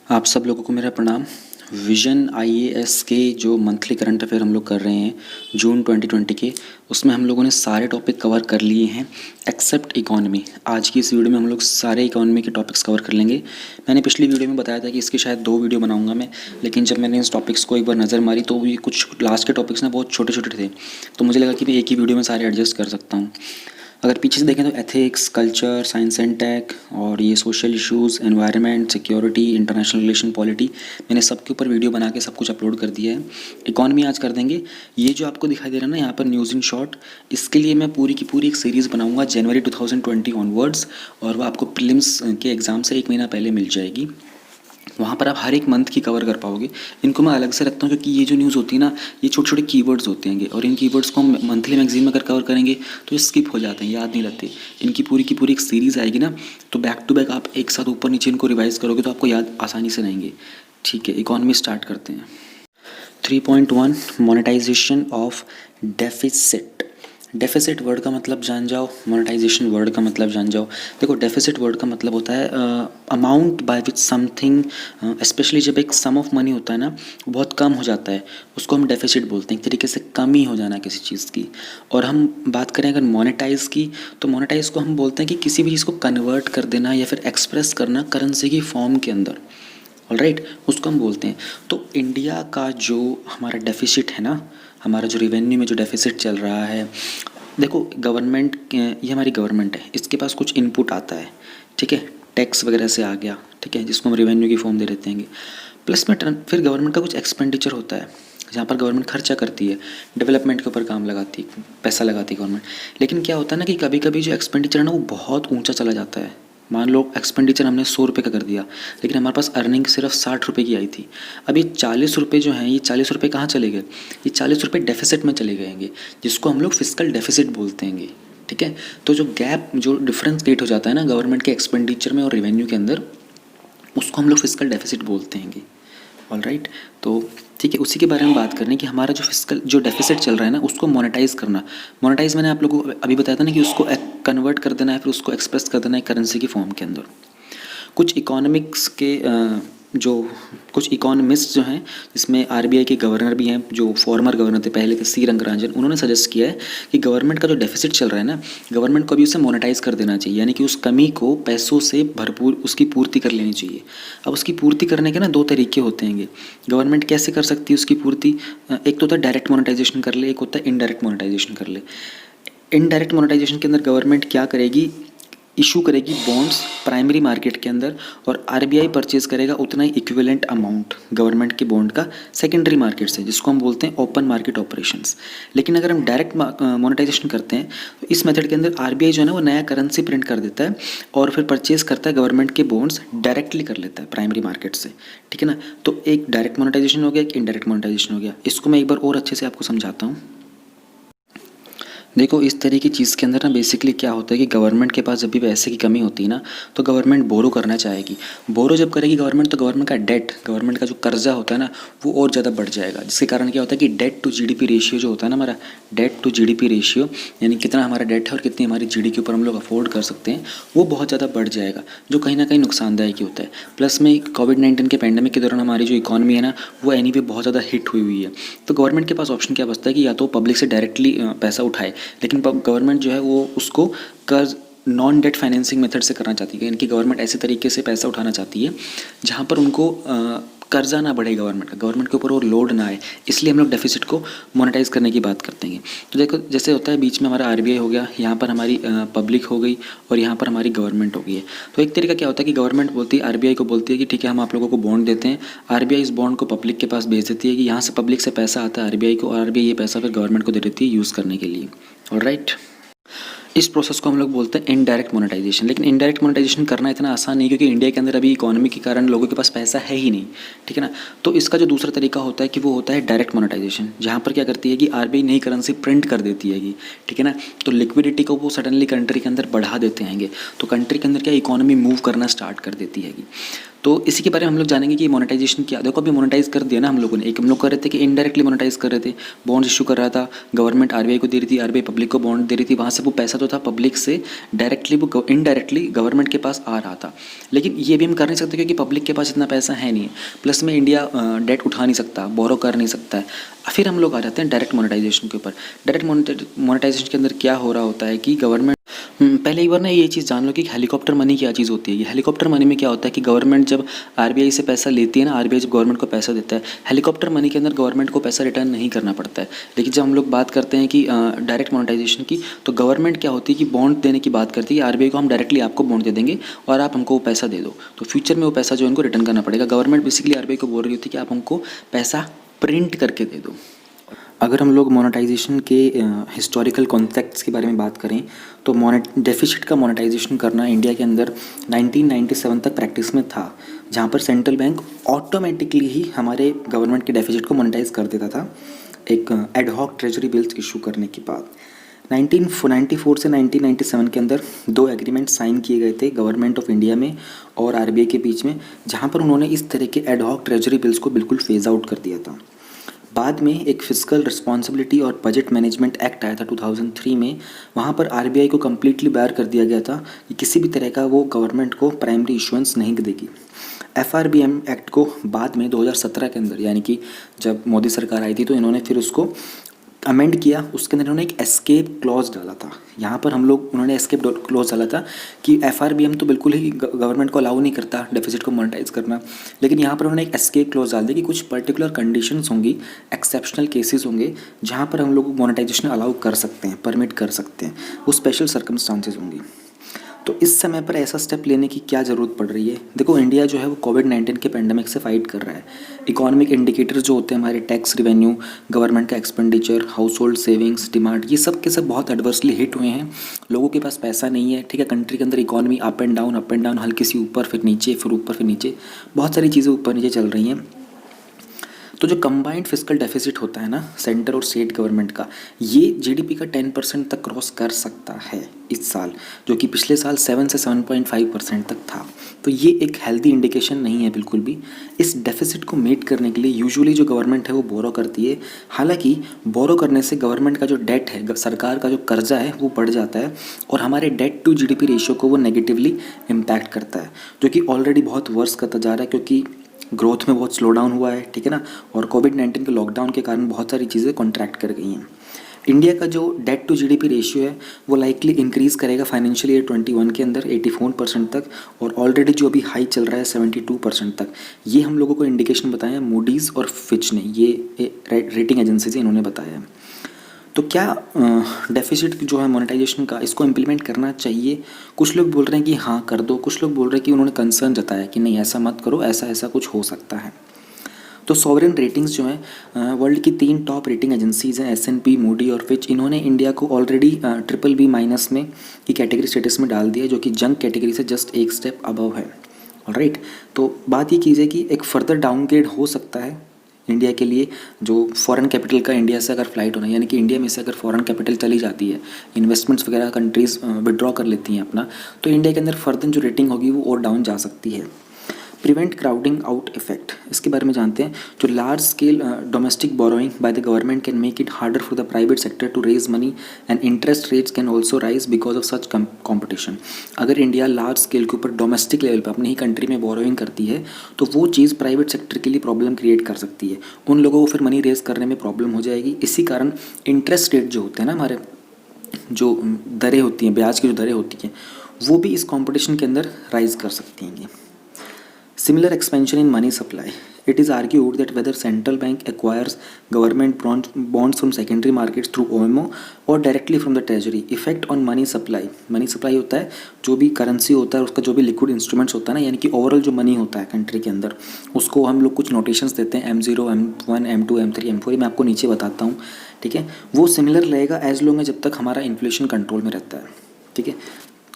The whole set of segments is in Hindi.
आप सब लोगों को मेरा प्रणाम। विजन आईएएस के जो मंथली करंट अफेयर हम लोग कर रहे हैं जून 2020 के, उसमें हम लोगों ने सारे टॉपिक कवर कर लिए हैं एक्सेप्ट इकोनॉमी। आज की इस वीडियो में हम लोग सारे इकोनॉमी के टॉपिक्स कवर कर लेंगे। मैंने पिछली वीडियो में बताया था कि इसकी शायद 2 वीडियो बनाऊंगा मैं, लेकिन जब मैंने इस टॉपिक्स को एक बार नज़र मारी तो ये कुछ लास्ट के टॉपिक्स ना बहुत छोटे छोटे थे, तो मुझे लगा कि मैं एक ही वीडियो में सारे एडजस्ट कर सकता हूँ। अगर पीछे से देखें तो ethics, culture, science and tech और ये social issues, environment, security, international relation, polity, मैंने सबके ऊपर वीडियो बना के सब कुछ अपलोड कर दिया है। इकॉनमी आज कर देंगे। ये जो आपको दिखाई दे रहा है ना यहाँ पर न्यूज़ इन शॉर्ट, इसके लिए मैं पूरी की पूरी एक सीरीज़ बनाऊंगा जनवरी 2020 ऑनवर्ड्स, और वो आपको प्रीलिम्स के एग्ज़ाम से 1 महीना पहले मिल जाएगी। वहाँ पर आप हर एक मंथ की कवर कर पाओगे। इनको मैं अलग से रखता हूँ क्योंकि ये जो न्यूज़ होती है ना, ये छोटे छोटे कीवर्ड्स होते हैं और इन कीवर्ड्स को हम मंथली मैगजीन में अगर कवर करेंगे तो ये स्किप हो जाते हैं, याद नहीं रहते। इनकी पूरी की पूरी एक सीरीज़ आएगी ना, तो बैक टू बैक आप एक साथ ऊपर नीचे इनको रिवाइज़ करोगे तो आपको याद आसानी से रहेंगे। ठीक है, इकॉनमी स्टार्ट करते हैं। 3.1 monetisation of deficit. Deficit word का मतलब जान जाओ, मोनेटाइजेशन वर्ड का मतलब जान जाओ। देखो, डेफिसिट वर्ड का मतलब होता है amount by which something, specially जब एक सम ऑफ मनी होता है ना, बहुत कम हो जाता है, उसको हम डेफिसिट बोलते हैं। एक तरीके से कमी हो जाना किसी चीज़ की। और हम बात करें अगर मोनेटाइज की, तो मोनेटाइज को हम बोलते हैं कि किसी भी चीज़ को कन्वर्ट कर देना या फिर एक्सप्रेस करना करेंसी की फॉर्म के अंदर। ऑलराइट, उसको हम बोलते हैं। तो इंडिया का जो हमारा डेफिसिट है ना, हमारा जो रेवेन्यू में जो डेफिसिट चल रहा है, देखो गवर्नमेंट, ये हमारी गवर्नमेंट है, इसके पास कुछ इनपुट आता है, ठीक है, टैक्स वगैरह से आ गया, ठीक है, जिसको हम रेवेन्यू की फॉर्म दे देते हैं। प्लस में फिर गवर्नमेंट का कुछ एक्सपेंडिचर होता है जहाँ पर गवर्नमेंट खर्चा करती है, डेवलपमेंट के ऊपर काम लगाती है, पैसा लगाती है गवर्नमेंट। लेकिन क्या होता है ना कि कभी कभी जो एक्सपेंडिचर है ना वो बहुत ऊंचा चला जाता है। मान लो एक्सपेंडिचर हमने 100 रुपये का कर दिया, लेकिन हमारे पास अर्निंग सिर्फ 60 रुपये की आई थी। अब ये 40 रुपये जो हैं, ये 40 रुपये कहाँ चले गए? ये 40 रुपये डेफिसिट में चले गएंगे, जिसको हम लोग फिस्कल डेफिसिट बोलते हैं। ठीक है, तो जो गैप, जो डिफरेंस क्रिएट हो जाता है ना गवर्नमेंट के एक्सपेंडिचर में और रेवेन्यू के अंदर, उसको हम लोग फिस्कल डेफिसिट बोलते हैं। ऑलराइट, तो ठीक है, उसी के बारे में बात करनी कि हमारा जो फिस्कल जो डेफिसिट चल रहा है ना, उसको मोनेटाइज करना। मोनेटाइज मैंने आप लोगों को अभी बताया था ना कि उसको कन्वर्ट कर देना है, फिर उसको एक्सप्रेस कर देना है करेंसी की फॉर्म के अंदर। कुछ इकोनॉमिक्स के जो कुछ इकोनॉमिस्ट जो हैं, जिसमें आरबीआई के गवर्नर भी हैं, जो फॉर्मर गवर्नर थे पहले के, सी रंगराजन, उन्होंने सजेस्ट किया है कि गवर्नमेंट का जो डेफिसिट चल रहा है ना, गवर्नमेंट को भी उसे मोनेटाइज कर देना चाहिए, यानी कि उस कमी को पैसों से भरपूर उसकी पूर्ति कर लेनी चाहिए। अब उसकी पूर्ति करने के ना 2 तरीके होते हैं। गवर्नमेंट कैसे कर सकती है उसकी पूर्ति? एक तो होता है डायरेक्ट मोनेटाइजेशन कर ले, एक होता है इनडायरेक्ट मोनेटाइजेशन कर ले। इनडायरेक्ट मोनेटाइजेशन के अंदर गवर्नमेंट क्या करेगी? इशू करेगी बॉन्ड्स प्राइमरी मार्केट के अंदर, और आरबीआई परचेज करेगा उतना ही इक्विवेलेंट अमाउंट गवर्नमेंट के बॉन्ड का सेकेंडरी मार्केट से, जिसको हम बोलते हैं ओपन मार्केट ऑपरेशंस। लेकिन अगर हम डायरेक्ट मोनेटाइजेशन करते हैं तो इस मेथड के अंदर आरबीआई जो है ना वो नया करेंसी प्रिंट कर देता है और फिर परचेज करता है गवर्नमेंट के बॉन्ड्स, डायरेक्टली कर लेता है प्राइमरी मार्केट से। ठीक है ना, तो एक डायरेक्ट मोनेटाइजेशन हो गया, एक इनडायरेक्ट मोनेटाइजेशन हो गया। इसको मैं एक बार और अच्छे से आपको समझाता हूँ। देखो, इस तरह की चीज़ के अंदर ना बेसिकली क्या होता है कि गवर्नमेंट के पास जब भी पैसे की कमी होती है ना, तो गवर्नमेंट बोरो करना चाहेगी। बोरो जब करेगी गवर्नमेंट, तो गवर्नमेंट का डेट, गवर्नमेंट का जो कर्जा होता है ना, वो और ज़्यादा बढ़ जाएगा। जिसके कारण क्या होता है कि डेट टू जीडीपी रेशियो जो होता है ना हमारा, डेट टू जीडीपी रेशियो, यानी कितना हमारा डेट है और कितनी हमारी जीडी के ऊपर हम लोग अफोर्ड कर सकते हैं, वो बहुत ज़्यादा बढ़ जाएगा, जो कहीं ना कहीं नुकसानदायक ही होता है। प्लस में कोविड-19 के पैंडेमिक के दौरान हमारी जो इकॉनमी है ना, वो एनीवे बहुत ज़्यादा हिट हुई है। तो गवर्नमेंट के पास ऑप्शन क्या बचता है कि या तो पब्लिक से डायरेक्टली पैसा उठाए, लेकिन गवर्नमेंट जो है वो उसको कर्ज नॉन डेट फाइनेंसिंग मेथड से करना चाहती है। यानी कि गवर्नमेंट ऐसे तरीके से पैसा उठाना चाहती है जहाँ पर उनको कर्जा ना बढ़े गवर्नमेंट का, गवर्नमेंट के ऊपर और लोड ना आए। इसलिए हम लोग डेफिसिट को मोनेटाइज करने की बात करते हैं। तो देखो, जैसे होता है बीच में हमारा आरबीआई हो गया, यहाँ पर हमारी पब्लिक हो गई और यहाँ पर हमारी गवर्नमेंट हो गई है। तो एक तरीका क्या होता है कि गवर्नमेंट बोलती है, आरबीआई को बोलती है कि ठीक है हम आप लोगों को बॉन्ड देते हैं। आरबीआई इस बॉन्ड को पब्लिक के पास भेज देती है कि यहाँ से पब्लिक से पैसा आता है आरबीआई को, और आरबीआई ये पैसा फिर गवर्नमेंट को दे देती है यूज़ करने के लिए। ऑलराइट, इस प्रोसेस को हम लोग बोलते हैं इनडायरेक्ट मोनेटाइजेशन। लेकिन इनडायरेक्ट मोनेटाइजेशन करना इतना आसान नहीं, क्योंकि इंडिया के अंदर अभी इकोनॉमी के कारण लोगों के पास पैसा है ही नहीं। ठीक है ना, तो इसका जो दूसरा तरीका होता है कि वो होता है डायरेक्ट मोनेटाइजेशन, जहाँ पर क्या करती है कि आरबीआई नई करेंसी प्रिंट कर देती है। ठीक है ना, तो लिक्विडिटी को वो सडनली कंट्री के अंदर बढ़ा देते हैं, तो कंट्री के अंदर क्या इकोनॉमी मूव करना स्टार्ट कर देती है। तो इसी के बारे में हम लोग जानेंगे कि मोनेटाइजेशन क्या। देखो अभी मोनेटाइज कर दिया ना हम लोगों ने। एक हम लोग कर रहे थे कि इनडायरेक्टली मोनेटाइज कर रहे थे, बॉन्ड इशू कर रहा था, गवर्नमेंट आरबीआई को दे रही थी, आरबीआई पब्लिक को बॉन्ड दे रही थी, वहाँ से वो पैसा तो था पब्लिक से डायरेक्टली वो इनडायरेक्टली गवर्नमेंट के पास आ रहा था। लेकिन ये भी हम कर नहीं सकते क्योंकि पब्लिक के पास इतना पैसा है नहीं, प्लस में इंडिया डेट उठा नहीं सकता, बोरो कर नहीं सकता है। फिर हम लोग आ जाते हैं डायरेक्ट मोनेटाइजेशन के ऊपर। डायरेक्ट मोनेटाइजेशन के अंदर क्या हो रहा होता है कि गवर्नमेंट पहले एक बार ना ये चीज़ जान लो कि हेलीकॉप्टर मनी क्या चीज़ होती है। ये हेलीकॉप्टर मनी में क्या होता है कि गवर्नमेंट जब आरबीआई से पैसा लेती है ना, आरबीआई जब गवर्नमेंट को पैसा देता है, हेलीकॉप्टर मनी के अंदर गवर्नमेंट को पैसा रिटर्न नहीं करना पड़ता है। लेकिन जब हम लोग बात करते हैं कि डायरेक्ट मोनेटाइजेशन की, तो गवर्नमेंट क्या होती है कि बॉन्ड देने की बात करती है कि आरबीआई को हम डायरेक्टली आपको बॉन्ड दे देंगे और आप हमको वो पैसा दे दो। तो फ्यूचर में वो पैसा जो है उनको रिटर्न करना पड़ेगा। गवर्नमेंट बेसिकली आरबीआई को बोल रही होती है कि आप हमको पैसा प्रिंट करके दे दो। अगर हम लोग मोनेटाइजेशन के हिस्टोरिकल कॉन्टेक्ट्स के बारे में बात करें तो डेफिसिट का मोनेटाइजेशन करना इंडिया के अंदर 1997 तक प्रैक्टिस में था, जहाँ पर सेंट्रल बैंक ऑटोमेटिकली ही हमारे गवर्नमेंट के डेफिसिट को मोनेटाइज कर देता था एक एडहॉक ट्रेजरी बिल्स इशू करने के बाद। 1994 से 1997 के अंदर 2 एग्रीमेंट साइन किए गए थे गवर्नमेंट ऑफ इंडिया में और आरबीआई के बीच में, जहाँ पर उन्होंने इस तरह के एडहॉक ट्रेजरी बिल्स को बिल्कुल फेज आउट कर दिया था। बाद में एक फिजिकल रिस्पॉन्सिबिलिटी और बजट मैनेजमेंट एक्ट आया था 2003 में। वहाँ पर आरबीआई को कम्प्लीटली बैर कर दिया गया था कि किसी भी तरह का वो गवर्नमेंट को प्राइमरी इशुएंस नहीं देगी। एफआरबीएम एक्ट को बाद में 2017 के अंदर, यानी कि जब मोदी सरकार आई थी, तो इन्होंने फिर उसको अमेंड किया। उसके अंदर इन्होंने एक एस्केप क्लॉज डाला था। यहाँ पर उन्होंने एस्केप क्लॉज डाला था कि एफआरबीएम तो बिल्कुल ही गवर्नमेंट को अलाउ नहीं करता डेफिसिट को मोनेटाइज करना, लेकिन यहाँ पर उन्होंने एक एस्केप क्लॉज डाल दिया कि कुछ पर्टिकुलर कंडीशंस होंगी, एक्सेप्शनल केसेस होंगे, जहाँ पर हम लोग मोनेटाइजेशन अलाउ कर सकते हैं, परमिट कर सकते हैं, वो स्पेशल सर्कमस्टांसेस होंगी। तो इस समय पर ऐसा स्टेप लेने की क्या ज़रूरत पड़ रही है? देखो इंडिया जो है वो कोविड-19 के पेंडेमिक से फाइट कर रहा है। इकोनॉमिक इंडिकेटर्स जो होते हैं हमारे, टैक्स रिवेन्यू, गवर्नमेंट का expenditure, house hold savings, demand, ये सब के सब बहुत एडवर्सली हिट हुए हैं। लोगों के पास पैसा नहीं है, ठीक है। कंट्री के अंदर इकोनॉमी अप एंड डाउन, हल्की सी ऊपर फिर नीचे, फिर ऊपर फिर नीचे, बहुत सारी चीज़ें ऊपर नीचे चल रही हैं। तो जो कंबाइंड फिस्कल डेफिसिट होता है ना सेंटर और स्टेट गवर्नमेंट का, ये जीडीपी का 10% तक क्रॉस कर सकता है इस साल, जो कि पिछले साल 7 से 7.5% तक था। तो ये एक हेल्दी इंडिकेशन नहीं है बिल्कुल भी। इस डेफिसिट को मीट करने के लिए यूजुअली जो गवर्नमेंट है वो बोरो करती है। हालांकि बोरो करने से गवर्नमेंट का जो डेट है, सरकार का जो कर्जा है, वो बढ़ जाता है और हमारे डेट टू जीडीपी रेशियो को वो नेगेटिवली इम्पैक्ट करता है, जो कि ऑलरेडी बहुत वर्स करता जा रहा है क्योंकि ग्रोथ में बहुत स्लो डाउन हुआ है, ठीक है ना। और कोविड-19 के लॉकडाउन के कारण बहुत सारी चीज़ें कॉन्ट्रैक्ट कर गई हैं। इंडिया का जो डेट टू जीडीपी रेशियो है वो लाइकली इंक्रीज़ करेगा फाइनेंशियल ईयर 21 के अंदर 84% तक, और ऑलरेडी जो अभी हाई चल रहा है 72% तक। ये हम लोगों को इंडिकेशन बताया है मूडीज़ और फिच ने, ये रेटिंग एजेंसीज इन्होंने बताया है। तो क्या डेफिसिट जो है मोनेटाइजेशन का, इसको इम्प्लीमेंट करना चाहिए? कुछ लोग बोल रहे हैं कि हाँ कर दो, कुछ लोग बोल रहे हैं कि उन्होंने कंसर्न जताया कि नहीं ऐसा मत करो, ऐसा ऐसा कुछ हो सकता है। तो सॉवरेन रेटिंग्स जो हैं, वर्ल्ड की 3 टॉप रेटिंग एजेंसीज़ हैं, S&P, मूडी और फिच, इन्होंने इंडिया को ऑलरेडी BBB- में की कैटेगरी स्टेटस में डाल दिया, जो कि जंक कैटेगरी से जस्ट एक स्टेप अबव है। ऑलराइट, तो बात ये कीजिए कि एक फर्दर डाउनग्रेड हो सकता है इंडिया के लिए, जो फॉरेन कैपिटल का इंडिया से अगर फ्लाइट होना, यानी कि इंडिया में से अगर फॉरेन कैपिटल चली जाती है, इन्वेस्टमेंट्स वगैरह कंट्रीज़ विड्रॉ कर लेती हैं अपना, तो इंडिया के अंदर फर्दर जो रेटिंग होगी वो और डाउन जा सकती है। प्रिवेंट क्राउडिंग आउट इफेक्ट, इसके बारे में जानते हैं। जो large scale domestic borrowing by the government can make it harder for the private sector to raise money and interest rates can also rise because of such competition. अगर इंडिया लार्ज स्केल के ऊपर डोमेस्टिक लेवल पर अपनी ही कंट्री में बोरोइंग करती है तो वो चीज़ प्राइवेट सेक्टर के लिए प्रॉब्लम क्रिएट कर सकती है। उन लोगों को फिर मनी रेज करने में प्रॉब्लम हो जाएगी। इसी कारण इंटरेस्ट रेट जो होते हैं ना हमारे, जो दरें होती हैं, ब्याज की जो दरें होती हैं, वो भी इस कॉम्पिटिशन के अंदर राइज कर सकती हैं। Similar expansion in money supply. It is argued that whether central bank acquires government bonds from secondary markets through OMO or directly from the treasury, effect on money supply. Money supply होता है जो भी करेंसी होता है, उसका जो भी लिक्विड इंस्ट्रूमेंट्स होता है ना, यानी कि ओवरऑल जो मनी होता है कंट्री के अंदर, उसको हम लोग कुछ नोटेशंस देते हैं, M0, M1, M2, M3, M4, मैं आपको नीचे बताता हूँ, ठीक है। वो सिमिलर रहेगा एज लॉन्ग जब तक हमारा इन्फ्लेशन कंट्रोल में रहता है, ठीक है।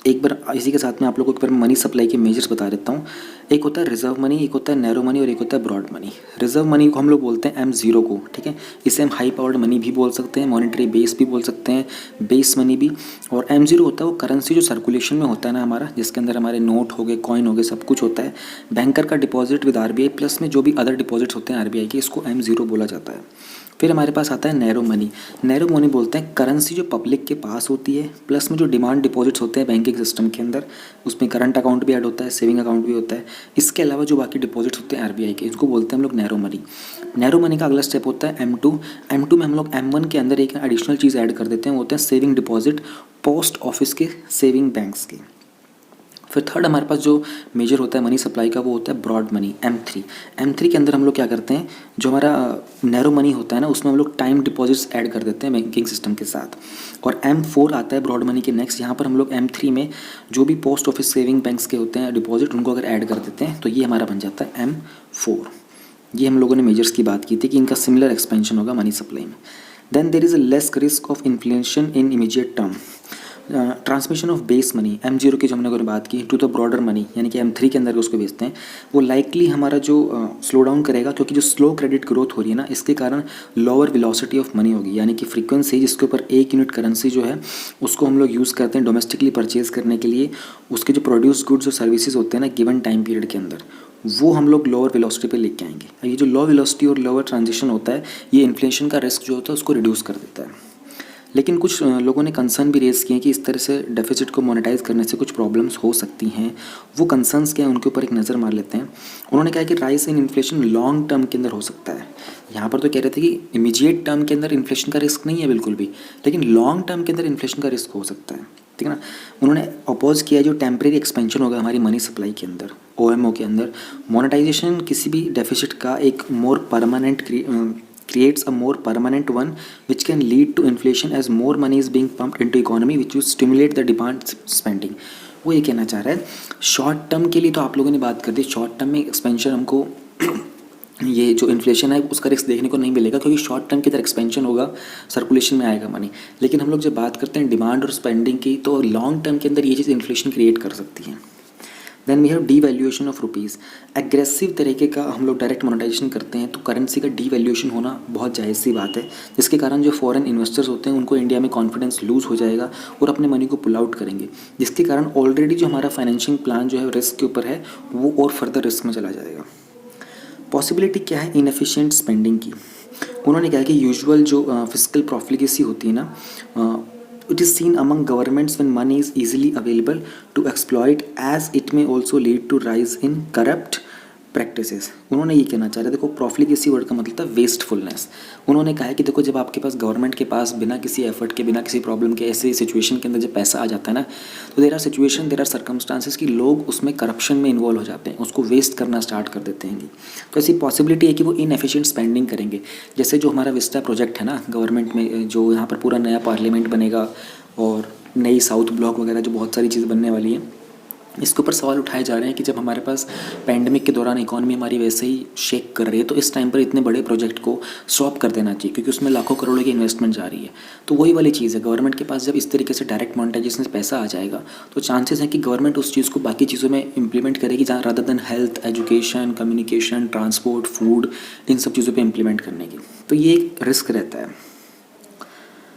एक बार इसी के साथ में आप लोगों को एक बार मनी सप्लाई के मेजर्स बता देता हूँ। एक होता है रिजर्व मनी, एक होता है नैरो मनी और एक होता है ब्रॉड मनी। रिजर्व मनी को हम लोग बोलते हैं M0 को, ठीक है। इसे हम हाई पावर्ड मनी भी बोल सकते हैं, मॉनेटरी बेस भी बोल सकते हैं, बेस मनी भी। और M0 होता है वो करेंसी जो सर्कुलेशन में होता है ना हमारा, जिसके अंदर हमारे नोट हो गए, कॉइन हो गए, सब कुछ होता है। बैंकर का डिपॉजिट विद RBI प्लस में जो भी अदर डिपॉजिट्स होते हैं RBI के, इसको M0 बोला जाता है। फिर हमारे पास आता है नैरो मनी। नैरो मनी बोलते हैं करेंसी जो पब्लिक के पास होती है प्लस में जो डिमांड डिपॉजिट्स होते हैं बैंकिंग सिस्टम के अंदर, उसमें करंट अकाउंट भी ऐड होता है, सेविंग अकाउंट भी होता है। इसके अलावा जो बाकी डिपॉजिट्स होते हैं RBI के, इसको बोलते हैं हम लोग नैरो मनी। नैरो मनी का अगला स्टेप होता है M2। M2 में हम लोग M1 के अंदर एक एडिशनल चीज़ ऐड कर देते हैं, वो होता है सेविंग डिपॉजिट पोस्ट ऑफिस के, सेविंग बैंक्स के। फिर थर्ड हमारे पास जो मेजर होता है मनी सप्लाई का, वो होता है ब्रॉड मनी M3। M3 के अंदर हम लोग क्या करते हैं, जो हमारा नैरो मनी होता है ना, उसमें हम लोग टाइम डिपॉजिट्स ऐड कर देते हैं बैंकिंग सिस्टम के साथ। और M4 आता है ब्रॉड मनी के नेक्स्ट। यहाँ पर हम लोग M3 में जो भी पोस्ट ऑफिस सेविंग बैंक्स के होते हैं डिपॉजिट, उनको अगर ऐड कर देते हैं तो ये हमारा बन जाता है M4। ये हम लोगों ने मेजर्स की बात की थी कि इनका सिमिलर एक्सपेंशन होगा मनी सप्लाई में। Then there is a less risk of inflation in immediate term. Transmission of base money M0 की जो हमने अगर बात की टू द ब्रॉडर मनी, यानी कि M3 के अंदर उसको भेजते हैं, वो लाइकली हमारा जो स्लो डाउन करेगा, क्योंकि जो स्लो क्रेडिट ग्रोथ हो रही है ना, इसके कारण लोअर वेलोसिटी ऑफ मनी होगी। यानी कि फ्रीक्वेंसी जिसके ऊपर एक यूनिट करेंसी जो है उसको हम लोग यूज़ करते हैं डोमेस्टिकली परचेज करने के लिए, उसके जो प्रोड्यूस गुड्स और सर्विसेज होते हैं ना गिवन टाइम पीरियड के अंदर, वो हम लोग लोअर वेलोसिटी पे लेके आएंगे। ये जो लो वेलोसिटी और लोअर ट्रांजिशन होता है, ये इन्फ्लेशन का रिस्क जो होता है उसको रिड्यूस कर देता है। लेकिन कुछ लोगों ने कंसर्न भी रेज़ किए कि इस तरह से डेफिसिट को मोनेटाइज करने से कुछ प्रॉब्लम्स हो सकती हैं। वो कंसर्न्स क्या हैं, उनके ऊपर एक नज़र मार लेते हैं। उन्होंने कहा कि rise in inflation long term के अंदर हो सकता है। यहाँ पर तो कह रहे थे कि इमीडिएट टर्म के अंदर इन्फ्लेशन का रिस्क नहीं है बिल्कुल भी, लेकिन लॉन्ग टर्म के अंदर इन्फ्लेशन का रिस्क हो सकता है, ठीक है ना। उन्होंने अपोज किया जो टेम्प्रेरी एक्सपेंशन होगा हमारी मनी सप्लाई के अंदर, OMO के अंदर, मोनेटाइजेशन किसी भी डेफिसिट का एक मोर permanent creates a more permanent one which can lead to inflation as more money is being pumped into economy which will stimulate the demand spending। वो ये कहना चाह रहा है शॉर्ट टर्म के लिए तो आप लोगों ने बात कर दी, शॉर्ट टर्म में एक्सपेंशन हमको ये जो इन्फ्लेशन है उसका रिस्क देखने को नहीं मिलेगा, क्योंकि शॉर्ट टर्म की तरह एक्सपेंशन होगा, सर्कुलेशन में आएगा मनी। लेकिन हम लोग जब बात करते हैं डिमांड और स्पेंडिंग की, तो लॉन्ग टर्म के अंदर ये चीज़ इन्फ्लेशन क्रिएट कर सकती है। Then we have devaluation of rupees. Aggressive तरीके का हम लोग डायरेक्ट मोनेटाइजेशन करते हैं तो करेंसी का डीवैल्यूएशन होना बहुत जायज़ सी बात है, जिसके कारण जो फॉरेन इन्वेस्टर्स होते हैं उनको इंडिया में कॉन्फिडेंस लूज़ हो जाएगा और अपने मनी को पुल आउट करेंगे, जिसके कारण ऑलरेडी जो हमारा फाइनेंशियल प्लान जो है रिस्क के ऊपर है, वो और फर्दर रिस्क में चला जाएगा। पॉसिबिलिटी क्या है इनएफिशिएंट स्पेंडिंग की। उन्होंने कहा कि यूजुअल जो फिस्कल प्रोफिलिकेसी होती है ना, it is seen among governments when money is easily available to exploit, as it may also lead to rise in corrupt practices। उन्होंने ये कहना चाह रहे, देखो प्रोफिलिकेसी वर्ड का मतलब था वेस्टफुलनेस। उन्होंने कहा है कि देखो जब आपके पास गवर्नमेंट के पास बिना किसी एफर्ट के, बिना किसी प्रॉब्लम के ऐसे सिचुएशन के अंदर जब पैसा आ जाता है ना, तो देर आर सर्कमस्टांसेस कि लोग उसमें करप्शन में इन्वॉल्व हो जाते हैं, उसको वेस्ट करना स्टार्ट कर देते हैं। तो ऐसी पॉसिबिलिटी है कि वो इनएफिशिएंट स्पेंडिंग करेंगे। जैसे जो हमारा विस्टा प्रोजेक्ट है ना गवर्नमेंट में, जो यहाँ पर पूरा नया पार्लियामेंट बनेगा और नई साउथ ब्लॉक वगैरह जो बहुत सारी चीज़ बनने वाली है, इसके ऊपर सवाल उठाए जा रहे हैं कि जब हमारे पास पैंडमिक के दौरान इकॉनमी हमारी वैसे ही शेक कर रही है, तो इस टाइम पर इतने बड़े प्रोजेक्ट को स्टॉप कर देना चाहिए, क्योंकि उसमें लाखों करोड़ों की इन्वेस्टमेंट जा रही है। तो वही वाली चीज़ है, गवर्नमेंट के पास जब इस तरीके से डायरेक्ट मोनेटाइजेशन से पैसा आ जाएगा, तो चांसेस हैं कि गवर्नमेंट उस चीज़ को बाकी चीज़ों में इंप्लीमेंट करेगी, जहाँ rather than health, education, communication, transport, food, इन सब चीज़ों पर इंप्लीमेंट करने की। तो ये एक रिस्क रहता है।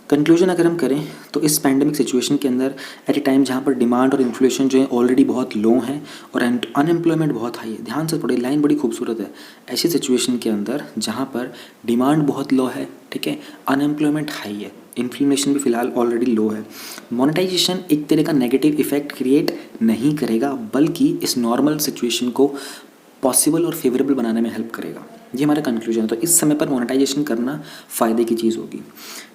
कंक्लूजन अगर हम करें तो इस पैंडेमिक सिचुएशन के अंदर एट ए टाइम जहाँ पर डिमांड और इन्फ्लेशन जो है ऑलरेडी बहुत लो हैं और अनएम्प्लॉयमेंट बहुत हाई है, ध्यान से पढ़े, लाइन बड़ी खूबसूरत है। ऐसी सिचुएशन के अंदर जहाँ पर डिमांड बहुत लो है, ठीक है, अनएम्प्लॉयमेंट हाई है, इन्फ्लेशन भी फिलहाल ऑलरेडी लो है, मोनेटाइजेशन एक तरह का नेगेटिव इफेक्ट क्रिएट नहीं करेगा, बल्कि इस नॉर्मल सिचुएशन को पॉसिबल और फेवरेबल बनाने में हेल्प करेगा। ये हमारा कंक्लूजन है। तो इस समय पर मोनेटाइजेशन करना फ़ायदे की चीज़ होगी।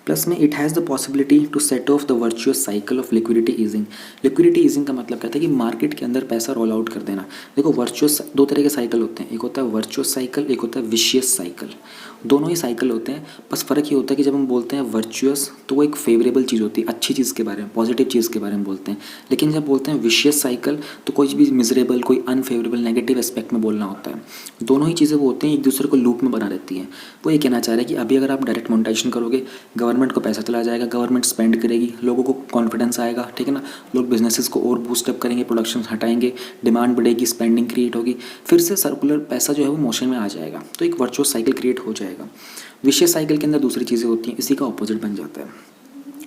प्लस में it has the possibility to set off the virtuous cycle of liquidity easing. Liquidity easing का मतलब कहता है कि मार्केट के अंदर पैसा रोल आउट कर देना। देखो वर्चुअस दो तरह के साइकिल होते हैं, एक होता है वर्चुअस साइकिल, एक होता है विशियस साइकिल। दोनों ही साइकिल होते हैं, बस फ़र्क ये होता है कि जब हम बोलते हैं वर्चुअस तो वो एक फेवरेबल चीज़ होती है, अच्छी चीज़ के बारे में, पॉजिटिव चीज़ के बारे में बोलते हैं। लेकिन जब बोलते हैं विशियस साइकिल तो कोई भी मिजरेबल, कोई अनफेवरेबल, नेगेटिव एस्पेक्ट में बोलना होता है। दोनों ही चीज़ें वो होते हैं, एक दूसरे को लूप में बना रहती हैं। वो ये कहना चाह रहे हैं कि अभी अगर आप डायरेक्ट मोनेटाइजेशन करोगे, गवर्नमेंट गवर्नमेंट को पैसा चला जाएगा, गवर्नमेंट स्पेंड करेगी, लोगों को कॉन्फिडेंस आएगा, ठीक है ना, लोग बिजनेसेस को और बूस्टअप करेंगे, प्रोडक्शन हटाएंगे, डिमांड बढ़ेगी, स्पेंडिंग क्रिएट होगी, फिर से सर्कुलर पैसा जो है वो मोशन में आ जाएगा, तो एक वर्चुअस साइकिल क्रिएट हो जाएगा। विशेष साइकिल के अंदर दूसरी चीज़ें होती हैं, इसी का ऑपोजिट बन जाता है।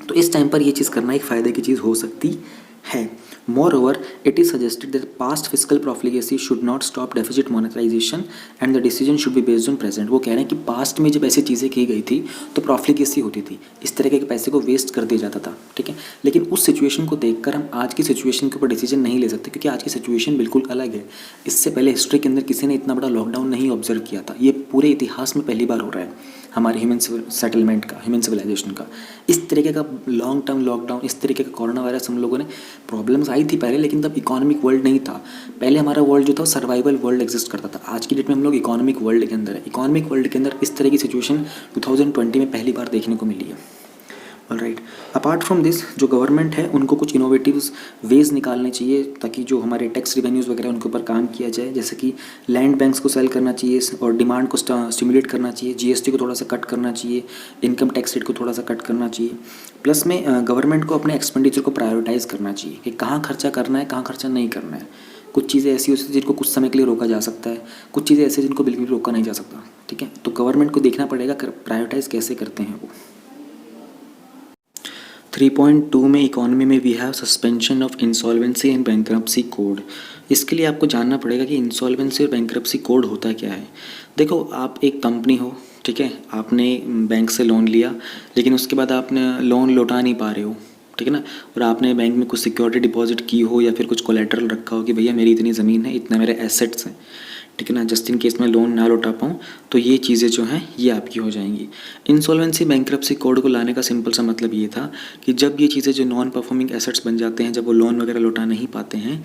तो इस टाइम पर ये चीज़ करना एक फ़ायदे की चीज़ हो सकती है। Moreover, it is suggested that past fiscal profligacy should not stop deficit monetization and the decision should be based on present। वो कह रहे हैं कि पास्ट में जब ऐसी चीज़ें की गई थी तो प्रॉफ्लिगेसी होती थी, इस तरह के पैसे को वेस्ट कर दिया जाता था, ठीक है, लेकिन उस सिचुएशन को देखकर हम आज की सिचुएशन के ऊपर डिसीजन नहीं ले सकते, क्योंकि आज की सिचुएशन बिल्कुल अलग है। इससे पहले हिस्ट्री के अंदर किसी ने इतना बड़ा लॉकडाउन नहीं ऑब्जर्व किया था, ये पूरे इतिहास में पहली बार हो रहा है हमारे ह्यूमन सेटलमेंट का, ह्यूमन सिविलाइजेशन का। इस तरीके का लॉन्ग टर्म लॉकडाउन, इस तरीके का कोरोना वायरस हम लोगों ने, प्रॉब्लम्स आई थी पहले, लेकिन तब इकोनॉमिक वर्ल्ड नहीं था। पहले हमारा वर्ल्ड जो था सर्वाइवल वर्ल्ड एग्जिस्ट करता था। आज की डेट में हम लोग इकोनॉमिक वर्ल्ड के अंदर है। इकोनॉमिक वर्ल्ड के अंदर इस तरह की सिचुएशन 2020 में पहली बार देखने को मिली है। ऑलराइट, अपार्ट फ्रॉम दिस जो गवर्नमेंट है उनको कुछ इनोवेटिव वेज निकालने चाहिए ताकि जो हमारे टैक्स रिवेन्यूज़ वगैरह उनके ऊपर काम किया जाए, जैसे कि लैंड बैंक्स को सेल करना चाहिए और डिमांड को स्टिमुलेट करना चाहिए, जीएसटी को थोड़ा सा कट करना चाहिए, इनकम टैक्स रेट को थोड़ा सा कट करना चाहिए। प्लस में गवर्नमेंट को अपने एक्सपेंडिचर को प्रायोरिटाइज़ करना चाहिए कि कहाँ खर्चा करना है, कहाँ खर्चा नहीं करना है। कुछ चीज़ें ऐसी होती हैं जिनको कुछ समय के लिए रोका जा सकता है, कुछ चीज़ें ऐसी जिनको बिल्कुल रोका नहीं जा सकता, ठीक है। तो गवर्नमेंट को देखना पड़ेगा प्रायोरिटाइज़ कैसे करते हैं वो। 3.2 में इकोनॉमी में we have suspension of insolvency and bankruptcy code. इसके लिए आपको जानना पड़ेगा कि इंसॉल्वेंसी और बैंक्रप्सी कोड होता क्या है। देखो, आप एक कंपनी हो, ठीक है, आपने बैंक से लोन लिया, लेकिन उसके बाद आपने लोन लौटा नहीं पा रहे हो, ठीक है ना, और आपने बैंक में कुछ सिक्योरिटी डिपॉजिट की हो या फिर कुछ कोलेटरल रखा हो कि भैया मेरी इतनी ज़मीन है, इतने मेरे एसेट्स हैं, ठीक है ना, जस्ट इन केस मैं लोन ना लौटा पाऊँ तो ये चीज़ें जो हैं ये आपकी हो जाएंगी। इंसॉल्वेंसी बैंक्रप्सी कोड को लाने का सिंपल सा मतलब ये था कि जब ये चीज़ें जो नॉन परफॉर्मिंग एसेट्स बन जाते हैं, जब वो लोन वगैरह लौटा नहीं पाते हैं,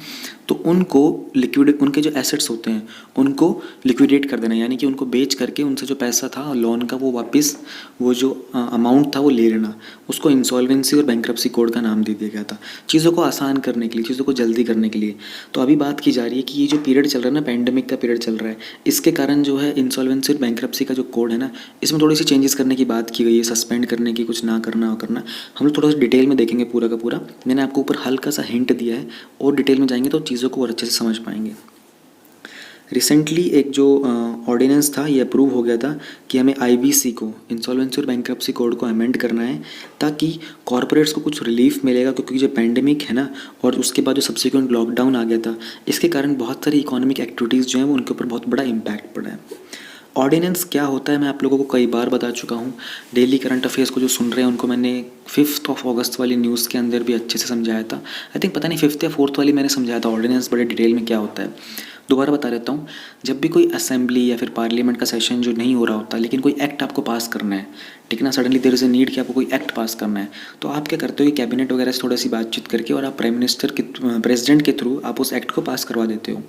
तो उनको लिक्विडेट, उनके जो एसेट्स होते हैं उनको लिक्विडेट कर देना, यानी कि उनको बेच करके उनसे जो पैसा था लोन का वो वापस, वो जो अमाउंट था वो ले लेना, उसको इंसॉल्वेंसी और बैंक्रप्सी कोड का नाम दे दिया गया था, चीज़ों को आसान करने के लिए, चीज़ों को जल्दी करने के लिए। तो अभी बात की जा रही है कि ये जो पीरियड चल रहा है ना, पैंडेमिक का पीरियड चल रहा है, इसके कारण जो है इंसॉल्वेंसी और बैंक्रप्सी का जो कोड है ना, इसमें थोड़ी सी चेंजेस करने की बात की गई है, सस्पेंड करने की, कुछ ना करना और करना। हम लोग थोड़ा सा डिटेल में देखेंगे पूरा का पूरा। मैंने आपको ऊपर हल्का सा हिंट दिया है, और डिटेल में जाएंगे तो चीज़ों को और अच्छे से समझ पाएंगे। रिसेंटली एक जो ऑर्डिनेंस था ये अप्रूव हो गया था कि हमें आईबीसी को, इंसॉल्वेंसी और बैंक्रप्सी कोड को अमेंड करना है ताकि कॉर्पोरेट्स को कुछ रिलीफ मिलेगा, क्योंकि जो पैंडेमिक है ना और उसके बाद जो सब्सिक्वेंट लॉकडाउन आ गया था, इसके कारण बहुत सारी इकोनॉमिक एक्टिविटीज़ जो हैं वो उनके ऊपर बहुत बड़ा इम्पैक्ट पड़ा है। ऑर्डिनेंस क्या होता है मैं आप लोगों को कई बार बता चुका हूँ। डेली करंट अफेयर्स को जो सुन रहे हैं उनको मैंने 5 अगस्त वाली न्यूज़ के अंदर भी अच्छे से समझाया था। आई थिंक पता नहीं 5 या 4 वाली मैंने समझाया था ऑर्डिनेंस बड़े डिटेल में क्या होता है। दोबारा बता देता हूँ, जब भी कोई असेंबली या फिर पार्लियामेंट का सेशन जो नहीं हो रहा होता, लेकिन कोई एक्ट आपको पास करना है, ठीक है ना, suddenly there is a need कि आपको कोई एक्ट पास करना है, तो आप क्या करते हो कि कैबिनेट वगैरह से थोड़ी सी बातचीत करके और आप प्राइम मिनिस्टर के, प्रेसिडेंट के थ्रू आप उस एक्ट को पास करवा देते हो,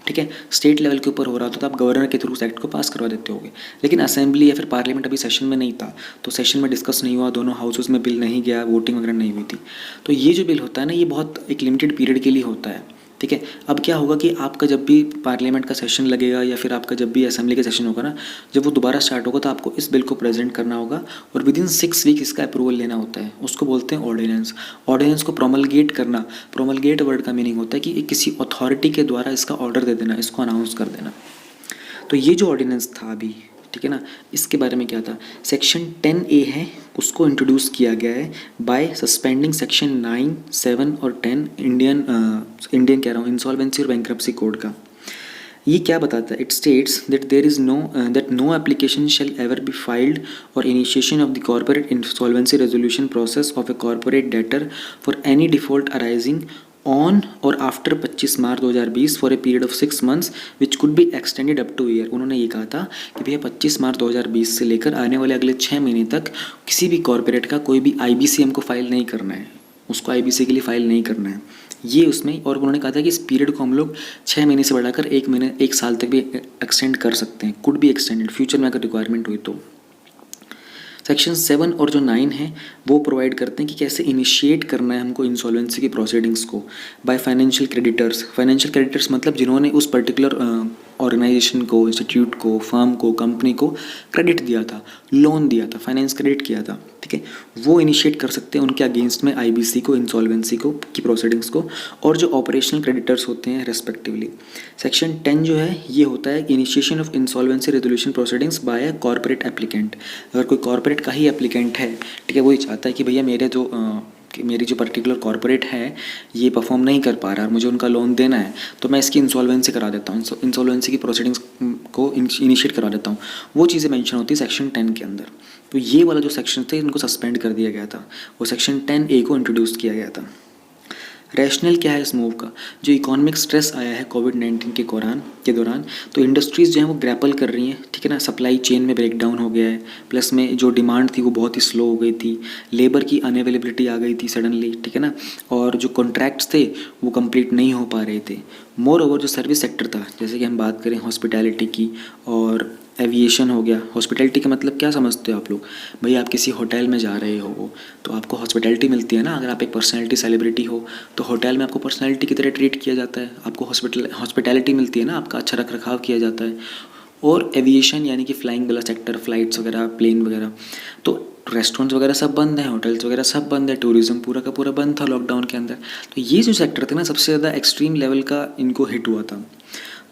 ठीक है। स्टेट लेवल के ऊपर हो रहा था तो आप गवर्नर के थ्रू उस एक्ट को पास करवा देते होगे। लेकिन असेंबली या फिर पार्लियामेंट अभी सेशन में नहीं था, तो सेशन में डिस्कस नहीं हुआ, दोनों हाउसेस में बिल नहीं गया, वोटिंग वगैरह नहीं हुई थी। तो ये जो बिल होता है ना, ये बहुत एक लिमिटेड पीरियड के लिए होता है, ठीक है। अब क्या होगा कि आपका जब भी पार्लियामेंट का सेशन लगेगा या फिर आपका जब भी असेंबली का सेशन होगा ना, जब वो दोबारा स्टार्ट होगा तो आपको इस बिल को प्रेजेंट करना होगा और विदिन 6 वीक इसका अप्रूवल लेना होता है। उसको बोलते हैं ऑर्डिनेंस। ऑर्डिनेंस को प्रोमलगेट करना, प्रोमलगेट वर्ड का मीनिंग होता है कि किसी अथॉरिटी के द्वारा इसका ऑर्डर दे देना, इसको अनाउंस कर देना। तो ये जो ऑर्डिनेंस था अभी, ठीक है ना, इसके बारे में क्या था, सेक्शन 10A है, उसको इंट्रोड्यूस किया गया है बाय सस्पेंडिंग सेक्शन 9, 7 और 10 इंडियन कह रहा हूँ इंसॉल्वेंसी और बैंक्रप्सी कोड का। ये क्या बताता है, it states that there is no application shall ever be filed और initiation of the corporate insolvency resolution process of a corporate debtor for any default arising on और after 25 March 2020 for a period of 6 months which could be extended up to year. उन्होंने ये कहा था कि भैया 25 मार्च 2020 से लेकर आने वाले अगले 6 महीने तक किसी भी कॉर्पोरेट का कोई भी IBC हमको फाइल नहीं करना है, उसको IBC के लिए फाइल नहीं करना है ये उसमें। और उन्होंने कहा था कि इस पीरियड को हम लोग 6 महीने से बढ़ाकर 1 साल तक भी एक्सटेंड कर सकते हैं, कुड बी एक्सटेंडेड फ्यूचर में अगर रिक्वायरमेंट हुई तो। सेक्शन 7 और जो 9 है वो प्रोवाइड करते हैं कि कैसे इनिशिएट करना है हमको इंसॉल्वेंसी की प्रोसीडिंग्स को by financial creditors. Financial creditors मतलब जिन्होंने उस पर्टिकुलर ऑर्गेनाइजेशन को, इंस्टीट्यूट को, फर्म को, कंपनी को क्रेडिट दिया था, लोन दिया था, फाइनेंस क्रेडिट किया था, ठीक है, वो इनिशिएट कर सकते हैं उनके अगेंस्ट में आईबीसी को, इंसॉल्वेंसी को की प्रोसीडिंग्स को, और जो ऑपरेशनल क्रेडिटर्स होते हैं रेस्पेक्टिवली। सेक्शन 10 जो है ये होता है initiation of insolvency resolution proceedings by a corporate applicant. अगर कोई कॉर्पोरेट का ही एप्लीकेंट है, ठीक है, वो ये चाहता है कि भैया मेरी जो पर्टिकुलर कॉर्पोरेट है ये परफॉर्म नहीं कर पा रहा और मुझे उनका लोन देना है, तो मैं इसकी इंसॉल्वेंसी करा देता हूँ, इंसॉल्वेंसी की प्रोसीडिंग्स को इनिशिएट करवा देता हूँ। वो चीज़ें मेंशन होती है सेक्शन 10 के अंदर। तो ये वाला जो सेक्शन थे इनको सस्पेंड कर दिया गया था, वो सेक्शन 10A को इंट्रोड्यूस किया गया था। रैशनल क्या है इस मूव का? जो इकोनॉमिक स्ट्रेस आया है कोविड-19 के दौरान, तो इंडस्ट्रीज़ जो हैं वो ग्रैपल कर रही हैं, ठीक है ना, सप्लाई चेन में ब्रेकडाउन हो गया है, प्लस में जो डिमांड थी वो बहुत ही स्लो हो गई थी, लेबर की अनअवेलेबिलिटी आ गई थी सडनली, ठीक है ना, और जो कॉन्ट्रैक्ट्स थे वो कंप्लीट नहीं हो पा रहे थे। मोर ओवर जो सर्विस सेक्टर था, जैसे कि हम बात करें हॉस्पिटैलिटी की और एविएशन हो गया। हॉस्पिटैलिटी का मतलब क्या समझते हो आप लोग? भाई आप किसी होटल में जा रहे हो तो आपको हॉस्पिटैलिटी मिलती है ना, अगर आप एक पर्सनैलिटी सेलिब्रिटी हो तो होटल में आपको पर्सनैलिटी की तरह ट्रीट किया जाता है, आपको हॉस्पिटैलिटी मिलती है ना, आपका अच्छा रख रखाव किया जाता है। और एविएशन यानी कि फ्लाइंग वाला सेक्टर, फ्लाइट्स वगैरह, प्लेन वगैरह, तो रेस्टोरेंट्स वगैरह सब बंद हैं, होटल्स वगैरह सब बंद है, टूरिज्म पूरा का पूरा बंद था लॉकडाउन के अंदर। तो ये जो सेक्टर थे ना सबसे ज़्यादा एक्सट्रीम लेवल का इनको हिट हुआ था।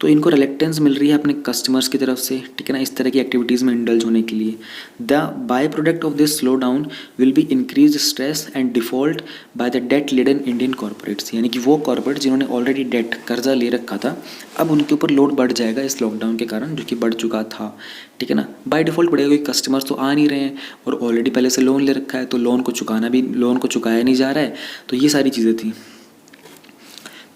तो इनको रिलेक्टेंस मिल रही है अपने कस्टमर्स की तरफ से, ठीक है ना, इस तरह की एक्टिविटीज़ में इंडल्ज होने के लिए। The by product of this slowdown will be increase stress and default by the debt laden Indian corporates, यानी कि वो कॉर्पोरेट जिन्होंने ऑलरेडी डेट कर्जा ले रखा था, अब उनके ऊपर लोड बढ़ जाएगा इस लॉकडाउन के कारण, जो कि बढ़ चुका था, ठीक है ना, बाय डिफ़ॉल्ट बढ़ेगा क्योंकि कस्टमर्स तो आ नहीं रहे हैं और ऑलरेडी पहले से लोन ले रखा है, तो लोन को चुकाया नहीं जा रहा है। तो ये सारी चीज़ें थी।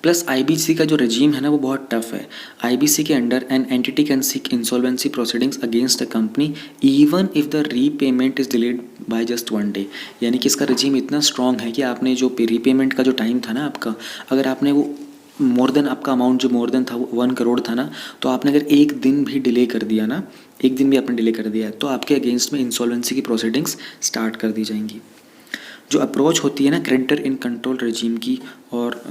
प्लस आईबीसी का जो रजीम है ना वो बहुत टफ है। आईबीसी के under an entity can seek insolvency proceedings against a company even if the repayment is delayed by just 1 day, यानी कि इसका रजीम इतना स्ट्रॉन्ग है कि आपने जो रीपेमेंट का जो टाइम था ना आपका, अगर आपने वो आपका अमाउंट जो मोर देन था वो 1 करोड़ था ना, तो आपने अगर एक दिन भी डिले कर दिया ना, एक दिन भी आपने डिले कर दिया तो आपके अगेंस्ट में इंसॉल्वेंसी की प्रोसीडिंग्स स्टार्ट कर दी जाएंगी। जो अप्रोच होती है ना क्रेडिटर इन कंट्रोल रजीम की और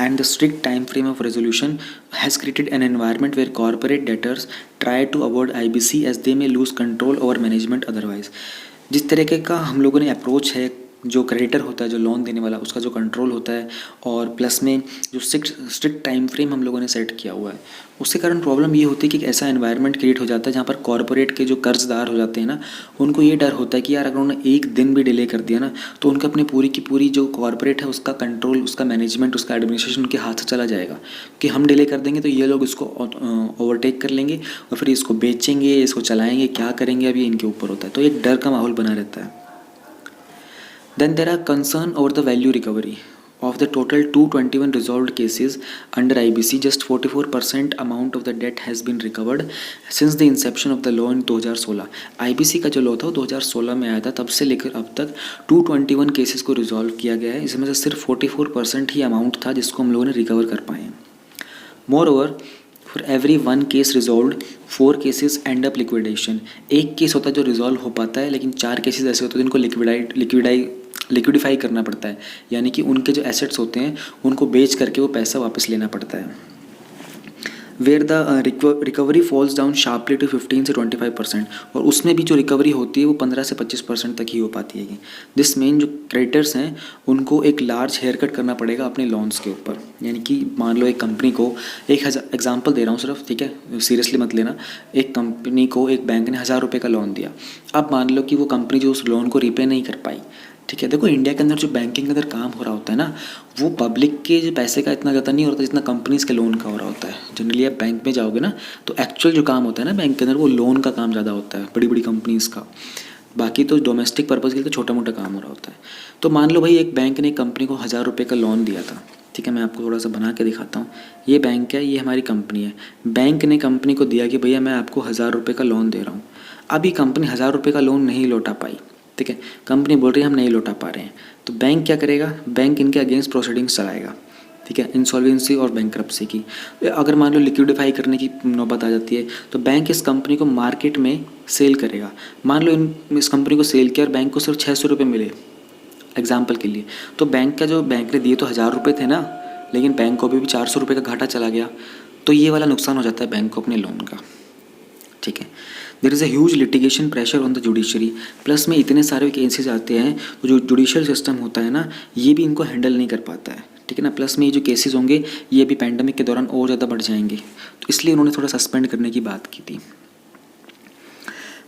and the strict time frame of resolution has created an environment where corporate debtors try to avoid IBC as they may lose control over management otherwise। जिस तरीके का हम लोगों ने अप्रोच है, जो क्रेडिटर होता है, जो लोन देने वाला, उसका जो कंट्रोल होता है, और प्लस में जो स्ट्रिक्ट टाइम फ्रेम हम लोगों ने सेट किया हुआ है, उसके कारण प्रॉब्लम ये होती है कि ऐसा एनवायरनमेंट क्रिएट हो जाता है जहाँ पर कॉर्पोरेट के जो कर्जदार हो जाते हैं ना, उनको ये डर होता है कि यार अगर उन्होंने एक दिन भी डिले कर दिया ना तो उनका अपनी पूरी की पूरी जो कॉर्पोरेट है उसका कंट्रोल, उसका मैनेजमेंट, उसका एडमिनिस्ट्रेशन उनके हाथ से चला जाएगा, कि हम डिले कर देंगे तो ये लोग इसको ओवरटेक कर लेंगे और फिर इसको बेचेंगे, इसको चलाएंगे, क्या करेंगे अब ये इनके ऊपर होता है। तो एक डर का माहौल बना रहता है। Then there are concern over the value recovery. Of the total 221 resolved cases under IBC, just 44% amount of the debt has been recovered since the inception of the law in 2016। IBC का जो लॉ था वो 2016 में आया था, तब से लेकर अब तक 221 केसेस को रिजॉल्व किया गया है, इसमें से सिर्फ 44% ही अमाउंट था जिसको हम लोगों ने रिकवर कर पाए हैं। More over for every 1 case resolve 4 cases and up liquidation. एक केस होता है जो रिजॉल्व हो पाता है, लेकिन 4 केसेस ऐसे होते हैं जिनको लिक्विडिफाई करना पड़ता है, यानी कि उनके जो एसेट्स होते हैं उनको बेच करके वो पैसा वापस लेना पड़ता है। Where the recovery falls down sharply to 15 से 25%, और उसमें भी जो रिकवरी होती है वो 15 से 25% तक ही हो पाती है। दिस मेन जो क्रेडिटर्स हैं उनको एक लार्ज हेयर कट करना पड़ेगा अपने लोन्स के ऊपर, यानी कि मान लो एक कंपनी को एग्जांपल दे रहा हूँ सिर्फ, ठीक है, सीरियसली मत लेना। एक कंपनी को एक बैंक ने 1000 रुपये का लोन दिया। अब मान लो कि वो कंपनी जो उस लोन को रीपे नहीं कर पाई, ठीक है। देखो इंडिया के अंदर जो बैंकिंग के अंदर काम हो रहा होता है ना, वो पब्लिक के जो पैसे का इतना ज़्यादा नहीं होता जितना कंपनीज़ के लोन का हो रहा होता है। जनरली आप बैंक में जाओगे ना तो एक्चुअल जो काम होता है ना बैंक के अंदर, वो लोन का काम ज़्यादा होता है, बड़ी बड़ी कंपनीज़ का। बाकी तो डोमेस्टिक पर्पज़ के लिए तो छोटा मोटा काम हो रहा होता है। तो मान लो भाई एक बैंक ने एक कंपनी को 1000 रुपये का लोन दिया था, ठीक है। मैं आपको थोड़ा सा बना के दिखाता हूँ। ये बैंक है, ये हमारी कंपनी है। बैंक ने कंपनी को दिया कि भैया मैं आपको 1000 रुपये का लोन दे रहा हूँ। अभी कंपनी 1000 रुपये का लोन नहीं लौटा पाई, ठीक है, कंपनी बोल रही है हम नहीं लौटा पा रहे हैं। तो बैंक क्या करेगा? बैंक इनके अगेंस्ट प्रोसीडिंग्स चलाएगा, ठीक है, इंसॉल्वेंसी और बैंक्रप्सी की। अगर मान लो लिक्विडिफाई करने की नौबत आ जाती है तो बैंक इस कंपनी को मार्केट में सेल करेगा। मान लो इस कंपनी को सेल किया और बैंक को सिर्फ 600 रुपये मिले एग्जाम्पल के लिए, तो बैंक ने दिए तो 1000 रुपये थे ना, लेकिन बैंक को भी 400 रुपये का घाटा चला गया। तो ये वाला नुकसान हो जाता है बैंक को अपने लोन का, ठीक है। There is a huge litigation pressure on the judiciary, plus में इतने सारे केसेस आते हैं तो जो जुडिशियल सिस्टम होता है ना ये भी इनको हैंडल नहीं कर पाता है, ठीक है ना। प्लस में ये जो केसेस होंगे ये भी पैंडमिक के दौरान और ज़्यादा बढ़ जाएंगे, तो इसलिए उन्होंने थोड़ा सस्पेंड करने की बात की थी।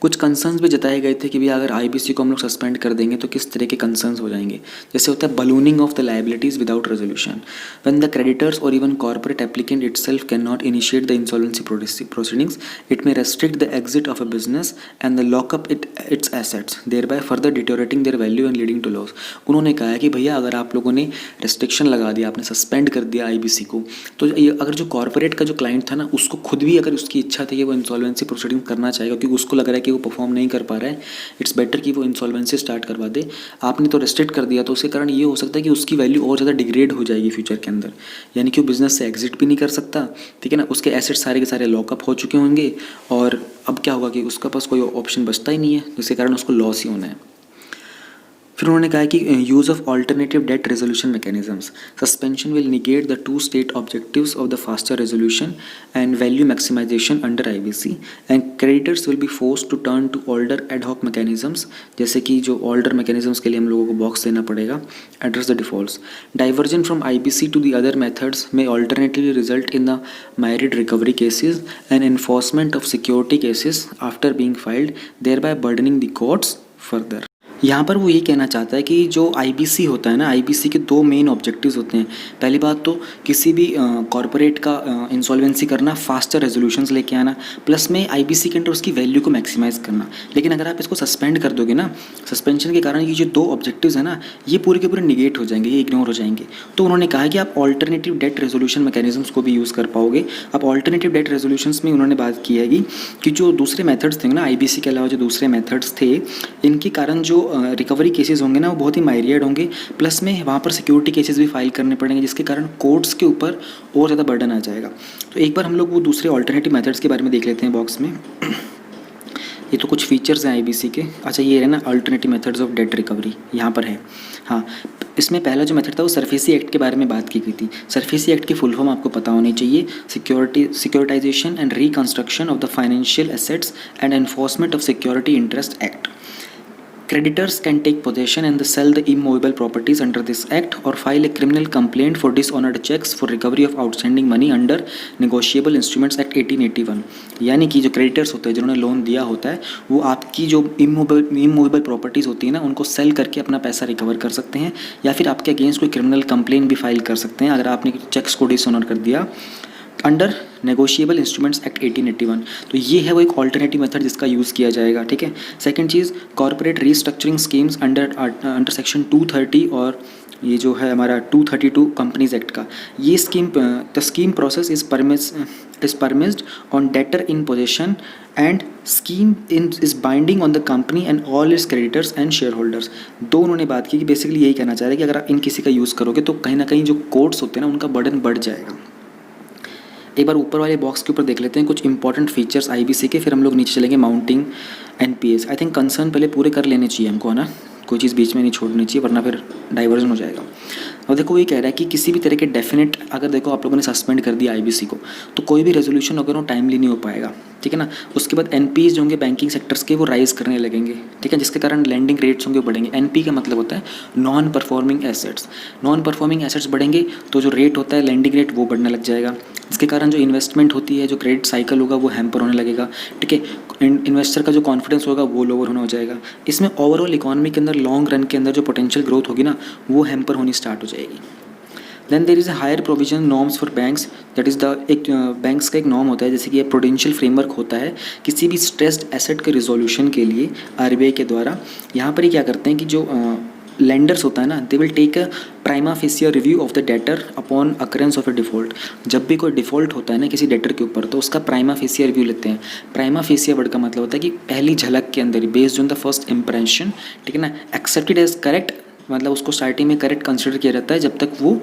कुछ कंसर्न्स भी जताए गए थे कि भैया अगर आईबीसी को हम लोग सस्पेंड कर देंगे तो किस तरह के कंसर्न्स हो जाएंगे। जैसे होता है ballooning of the liabilities without resolution, when the creditors और even corporate applicant itself can not initiate the insolvency proceedings, it may restrict the exit of a business and the lockup its assets, thereby further deteriorating their value and leading to loss. उन्होंने कहा है कि भैया अगर आप लोगों ने रेस्ट्रिक्शन लगा दिया, आपने सस्पेंड कर दिया आईबीसी को, तो ये अगर जो कॉर्पोरेट का जो क्लाइंट था ना उसको खुद भी अगर उसकी इच्छा थी कि वो इंसॉल्वेंसी प्रोसीडिंग करना चाहेगा क्योंकि उसको लग रहा है कि वो परफॉर्म नहीं कर पा रहा है, इट्स बेटर कि वो इंसॉल्वेंसी स्टार्ट करवा दे। आपने तो रेस्ट्रिक्ट कर दिया तो उसके कारण ये हो सकता है कि उसकी वैल्यू और ज़्यादा डिग्रेड हो जाएगी फ्यूचर के अंदर, यानी कि वो बिजनेस से एग्जिट भी नहीं कर सकता, ठीक है ना। उसके एसेट्स सारे के सारे लॉकअप हो चुके होंगे और अब क्या होगा कि उसका पास कोई ऑप्शन बचता ही नहीं है, जिसके कारण उसको लॉस ही होना है। फिर उन्होंने कहा कि use of alternative debt resolution mechanisms, suspension will negate the two state objectives of the faster resolution and value maximisation under IBC, and creditors will be forced to turn to older ad hoc mechanisms, जैसे कि जो ऑल्डर मैकेनिज्म्स के लिए हम लोगों को बॉक्स देना पड़ेगा, address the defaults. Diversion from IBC to the other methods में alternatively result in the married recovery cases and enforcement of security cases after being filed, thereby burdening the courts further. यहाँ पर वो ये कहना चाहता है कि जो आईबीसी होता है ना, आईबीसी के दो मेन ऑब्जेक्टिव्स होते हैं। पहली बात तो किसी भी कॉरपोरेट का इंसॉल्वेंसी करना, फास्टर रेजोल्यूशंस लेके आना, प्लस में आईबीसी के अंदर उसकी वैल्यू को मैक्सिमाइज़ करना। लेकिन अगर आप इसको सस्पेंड कर दोगे ना, सस्पेंशन के कारण ये जो दो ऑब्जेक्टिव्स हैं ना ये पूरे के पूरे निगेट हो जाएंगे, ये इग्नोर हो जाएंगे। तो उन्होंने कहा कि आप ऑल्टरनेटिव डेट रेजोल्यूशन मैकेनिज्म्स को भी यूज़ कर पाओगे। अब ऑल्टरनेटिव डेट रेजोल्यूशंस में उन्होंने बात की है कि जो दूसरे मेथड्स थे ना, आईबीसी के अलावा जो दूसरे मेथड्स थे, इनके कारण जो रिकवरी केसेस होंगे ना वो बहुत ही माइरियड होंगे, प्लस में वहाँ पर सिक्योरिटी केसेस भी फाइल करने पड़ेंगे, जिसके कारण कोर्ट्स के ऊपर और ज़्यादा बर्डन आ जाएगा। तो एक बार हम लोग वो दूसरे ऑल्टरनेटिव मेथड्स के बारे में देख लेते हैं बॉक्स में। ये तो कुछ फीचर्स हैं आईबीसी के। अच्छा, ये है ना alternative methods of date recovery, यहाँ पर है। हाँ, इसमें पहला जो मेथड था वो सरफेसी एक्ट के बारे में बात की गई थी। सरफेसी एक्ट की फुल फॉर्म आपको पता होनी चाहिए, securitisation and reconstruction of the financial assets and enforcement of security interest act. Creditors can take possession and sell the immovable properties under this act or file a criminal complaint for dishonored checks for recovery of outstanding money under Negotiable Instruments Act 1881। यानी कि जो क्रेडिटर्स होते हैं जिन्होंने लोन दिया होता है वो आपकी जो इमूवेबल प्रॉपर्टीज़ होती है ना उनको सेल करके अपना पैसा रिकवर कर सकते हैं, या फिर आपके अगेंस्ट कोई क्रिमिनल कंप्लेंट भी फाइल कर सकते हैं अगर आपने चेक्स को डिसऑनर कर दिया अंडर नेगोशिएबल इंस्ट्रूमेंट्स एक्ट 1881। तो ये है वो एक ऑल्टरनेटिव मेथड जिसका यूज़ किया जाएगा, ठीक है। सेकंड चीज़, corporate restructuring schemes under section 230 और ये जो है हमारा 232 कंपनीज एक्ट का, ये scheme the scheme process is premised on debtor in possession and scheme is binding on the company and all its creditors and shareholders. दो उन्होंने बात की कि बेसिकली यही कहना चाह रहे हैं कि अगर आप इन किसी का यूज़ करोगे तो कहीं ना कहीं जो कोर्ट्स होते हैं ना उनका बर्डन बढ़ जाएगा। एक बार ऊपर वाले बॉक्स के ऊपर देख लेते हैं कुछ इंपॉर्टेंट फीचर्स आईबीसी के, फिर हम लोग नीचे चलेंगे mounting NPS. I think concern पहले पूरे कर लेने चाहिए हमको, है ना, कोई चीज़ बीच में नहीं छोड़नी चाहिए वरना फिर डाइवर्जन हो जाएगा। और देखो ये कह रहा है कि किसी भी तरह के डेफिनेट, अगर देखो आप लोगों ने सस्पेंड कर दिया आईबीसी को तो कोई भी रेजोल्यूशन अगर वो टाइमली नहीं हो पाएगा, ठीक है ना। उसके बाद एनपीएस जो होंगे बैंकिंग सेक्टर्स के वो राइज करने लगेंगे, ठीक है, जिसके कारण लैंडिंग रेट्स होंगे वो बढ़ेंगे। एनपी का मतलब होता है non performing assets. Non performing assets बढ़ेंगे तो जो रेट होता है लैंडिंग रेट वो बढ़ने लग जाएगा, जिसके कारण जो इन्वेस्टमेंट होती है, जो क्रेडिट साइकिल होगा वो हैम्पर होने लगेगा, ठीक है। इन्वेस्टर का जो कॉन्फिडेंस होगा वो लोअर होना हो जाएगा। इसमें ओवरऑल इकोनॉमी के अंदर लॉन्ग रन के अंदर जो पोटेंशियल ग्रोथ होगी ना वो हैम्पर होनी स्टार्ट हो जाएगी। Then there is a higher provision norms for banks, that is the एक बैंक्स का एक नॉर्म होता है, जैसे कि ये प्रूडेंशियल फ्रेमवर्क होता है किसी भी स्ट्रेस्ड एसेट के रिजोल्यूशन के लिए आरबीआई के द्वारा। यहाँ पर ही क्या करते हैं कि जो लेंडर्स होता है ना, they will take a prima facie review of the debtor upon occurrence of a default. जब भी कोई डिफ़ॉल्ट होता है ना किसी डेटर के ऊपर तो उसका प्राइमा फेसिया रिव्यू लेते हैं। प्राइमा फेसिया वर्ड का मतलब होता है कि पहली झलक के अंदर ही, based on the first impression, ठीक है ना, एक्सेप्टेड एज करेक्ट, मतलब उसको स्टार्टिंग में करेक्ट कंसिडर किया जाता है जब तक वो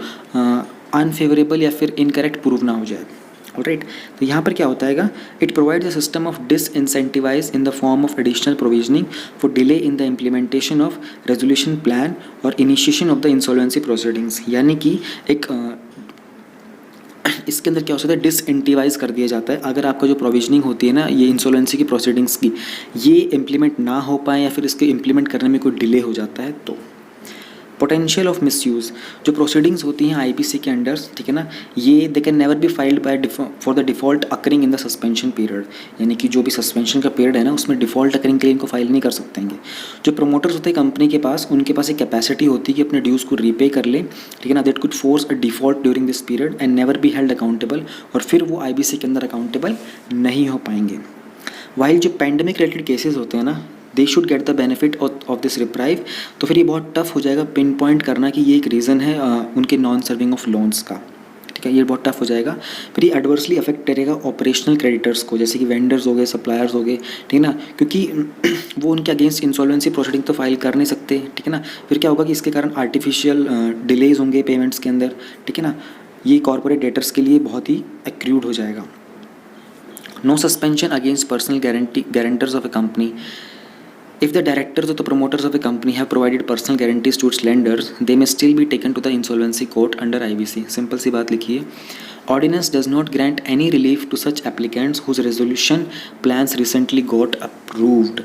अनफेवरेबल या फिर इनकरेक्ट प्रूव ना हो जाए। ऑलराइट, तो यहाँ पर क्या होता है, it provides a system of disincentivise in the form of additional provisioning for delay in the implementation of resolution plan और initiation of the insolvency proceedings. यानी कि एक इसके अंदर क्या हो सकता है, डिसइंटिवाइज कर दिया जाता है अगर आपका जो प्रोविजनिंग होती है ना ये इंसॉल्वेंसी की प्रोसीडिंग्स की, ये इम्प्लीमेंट ना हो पाए या फिर इसके इम्प्लीमेंट करने में कोई डिले हो जाता है। तो पोटेंशियल ऑफ मिसयूज़, जो प्रोसीडिंग्स होती हैं आईपीसी के अंडर, ठीक है ना, ये they can never be filed by for the default occurring in the suspension period, यानी कि जो भी सस्पेंशन का पीरियड है ना उसमें डिफ़ॉल्ट अकरिंग के लिए इनको फाइल नहीं कर सकते हैं। जो प्रमोटर्स होते हैं कंपनी के पास, उनके पास एक कैपेसिटी होती है कि अपने ड्यूज़ को रीपे कर ले, ठीक है ना, that could force a default during this period and never be held accountable, और फिर वो आईबीसी के अंदर अकाउंटेबल नहीं हो पाएंगे। वाइल जो पैंडमिक रिलेटेड केसेस होते हैं ना, they should get the benefit of this reprieve, तो फिर ये बहुत टफ हो जाएगा पिन पॉइंट करना कि ये एक रीज़न है उनके नॉन सर्विंग ऑफ लोन्स का, ठीक है, ये बहुत टफ हो जाएगा। फिर ये एडवर्सली अफेक्ट करेगा ऑपरेशनल क्रेडिटर्स को, जैसे कि वेंडर्स हो गए, सप्लायर्स हो गए, ठीक है ना, क्योंकि वो उनके अगेंस्ट इंसॉल्वेंसी प्रोसीडिंग तो फाइल कर नहीं सकते, ठीक है ना। फिर क्या होगा कि इसके कारण आर्टिफिशियल डिलेज होंगे पेमेंट्स के अंदर, ठीक है ना, ये कॉर्पोरेट डेटर्स के लिए बहुत ही एक्रूड हो जाएगा। No suspension against personal guarantors of a company. If the directors or the promoters of a company have provided personal guarantees to its lenders, they may still be taken to the insolvency court under IBC. Simple सी बात लिखी है। Ordinance does not grant any relief to such applicants whose resolution plans recently got approved.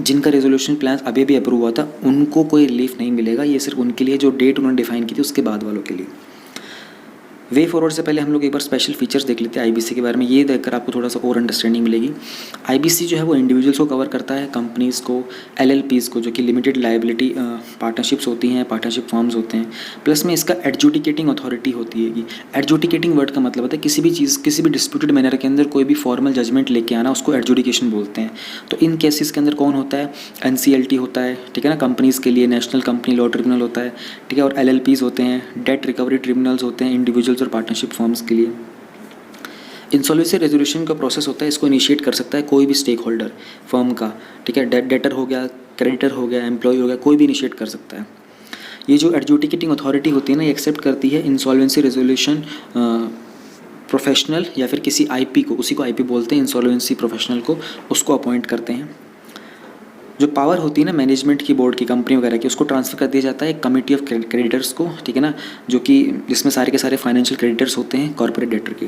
जिनका रेजोल्यूशन प्लान अभी भी अप्रूव हुआ था उनको कोई रिलीफ नहीं मिलेगा, ये सिर्फ उनके लिए जो डेट उन्होंने डिफाइन की थी उसके बाद वालों के लिए। वे फॉरवर्ड से पहले हम लोग एक बार स्पेशल फीचर्स देख लेते हैं आईबीसी के बारे में, ये देखकर आपको थोड़ा सा और अंडरस्टैंडिंग मिलेगी। आईबीसी जो है वो इंडिविजुअल्स को कवर करता है, कंपनीज़ को, एलएलपीज़ को जो कि लिमिटेड लायबिलिटी पार्टनरशिप्स होती हैं, पार्टनरशिप फॉर्म्स होते हैं, प्लस में इसका एडजुडिकेटिंग अथॉरिटी होती है। एडजुडिकेटिंग वर्ड का मतलब होता है किसी भी चीज़, किसी भी डिस्प्यूटेड मैटर के अंदर कोई भी फॉर्मल जजमेंट लेके आना, उसको एडजुडिकेशन बोलते हैं। तो इन केसेस के अंदर कौन होता है, एनसीएलटी होता है, ठीक है ना, कंपनीज़ के लिए नेशनल कंपनी लॉ ट्रिब्यूनल होता है, ठीक है, और एलएलपीज़ होते हैं, डेट रिकवरी ट्रिब्यूनल्स होते हैं इंडिविजुअल्स और पार्टनरशिप फॉर्म्स के लिए। इंसॉल्वेंसी रेजोल्यूशन का प्रोसेस होता है, इसको इनिशिएट कर सकता है कोई भी स्टेक होल्डर फर्म का, ठीक है, डेटर हो गया, क्रेडिटर हो गया, एम्प्लॉय हो गया, कोई भी इनिशिएट कर सकता है। ये जो एडजुडिकेटिंग अथॉरिटी होती है ना, ये एक्सेप्ट करती है इंसॉल्वेंसी रेजोल्यूशन प्रोफेशनल या फिर किसी आईपी को, उसी को आईपी बोलते हैं, इंसॉल्वेंसी प्रोफेशनल को, उसको अपॉइंट करते हैं। जो पावर होती है ना मैनेजमेंट की, बोर्ड की, कंपनी वगैरह की, उसको ट्रांसफ़र कर दिया जाता है एक कमेटी ऑफ क्रेडिटर्स को, ठीक है ना, जो कि जिसमें सारे के सारे फाइनेंशियल क्रेडिटर्स होते हैं कॉर्पोरेट डेटर के।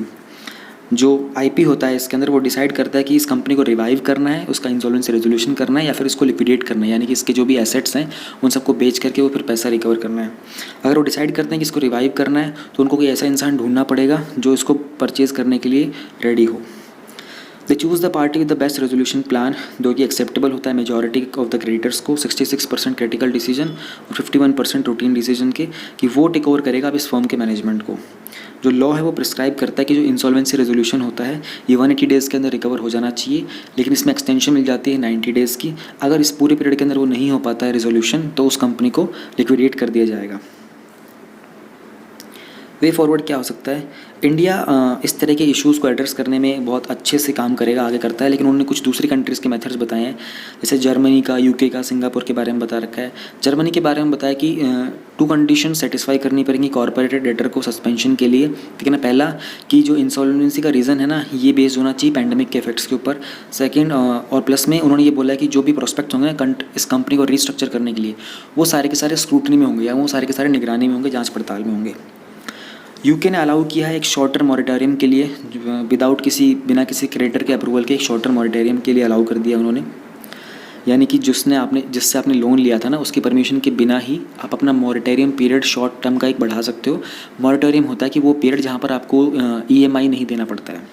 जो आईपी होता है इसके अंदर वो डिसाइड करता है कि इस कंपनी को रिवाइव करना है, उसका इंसॉल्वेंसी रेजोल्यूशन करना है, या फिर इसको लिक्विडेट करना है, यानी कि इसके जो भी एसेट्स हैं उन सबको बेच करके वो फिर पैसा रिकवर करना है। अगर वो डिसाइड करते हैं कि इसको रिवाइव करना है तो उनको कोई ऐसा इंसान ढूंढना पड़ेगा जो इसको परचेज़ करने के लिए रेडी हो। They choose the party with the best resolution plan, जो कि एक्सेप्टेबल होता है मेजॉरिटी ऑफ द क्रेडिटर्स को, 66% क्रिटिकल डिसीजन और 51% रूटीन डिसीजन के, कि वो टेक ओवर करेगा अब इस फर्म के मैनेजमेंट को। जो लॉ है वो प्रिस्क्राइब करता है कि जो इंसॉल्वेंसी रेजोल्यूशन होता है ये 180 डेज़ के अंदर रिकवर हो जाना चाहिए, लेकिन इसमें एक्सटेंशन मिल जाती है 90 डेज़ की। अगर इस पूरे पीरियड के अंदर वो नहीं हो पाता है रेजोल्यूशन तो उस कंपनी को लिक्विडेट कर दिया जाएगा। वे फॉरवर्ड क्या हो सकता है, इंडिया इस तरह के इश्यूज़ को एड्रेस करने में बहुत अच्छे से काम करेगा, आगे करता है, लेकिन उन्होंने कुछ दूसरी कंट्रीज़ के मेथड्स बताए हैं, जैसे जर्मनी का, यूके का, सिंगापुर के बारे में बता रखा है। जर्मनी के बारे में बताया कि 2 कंडीशन सेटिस्फाई करनी पड़ेंगी कॉर्पोरेट डेटर को सस्पेंशन के लिए, ठीक है ना। पहला कि जो इंसॉल्वेंसी का रीज़न है ना ये बेस्ड होना चाहिए पैंडेमिक के इफेक्ट्स के ऊपर। सेकेंड और प्लस में उन्होंने ये बोला है कि जो भी प्रोस्पेक्ट होंगे इस कंपनी को रीस्ट्रक्चर करने के लिए वो सारे के सारे स्क्रूटनी में होंगे, या वो सारे के सारे निगरानी में होंगे, जाँच पड़ताल में होंगे। यूके ने अलाउ किया है एक शॉर्ट टर्म मॉरिटोरियम के लिए, बिना किसी क्रेडिटर के अप्रूवल के एक शॉर्ट टर्म मॉरिटोरियम के लिए अलाउ कर दिया उन्होंने, यानी कि जिससे आपने लोन लिया था ना उसकी परमिशन के बिना ही आप अपना मॉरिटोरियम पीरियड शॉर्ट टर्म का एक बढ़ा सकते हो। मॉरिटोरियम होता है कि वो पीरियड जहाँ पर आपको EMI नहीं देना पड़ता है।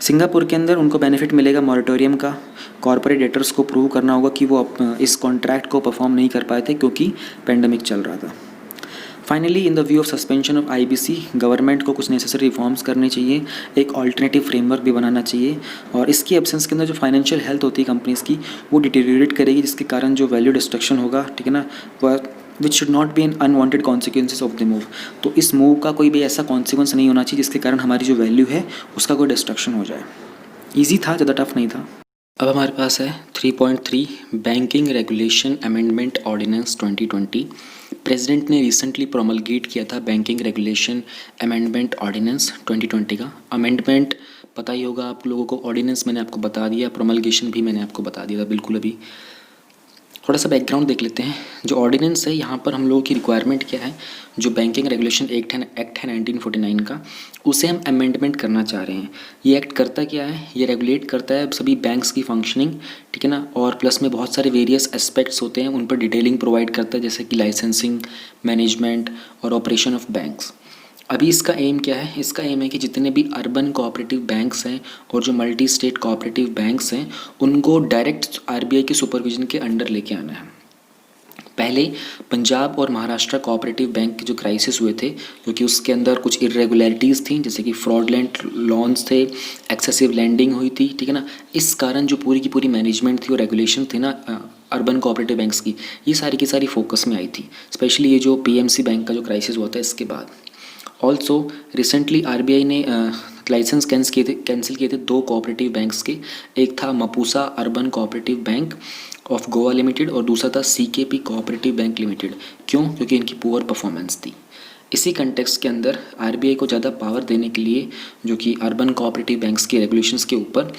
सिंगापुर के अंदर उनको बेनिफिट मिलेगा मॉरिटोरियम का, कॉर्पोरेट डेटर्स को प्रूव करना होगा कि वो इस कॉन्ट्रैक्ट को परफॉर्म नहीं कर पाए थे क्योंकि पेंडेमिक चल रहा था। Finally in the view of suspension of IBC, government को कुछ नेसेसरी रिफॉर्म्स करने चाहिए, एक ऑल्टरनेटिव फ्रेमवर्क भी बनाना चाहिए, और इसकी एब्सेंस के अंदर जो फाइनेंशियल हेल्थ होती है कंपनीज़ की वो डिटेरियोरेट करेगी, जिसके कारण जो वैल्यू डिस्ट्रक्शन होगा, ठीक है ना, which should not be an unwanted consequences of the move. तो इस मूव का कोई भी ऐसा कॉन्सिक्वेंस नहीं होना चाहिए जिसके कारण हमारी जो वैल्यू है उसका कोई डिस्ट्रक्शन हो जाए। ईजी था, ज़्यादा टफ नहीं था। अब हमारे पास है 3.3 banking regulation amendment ordinance 2020। President ने रिसेंटली प्रोमलगेट किया था बैंकिंग रेगुलेशन अमेंडमेंट ऑर्डिनेंस 2020 का। अमेंडमेंट पता ही होगा आप लोगों को, ऑर्डिनेंस मैंने आपको बता दिया, प्रोमलगेशन भी मैंने आपको बता दिया था बिल्कुल अभी। थोड़ा सा बैकग्राउंड देख लेते हैं। जो ऑर्डिनेंस है यहाँ पर हम लोगों की रिक्वायरमेंट क्या है, जो बैंकिंग रेगुलेशन एक्ट है 1949 का, उसे हम अमेंडमेंट करना चाह रहे हैं। ये एक्ट करता क्या है, ये रेगुलेट करता है सभी बैंक्स की फंक्शनिंग, ठीक है ना, और प्लस में बहुत सारे वेरियस एस्पेक्ट्स होते हैं, उन पर डिटेलिंग प्रोवाइड करता है, जैसे कि लाइसेंसिंग, मैनेजमेंट और ऑपरेशन ऑफ बैंक्स। अभी इसका एम क्या है, इसका एम है कि जितने भी अर्बन कोऑपरेटिव बैंक्स हैं और जो मल्टी स्टेट कोऑपरेटिव बैंक्स हैं, उनको डायरेक्ट आरबीआई के सुपरविजन के अंडर लेके आना है। पहले पंजाब और महाराष्ट्र कोऑपरेटिव बैंक के जो क्राइसिस हुए थे, क्योंकि उसके अंदर कुछ इरेगुलरिटीज़ थी, जैसे कि फ्रॉडलेंट लोन्स थे, एक्सेसिव लैंडिंग हुई थी, ठीक है ना, इस कारण जो पूरी की पूरी मैनेजमेंट थी और रेगुलेशन थी ना अर्बन कोऑपरेटिव बैंक्स की, ये सारी की सारी फोकस में आई थी। स्पेशली ये जो पीएमसी बैंक का जो क्राइसिस हुआ था इसके बाद। ऑल्सो रिसेंटली आरबीआई ने लाइसेंस कैंसिल किए थे दो कोऑपरेटिव बैंक्स के। एक था Mapusa urban cooperative bank of Goa limited और दूसरा था सीकेपी कोऑपरेटिव बैंक लिमिटेड। क्यों? क्योंकि इनकी पुअर परफॉर्मेंस थी। इसी कंटेक्स्ट के अंदर आरबीआई को ज़्यादा पावर देने के लिए, जो कि अर्बन कोऑपरेटिव बैंक्स के रेगुलेशंस के ऊपर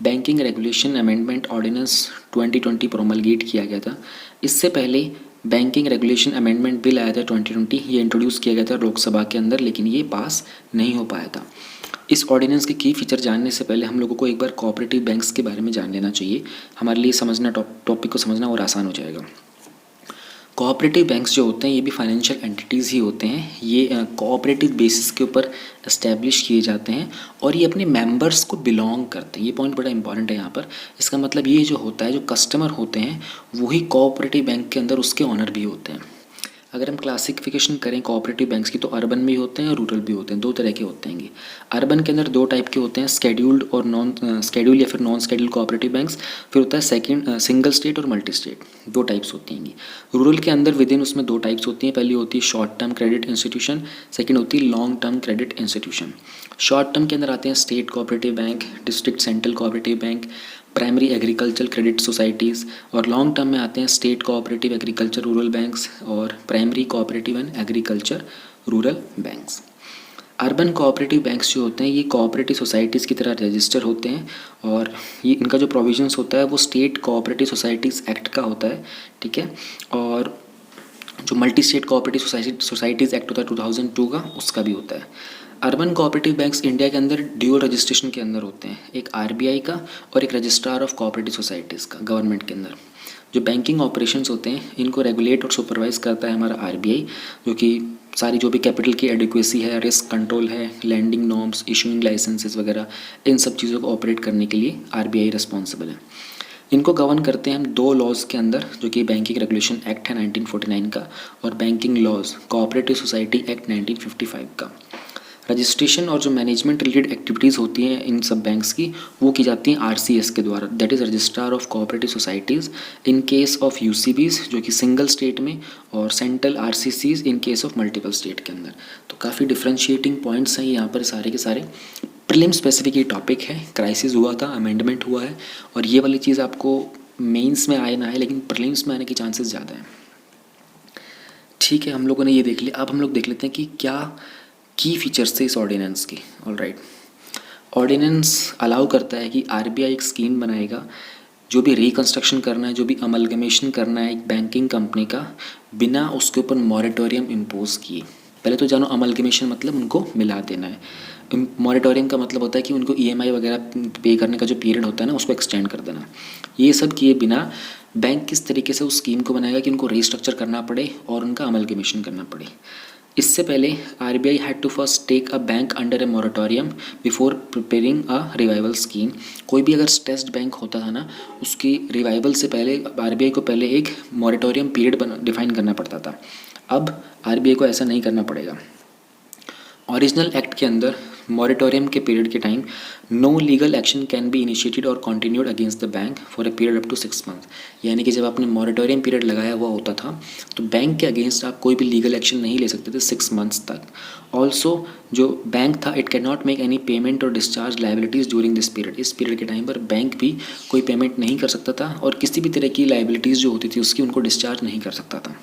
banking regulation amendment ordinance 2020 promulgate किया गया था। इससे पहले बैंकिंग रेगुलेशन अमेंडमेंट बिल आया था 2020, ये इंट्रोड्यूस किया गया था लोकसभा के अंदर, लेकिन ये पास नहीं हो पाया था। इस ऑर्डिनेंस के की फीचर जानने से पहले हम लोगों को एक बार कोऑपरेटिव बैंक्स के बारे में जान लेना चाहिए। हमारे लिए समझना टॉपिक को समझना और आसान हो जाएगा। कोऑपरेटिव बैंक्स जो होते हैं ये भी फाइनेंशियल एंटिटीज़ ही होते हैं। ये कोऑपरेटिव बेसिस के ऊपर इस्टेब्लिश किए जाते हैं और ये अपने मेंबर्स को बिलोंग करते हैं। ये पॉइंट बड़ा इंपॉर्टेंट है यहाँ पर। इसका मतलब ये जो होता है, जो कस्टमर होते हैं वही कोऑपरेटिव बैंक के अंदर उसके ऑनर भी होते हैं। अगर हम क्लासिफिकेशन करें कोऑपरेटिव बैंक्स की, तो अर्बन भी होते हैं और रूरल भी होते हैं, दो तरह के होते हैं। अर्बन के अंदर दो टाइप के होते हैं, स्केड्यूल्ड और नॉन स्केड्यूल या फिर नॉन स्केड्यूल्ड कोऑपरेटिव बैंक्स। फिर होता है सिंगल स्टेट और मल्टी स्टेट, दो टाइप्स होती हैं। रूरल के अंदर विद इन उसमें दो टाइप्स होती हैं। पहली होती है short term credit institution, second होती है long term credit institution. Short term के अंदर आते हैं state cooperative bank, district central cooperative bank, primary agriculture credit societies, और लॉन्ग टर्म में आते हैं state cooperative agriculture rural banks और primary cooperative and agriculture rural banks. Urban cooperative banks जो होते हैं ये कोऑपरेटिव सोसाइटीज़ की तरह रजिस्टर होते हैं और ये इनका जो प्रोविजंस होता है वो स्टेट कोऑपरेटिव सोसाइटीज़ एक्ट का होता है, ठीक है, और जो multi state cooperative societies act होता है 2002 का, उसका भी होता है। अर्बन कोऑपरेटिव बैंक्स इंडिया के अंदर ड्यूअल रजिस्ट्रेशन के अंदर होते हैं, एक आरबीआई का और एक रजिस्ट्रार ऑफ कोऑपरेटिव सोसाइटीज़ का गवर्नमेंट के अंदर। जो बैंकिंग ऑपरेशंस होते हैं इनको रेगुलेट और सुपरवाइज करता है हमारा आरबीआई, जो कि सारी जो भी कैपिटल की एडिक्वेसी है, रिस्क कंट्रोल है, लैंडिंग नॉर्म्स, इशूइंग लाइसेंसेस वगैरह, इन सब चीज़ों को ऑपरेट करने के लिए आरबीआई रिस्पॉन्सिबल है। इनको गवर्न करते हैं हम दो लॉज के अंदर, जो कि बैंकिंग रेगुलेशन एक्ट है 1949 का और banking laws cooperative society act 1955 का। रजिस्ट्रेशन और जो मैनेजमेंट रिलेटेड एक्टिविटीज़ होती हैं इन सब बैंक्स की, वो की जाती हैं आरसीएस के द्वारा, that is registrar of cooperative societies in case of UCBs जो कि सिंगल स्टेट में, और central RCCs in case of multiple state के अंदर। तो काफ़ी डिफ्रेंशिएटिंग पॉइंट्स हैं यहाँ पर सारे के सारे। प्रीलिम स्पेसिफिक ये टॉपिक है, क्राइसिस हुआ था, अमेंडमेंट हुआ है, और ये वाली चीज़ आपको मेंस में आए ना आए, लेकिन प्रीलिम्स में आने के चांसेस ज़्यादा हैं। ठीक है, हम लोगों ने ये देख लिया। अब हम लोग देख लेते हैं कि क्या की फीचर्स थे इस ऑर्डिनेंस के। ऑलराइट, ऑर्डिनेंस अलाउ करता है कि आरबीआई एक स्कीम बनाएगा, जो भी रिकंस्ट्रक्शन करना है, जो भी अमलगमेशन करना है एक बैंकिंग कंपनी का, बिना उसके ऊपर मॉरेटोरियम इम्पोज किए। पहले तो जानो, अमलगमेशन मतलब उनको मिला देना है। मॉरेटोरियम का मतलब होता है कि उनको ईएमआई वगैरह पे करने का जो पीरियड होता है ना, उसको एक्सटेंड कर देना। ये सब किए बिना बैंक किस तरीके से उस स्कीम को बनाएगा कि उनको रीस्ट्रक्चर करना पड़े और उनका अमलगमेशन करना पड़े। इससे पहले RBI had to first take a bank under a moratorium before preparing a revival scheme. कोई भी अगर स्ट्रेस्ड बैंक होता था ना, उसकी रिवाइवल से पहले आरबीआई को पहले एक मॉरेटोरियम पीरियड डिफाइन करना पड़ता था। अब आरबीआई को ऐसा नहीं करना पड़ेगा। ओरिजिनल एक्ट के अंदर मॉरेटोरियम के पीरियड के time no legal action can be initiated और continued against the bank for a period up to 6 month. यानी कि जब आपने मॉरेटोरियम पीरियड लगाया हुआ होता था तो बैंक के अगेंस्ट आप कोई भी लीगल एक्शन नहीं ले सकते थे 6 मंथ्स तक। ऑल्सो जो बैंक था, it can not make any payment और discharge liabilities during this period. इस पीरियड के टाइम पर बैंक भी कोई पेमेंट नहीं कर सकता था और किसी भी तरह की लाइबिलिटीज़ जो होती थी उसकी उनको डिस्चार्ज नहीं कर सकता था।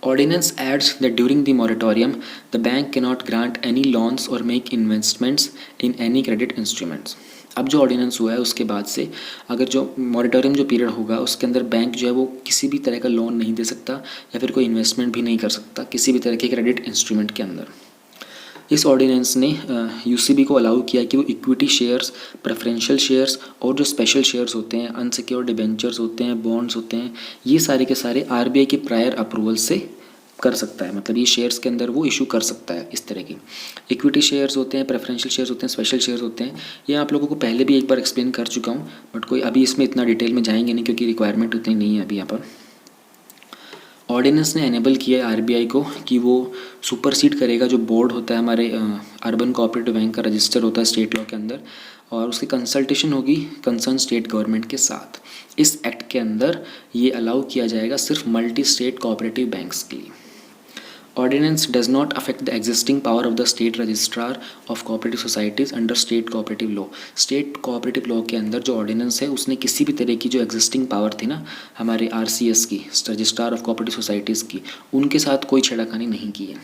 Ordinance adds that during the moratorium, the bank cannot grant any loans or make investments in any credit instruments. अब जो ऑर्डिनेंस हुआ है उसके बाद से अगर जो मॉरेटोरियम जो पीरियड होगा उसके अंदर बैंक जो है वो किसी भी तरह का लोन नहीं दे सकता या फिर कोई इन्वेस्टमेंट भी नहीं कर सकता किसी भी तरह के क्रेडिट इंस्ट्रूमेंट के अंदर। इस ऑर्डिनेंस ने यूसीबी को अलाउ किया कि वो इक्विटी शेयर्स, प्रेफरेंशियल शेयर्स और जो स्पेशल शेयर्स होते हैं, अनसिक्योर्ड डिबेंचर्स होते हैं, बॉन्ड्स होते हैं, ये सारे के सारे आरबीआई के प्रायर अप्रूवल से कर सकता है। मतलब ये शेयर्स के अंदर वो इशू कर सकता है इस तरह की। इक्विटी शेयर्स होते हैं, प्रेफरेंशियल शेयर्स होते हैं, स्पेशल शेयर्स होते हैं। ये आप लोगों को पहले भी एक बार एक्सप्लेन कर चुका हूँ, बट कोई अभी इसमें इतना डिटेल में जाएंगे नहीं क्योंकि रिक्वायरमेंट उतनी नहीं है अभी यहाँ पर। ऑर्डिनेंस ने एनेबल किया है आरबीआई को कि वो सुपरसीड करेगा जो बोर्ड होता है हमारे अर्बन कोऑपरेटिव बैंक का रजिस्टर होता है स्टेट लॉ के अंदर, और उसकी कंसल्टेशन होगी कंसर्न स्टेट गवर्नमेंट के साथ। इस एक्ट के अंदर ये अलाउ किया जाएगा सिर्फ मल्टी स्टेट कोऑपरेटिव बैंक्स के लिए। Ordinance does not affect the existing power of the state registrar of cooperative societies under state cooperative law. State cooperative law के अंदर जो ऑर्डिनेंस है उसने किसी भी तरह की जो एग्जिस्टिंग पावर थी ना हमारे आरसीएस की, रजिस्ट्रार ऑफ कोऑपरेटिव सोसाइटीज़ की, उनके साथ कोई छेड़खानी नहीं की है।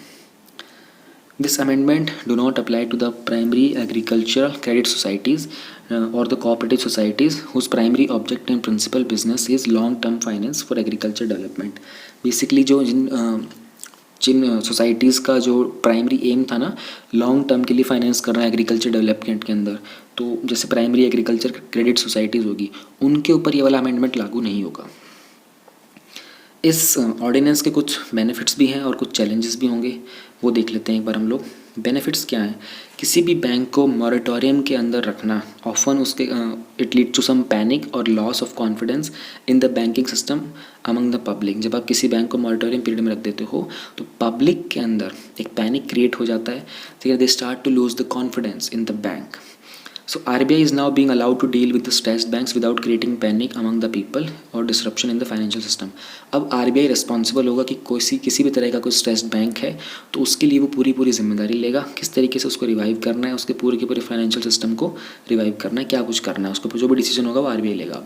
This amendment do not apply to the primary agricultural credit societies or the cooperative societies whose primary object and principal business is long-term finance for agriculture development. Basically जो जिन सोसाइटीज़ का जो प्राइमरी एम था ना लॉन्ग टर्म के लिए फाइनेंस करना एग्रीकल्चर डेवलपमेंट के अंदर, तो जैसे प्राइमरी एग्रीकल्चर क्रेडिट सोसाइटीज़ होगी उनके ऊपर ये वाला अमेंडमेंट लागू नहीं होगा। इस ऑर्डिनेंस के कुछ बेनिफिट्स भी हैं और कुछ चैलेंजेस भी होंगे, वो देख लेते हैं एक बार हम लोग। बेनिफिट्स क्या हैं? किसी भी बैंक को मॉरेटोरियम के अंदर रखना ऑफन उसके it lead to some panic और loss of confidence in the banking system among the public. जब आप किसी बैंक को मॉरेटोरियम पीरियड में रख देते हो तो पब्लिक के अंदर एक पैनिक क्रिएट हो जाता है, ठीक है, they start to lose the confidence in the bank. So RBI is now being allowed to deal with the stressed banks without creating panic among the people or disruption in the financial system. अब RBI रिस्पॉन्सिबल होगा कि किसी भी तरह का कोई स्ट्रेस्ड बैंक है तो उसके लिए वो पूरी जिम्मेदारी लेगा, किस तरीके से उसको रिवाइव करना है, उसके पूरे फाइनेंशियल सिस्टम को रिवाइव करना है, क्या कुछ करना है, उसको जो भी डिसीजन होगा वो RBI लेगा।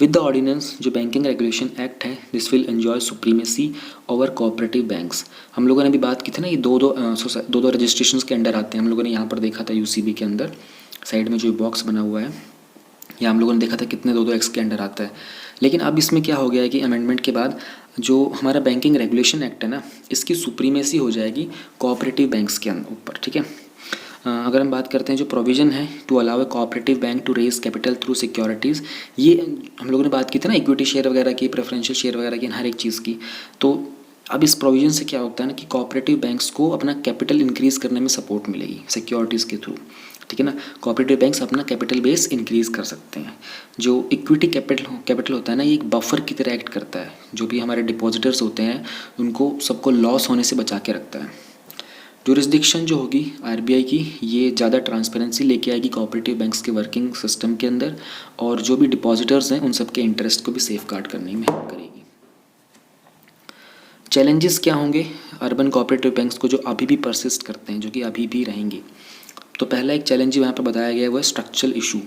विद द ऑर्डिनेंस जो बैंकिंग रेगुलेशन एक्ट है this will enjoy supremacy over cooperative banks. हम लोगों ने अभी बात की थी ना, ये दो रजिस्ट्रेशन के अंडर आते हैं। हम लोगों ने यहाँ पर देखा था यूसीबी के अंदर साइड में जो बॉक्स बना हुआ है, या हम लोगों ने देखा था कितने दो एक्स के अंडर आता है। लेकिन अब इसमें क्या हो गया है कि अमेंडमेंट के बाद जो हमारा बैंकिंग रेगुलेशन एक्ट है ना इसकी सुप्रीमेसी हो जाएगी कोऑपरेटिव बैंक्स के ऊपर, ठीक है। अगर हम बात करते हैं जो प्रोविज़न है to allow a cooperative bank to raise capital through securities, ये हम लोगों ने बात की थी ना इक्विटी शेयर वगैरह की, प्रेफरेंशियल शेयर वगैरह की, हर एक चीज़ की। तो अब इस प्रोविज़न से क्या होता है ना कि कोऑपरेटिव बैंक्स को अपना कैपिटल इंक्रीज़ करने में सपोर्ट मिलेगी सिक्योरिटीज़ के थ्रू, ठीक है ना। कोऑपरेटिव बैंक्स अपना कैपिटल बेस इंक्रीज़ कर सकते हैं। जो इक्विटी कैपिटल होता है ना ये एक बफर की तरह एक्ट करता है, जो भी हमारे डिपॉजिटर्स होते हैं उनको सबको लॉस होने से बचा के रखता है। जुरिस्डिक्शन जो होगी आरबीआई की ये ज़्यादा ट्रांसपेरेंसी लेके आएगी कोऑपरेटिव बैंक्स के वर्किंग सिस्टम के अंदर, और जो भी डिपॉजिटर्स हैं उन सब के इंटरेस्ट को भी सेफ गार्ड करने में हेल्प करेगी। चैलेंजेस क्या होंगे अर्बन कोऑपरेटिव बैंक्स को जो अभी भी परसिस्ट करते हैं, जो कि अभी भी रहेंगे? तो पहला एक चैलेंज यहाँ पर बताया गया है वो है स्ट्रक्चरल इशू।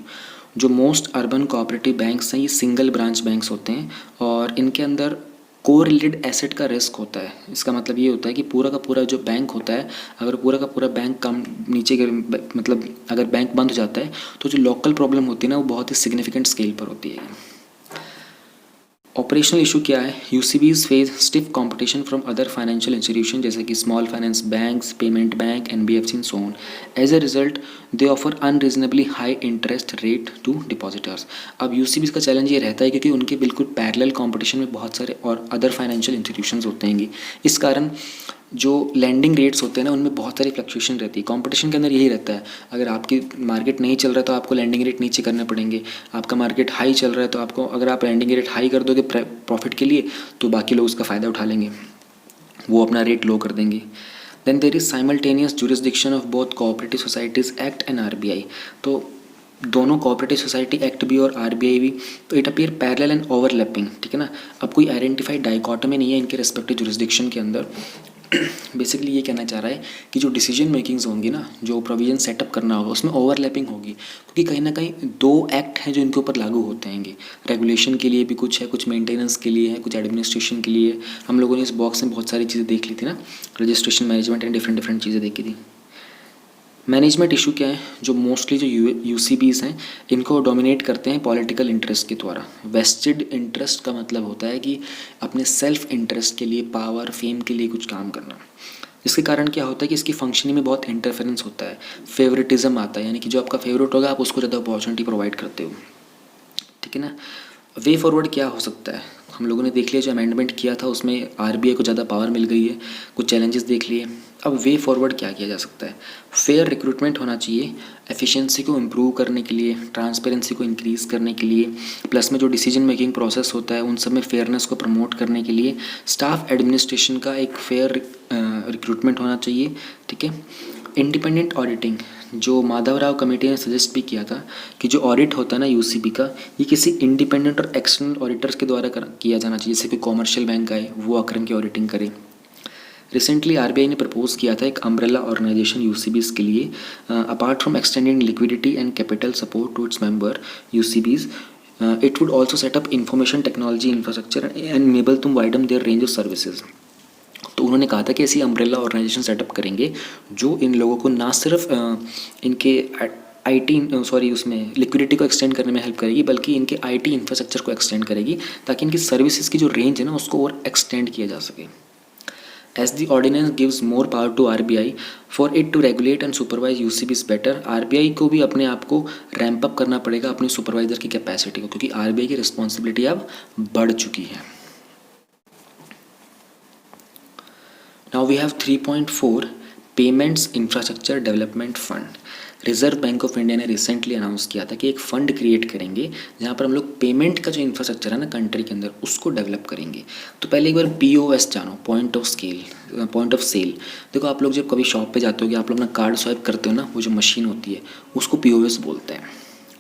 जो मोस्ट अर्बन कोऑपरेटिव बैंक्स हैं ये सिंगल ब्रांच बैंक्स होते हैं और इनके अंदर कोरिलेटेड एसेट का रिस्क होता है। इसका मतलब ये होता है कि पूरा का पूरा जो बैंक होता है, अगर पूरा का पूरा बैंक कम नीचे मतलब अगर बैंक बंद हो जाता है तो जो लोकल प्रॉब्लम होती है ना वो बहुत ही सिग्निफिकेंट स्केल पर होती है। ऑपरेशनल इशू क्या है? UCBs face stiff competition from other financial institution जैसे कि small finance banks, payment bank, NBFC and so on. As a result they offer unreasonably high interest rate to depositors. अब यूसीबीज का चैलेंज ये रहता है क्योंकि उनके बिल्कुल पैरेलल कंपटीशन में बहुत सारे और अदर फाइनेंशियल इंस्टीट्यूशंस होते हैं। इस कारण जो लैंडिंग रेट्स होते हैं ना उनमें बहुत सारी फ्लक्चुएशन रहती है। कंपटीशन के अंदर यही रहता है, अगर आपकी मार्केट नहीं चल रहा तो आपको लैंडिंग रेट नीचे करने पड़ेंगे। आपका मार्केट हाई चल रहा है तो आपको, अगर आप लैंडिंग रेट हाई कर दोगे प्रॉफिट के लिए तो बाकी लोग उसका फ़ायदा उठा लेंगे, वो अपना रेट लो कर देंगे। Then there is simultaneous jurisdiction of both cooperative societies act and RBI. तो दोनों कोऑपरेटिव सोसाइटी एक्ट भी और आरबीआई भी, तो it appear parallel and overlapping, ठीक है ना। अब कोई आइडेंटिफाइड डाइकोटमी नहीं है इनके रेस्पेक्टिव जुरिस्डिक्शन के अंदर। बेसिकली ये कहना चाह रहा है कि जो डिसीजन मेकिंग्स होंगी ना, जो प्रोविजन सेटअप करना होगा, उसमें ओवरलैपिंग होगी, क्योंकि कहीं ना कहीं दो एक्ट हैं जो इनके ऊपर लागू होते हैं। रेगुलेशन के लिए भी कुछ है, कुछ मेंटेनेंस के लिए है, कुछ एडमिनिस्ट्रेशन के लिए। हम लोगों ने इस बॉक्स में बहुत सारी चीज़ें देख ली थी ना, registration, management and different different चीज़ें देखी थी। मैनेजमेंट इशू क्या है, जो मोस्टली जो यूसीबीज़ हैं इनको डोमिनेट करते हैं पॉलिटिकल इंटरेस्ट के द्वारा। वेस्टेड इंटरेस्ट का मतलब होता है कि अपने सेल्फ इंटरेस्ट के लिए, पावर फेम के लिए कुछ काम करना। इसके कारण क्या होता है कि इसकी फंक्शनिंग में बहुत इंटरफेरेंस होता है, फेवरेटिज्म आता है, यानी कि जो आपका फेवरेट होगा आप उसको ज़्यादा अपॉर्चुनिटी प्रोवाइड करते हो, ठीक है ना। वे फॉरवर्ड क्या हो सकता है, हम लोगों ने देख लिया जो अमेंडमेंट किया था उसमें आरबीआई को ज़्यादा पावर मिल गई है, कुछ चैलेंजेस देख लिए। अब वे फॉरवर्ड क्या किया जा सकता है, फेयर रिक्रूटमेंट होना चाहिए, एफिशिएंसी को इम्प्रूव करने के लिए, ट्रांसपेरेंसी को इंक्रीज़ करने के लिए, प्लस में जो डिसीजन मेकिंग प्रोसेस होता है उन सब में फेयरनेस को प्रमोट करने के लिए स्टाफ एडमिनिस्ट्रेशन का एक फेयर रिक्रूटमेंट होना चाहिए, ठीक है। इंडिपेंडेंट ऑडिटिंग, जो माधवराव कमेटी ने सजेस्ट भी किया था कि जो ऑडिट होता है ना यूसीबी का, ये किसी इंडिपेंडेंट और एक्सटर्नल ऑडिटर्स के द्वारा किया जाना चाहिए, जैसे कोई कॉमर्शियल बैंक आए वो आकर की ऑडिटिंग करे। रिसेंटली आरबीआई ने प्रपोज किया था एक अम्ब्रेला ऑर्गेनाइजेशन यूसीबीज़ के लिए, apart from extending liquidity and capital support to its member UCBs, it would also set up information technology infrastructure and enable to widen their range of services. तो उन्होंने कहा था कि ऐसी अम्ब्रेला ऑर्गेनाइजेशन सेटअप करेंगे जो इन लोगों को ना सिर्फ इनके उसमें लिक्विडिटी को एक्सटेंड करने में हेल्प करेगी, बल्कि इनके आईटी इंफ्रास्ट्रक्चर को एक्सटेंड करेगी, ताकि इनकी सर्विसेज की जो रेंज है ना उसको और एक्सटेंड किया जा सके। As the ordinance gives more power to RBI for it to regulate and supervise UCBs better, RBI को भी अपने आप को रैंप अप करना पड़ेगा, अपनी सुपरवाइजर की कैपेसिटी को, क्योंकि RBI की रिस्पॉन्सिबिलिटी अब बढ़ चुकी है। Now we have 3.4 payments infrastructure development fund. Reserve bank of India ने रिसेंटली अनाउंस किया था कि एक फ़ंड क्रिएट करेंगे जहाँ पर हम लोग पेमेंट का जो इंफ्रास्ट्रक्चर है ना कंट्री के अंदर उसको डेवलप करेंगे। तो पहले एक बार POS जानो, पॉइंट ऑफ सेल। देखो आप लोग जब कभी शॉप पे जाते हो, आप लोग अपना कार्ड स्वाइप करते हो ना, वो जो मशीन होती है उसको POS बोलते हैं,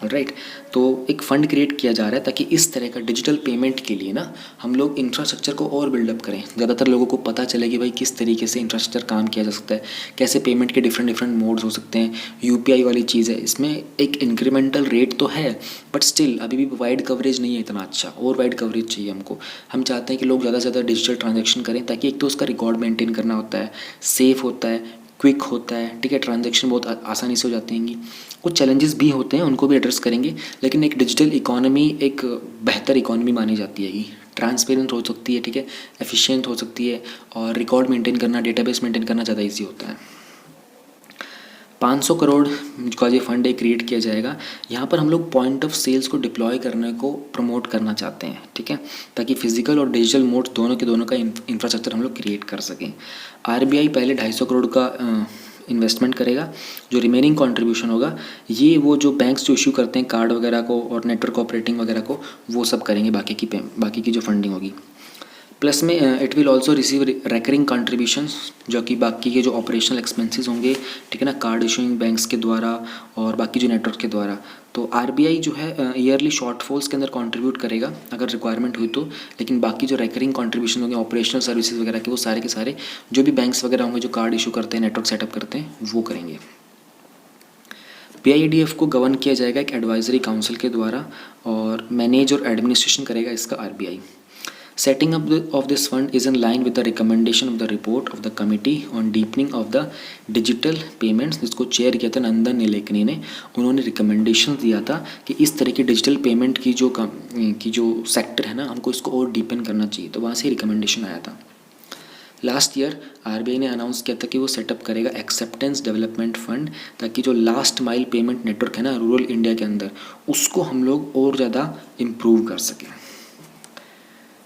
राइट। तो एक फ़ंड क्रिएट किया जा रहा है ताकि इस तरह का डिजिटल पेमेंट के लिए ना हम लोग इंफ्रास्ट्रक्चर को और बिल्डअप करें, ज़्यादातर लोगों को पता चले कि भाई किस तरीके से इंफ्रास्ट्रक्चर काम किया जा सकता है, कैसे पेमेंट के डिफरेंट डिफरेंट मोड्स हो सकते हैं। UPI वाली चीज़ है, इसमें एक इंक्रीमेंटल रेट तो है, बट स्टिल अभी भी वाइड कवरेज नहीं है इतना अच्छा, और वाइड कवरेज चाहिए हमको। हम चाहते हैं कि लोग ज़्यादा से ज़्यादा डिजिटल ट्रांजेक्शन करें, ताकि एक तो उसका रिकॉर्ड मेंटेन करना होता है, सेफ़ होता है, क्विक होता है, ठीक है, ट्रांजैक्शन बहुत आसानी से हो जाते हैं। कुछ चैलेंजेस भी होते हैं, उनको भी एड्रेस करेंगे, लेकिन एक डिजिटल इकोनॉमी एक बेहतर इकोनॉमी मानी जाती है। ट्रांसपेरेंट हो सकती है, ठीक है, एफिशिएंट हो सकती है, और रिकॉर्ड मेंटेन करना, डेटाबेस मेंटेन करना ज़्यादा ईजी होता है। 500 करोड़ का ये फंड क्रिएट किया जाएगा। यहाँ पर हम लोग पॉइंट ऑफ सेल्स को डिप्लॉय करने को प्रमोट करना चाहते हैं, ठीक है, ताकि फिजिकल और डिजिटल मोड दोनों के दोनों का इंफ्रास्ट्रक्चर हम लोग क्रिएट कर सकें। RBI पहले 250 करोड़ का इन्वेस्टमेंट करेगा, जो रिमेनिंग कंट्रीब्यूशन होगा ये वो जो बैंक्स जो इशू करते हैं कार्ड वगैरह को और नेटवर्क ऑपरेटिंग वगैरह को, वो सब करेंगे, बाकी की जो फंडिंग होगी। प्लस में it will also receive recurring contributions, जो कि बाकी के जो ऑपरेशनल एक्सपेंसेस होंगे, ठीक है ना, कार्ड इशूइंग बैंक्स के द्वारा और बाकी जो नेटवर्क के द्वारा। तो RBI जो है ईयरली शॉर्टफॉल्स के अंदर कंट्रीब्यूट करेगा अगर रिक्वायरमेंट हुई तो, लेकिन बाकी जो रेकरिंग कंट्रीब्यूशन होंगे ऑपरेशनल सर्विसेज वगैरह के, वो सारे के सारे जो भी बैंक्स वगैरह होंगे जो कार्ड इशू करते हैं, नेटवर्क सेटअप करते हैं, वो करेंगे। PIDF को गवर्न किया जाएगा एक एडवाइजरी काउंसिल के द्वारा, और मैनेज और एडमिनिस्ट्रेशन करेगा इसका RBI। Setting up of this fund is in line with the recommendation of the report of the committee on deepening of the digital payments, जिसको चेयर किया था नंदन नीलेकनी ने। उन्होंने रिकमेंडेशन दिया था कि इस तरह की डिजिटल पेमेंट की जो सेक्टर है ना, हमको इसको और डीपन करना चाहिए, तो वहाँ से रिकमेंडेशन आया था। लास्ट ईयर RBI ने अनाउंस किया था कि वो सेटअप करेगा एक्सेप्टेंस डेवलपमेंट फंड, ताकि जो लास्ट माइल पेमेंट नेटवर्क है ना रूरल इंडिया के अंदर, उसको हम लोग और ज़्यादा इम्प्रूव कर सकें।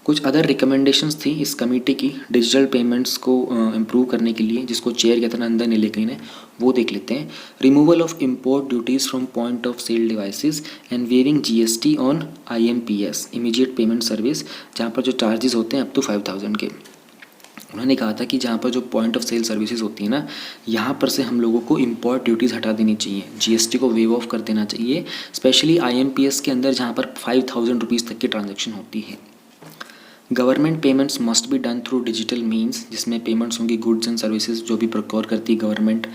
कुछ अदर रिकमेंडेशंस थी इस कमेटी की डिजिटल पेमेंट्स को इम्प्रूव करने के लिए, जिसको चेयर किया था नंदन नीलेकनी ने, वो देख लेते हैं। Removal of import duties from point of sale devices and waiving GST on IMPS immediate payment service, जहाँ पर जो चार्जेस होते हैं अप टू 5000 के। उन्होंने कहा था कि जहाँ पर जो पॉइंट ऑफ सेल सर्विसेज होती है ना, यहाँ पर से हम लोगों को इम्पोर्ट ड्यूटीज़ हटा देनी चाहिए, GST को वेव ऑफ कर देना चाहिए, स्पेशली IMPS के अंदर जहाँ पर 5000 रुपीज़ तक की ट्रांजेक्शन होती है। Government payments must be done through digital means, जिसमें पेमेंट्स होंगी गुड्स एंड सर्विसेज जो भी प्रोक्योर करती है गवर्नमेंट,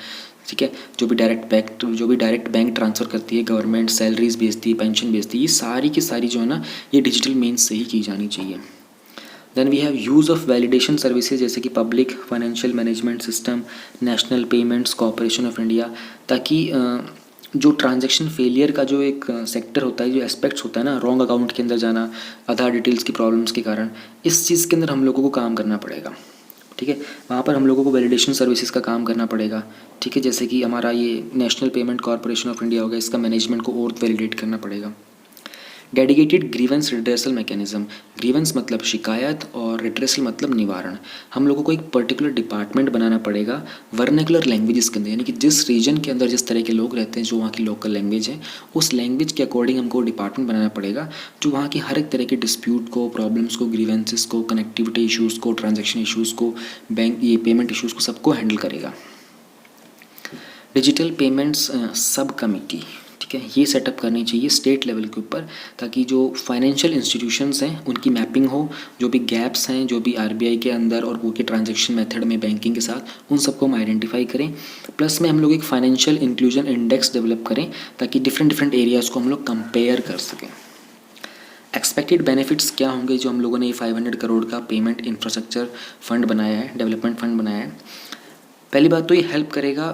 ठीक है, जो भी डायरेक्ट बैंक ट्रांसफ़र करती है गवर्नमेंट, सैलरीज भेजती है, पेंशन भेजती है, ये सारी की सारी जो है ना ये डिजिटल मीन्स से ही की जानी चाहिए। Then we have use of validation services, जैसे कि public financial management system, national payments corporation of India, ताकि जो ट्रांजैक्शन फेलियर का जो एक सेक्टर होता है, जो एस्पेक्ट्स होता है ना, रॉन्ग अकाउंट के अंदर जाना, आधार डिटेल्स की प्रॉब्लम्स के कारण, इस चीज़ के अंदर हम लोगों को काम करना पड़ेगा, ठीक है। वहाँ पर हम लोगों को वैलिडेशन सर्विसेज का काम करना पड़ेगा, ठीक है। जैसे कि हमारा ये national payment corporation of India होगा, इसका मैनेजमेंट को और वैलिडेट करना पड़ेगा। Dedicated grievance redressal mechanism, grievance मतलब शिकायत और रिड्रेसल मतलब निवारण। हम लोगों को एक पर्टिकुलर डिपार्टमेंट बनाना पड़ेगा वर्नाकुलर लैंग्वेजेस के अंदर, यानी कि जिस रीजन के अंदर जिस तरह के लोग रहते हैं, जो वहाँ की लोकल लैंग्वेज है, उस लैंग्वेज के अकॉर्डिंग हमको डिपार्टमेंट बनाना पड़ेगा जो वहाँ की हर एक तरह के डिस्प्यूट को, प्रॉब्लम्स को, ग्रीवेंसेस को, कनेक्टिविटी इशूज़ को, ट्रांजेक्शन इशूज़ को, बैंक ये पेमेंट इशूज़ को, सबको हैंडल करेगा। डिजिटल पेमेंट्स सब कमेटी, ठीक है, ये सेटअप करनी चाहिए स्टेट लेवल के ऊपर, ताकि जो फाइनेंशियल इंस्टीट्यूशंस हैं उनकी मैपिंग हो, जो भी गैप्स हैं जो भी आरबीआई के अंदर और वो के ट्रांजैक्शन मेथड में बैंकिंग के साथ, उन सबको हम आइडेंटिफाई करें। प्लस में हम लोग एक फाइनेंशियल इंक्लूजन इंडेक्स डेवलप करें ताकि डिफरेंट एरियाज़ को हम लोग कंपेयर कर सकें। एक्सपेक्टेड बेनिफिट्स क्या होंगे जो हम लोगों ने ये 500 करोड़ का पेमेंट इंफ्रास्ट्रक्चर फंड बनाया है, डेवलपमेंट फंड बनाया है। पहली बात तो ये हेल्प करेगा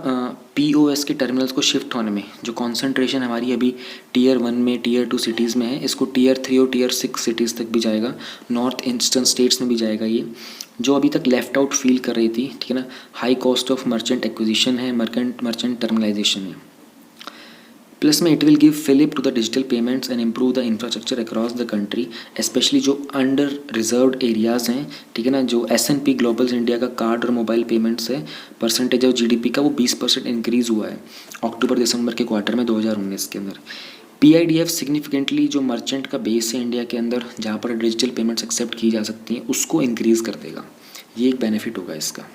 पीओएस के टर्मिनल्स को शिफ्ट होने में। जो कॉन्सेंट्रेशन हमारी अभी टियर 1 में, टियर 2 सिटीज़ में है, इसको टियर 3 और टियर 6 सिटीज़ तक भी जाएगा, नॉर्थ ईस्टर्न स्टेट्स में भी जाएगा ये, जो अभी तक लेफ्ट आउट फील कर रही थी, ठीक है ना। High cost of merchant acquisition है, मर्चेंट टर्मिनलाइजेशन है। प्लस में it will give fillip to the digital payments and improve the infrastructure across the country, especially जो अंडर रिजर्व्ड एरियाज़ हैं, ठीक है ना। जो S&P ग्लोबल्स इंडिया का कार्ड और मोबाइल पेमेंट्स है, परसेंटेज ऑफ जीडीपी का वो 20% इंक्रीज़ हुआ है अक्टूबर दिसंबर के क्वार्टर में 2019 के अंदर। PIDF सिग्निफिकेंटली जो मर्चेंट का बेस है इंडिया के अंदर, जहाँ पर डिजिटल पेमेंट्स एक्सेप्ट की जा सकती हैं, उसको इंक्रीज़ कर देगा। ये एक बेनिफिट होगा इसका।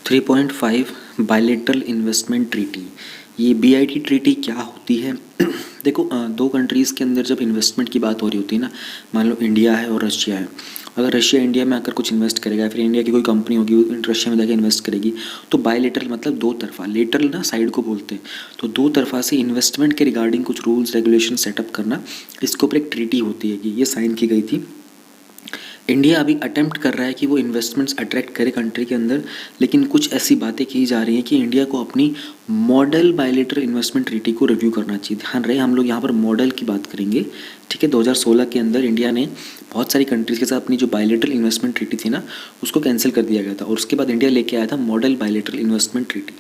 3.5 बायलैटरल इन्वेस्टमेंट ट्रीटी। ये BIT ट्रीटी क्या होती है? देखो, दो कंट्रीज़ के अंदर जब इन्वेस्टमेंट की बात हो रही होती है ना, मान लो इंडिया है और रशिया है, अगर रशिया इंडिया में आकर कुछ इन्वेस्ट करेगा, फिर इंडिया की कोई कंपनी होगी वो रशिया में जाकर इन्वेस्ट करेगी, तो बायलैटरल मतलब दो तरफा, लेटरल ना साइड को बोलते हैं, तो दो तरफा से इन्वेस्टमेंट के रिगार्डिंग कुछ रूल्स रेगुलेशन सेटअप करना, इसके ऊपर एक ट्रीटी होती है कि ये साइन की गई थी। इंडिया अभी अटेम्प्ट कर रहा है कि वो इन्वेस्टमेंट्स अट्रैक्ट करे कंट्री के अंदर, लेकिन कुछ ऐसी बातें की जा रही हैं कि इंडिया को अपनी मॉडल बायलैटरल इन्वेस्टमेंट ट्रीटी को रिव्यू करना चाहिए। ध्यान रहे, हम लोग यहाँ पर मॉडल की बात करेंगे, ठीक है। 2016 के अंदर इंडिया ने बहुत सारी कंट्रीज़ के साथ अपनी जो बायलैटरल इन्वेस्टमेंट ट्रीटी थी ना, उसको कैंसिल कर दिया गया था, और उसके बाद इंडिया लेके आया था मॉडल बायलैटरल इन्वेस्टमेंट ट्रीटी।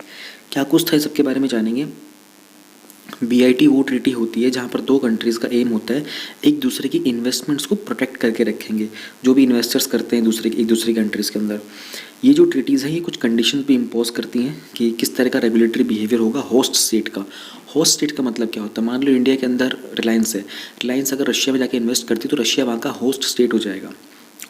क्या कुछ था इस सबके बारे में जानेंगे। BIT वो ट्रीटी होती है जहाँ पर दो कंट्रीज़ का एम होता है एक दूसरे की इन्वेस्टमेंट्स को प्रोटेक्ट करके रखेंगे, जो भी इन्वेस्टर्स करते हैं एक दूसरी कंट्रीज़ के अंदर। ये जो ट्रीटीज़ हैं ये कुछ कंडीशन पे इम्पोज करती हैं कि किस तरह का रेगुलेटरी बिहेवियर होगा होस्ट स्टेट का। होस्ट स्टेट का मतलब क्या होता है? मान लो इंडिया के अंदर रिलायंस है, रिलायंस अगर रशिया में जाके इन्वेस्ट करती है तो रशिया वहाँ का होस्ट स्टेट हो जाएगा,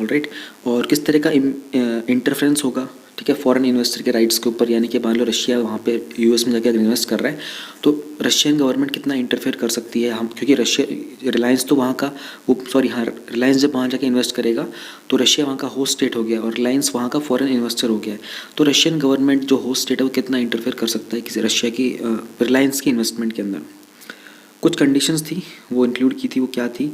ऑलराइट। और किस तरह का इंटरफेरेंस होगा, ठीक है, फॉरेन इन्वेस्टर के राइट्स के ऊपर, यानी कि मान लो रशिया वहाँ पे US में जाके अगर इन्वेस्ट कर रहा है तो रशियन गवर्नमेंट कितना इंटरफेयर कर सकती है हम, क्योंकि रशिया रिलायंस तो वहाँ का रिलायंस जब वहाँ जाके इन्वेस्ट करेगा तो रशिया वहाँ का होस्ट स्टेट हो गया और रिलायंस वहाँ का फॉरेन इन्वेस्टर हो गया है, तो रशियन गवर्नमेंट जो होस्ट स्टेट है वो कितना इंटरफेयर कर सकता है किसी रशिया की रिलायंस की इन्वेस्टमेंट के अंदर। कुछ कंडीशंस थी वो इंक्लूड की थी, वो क्या थी?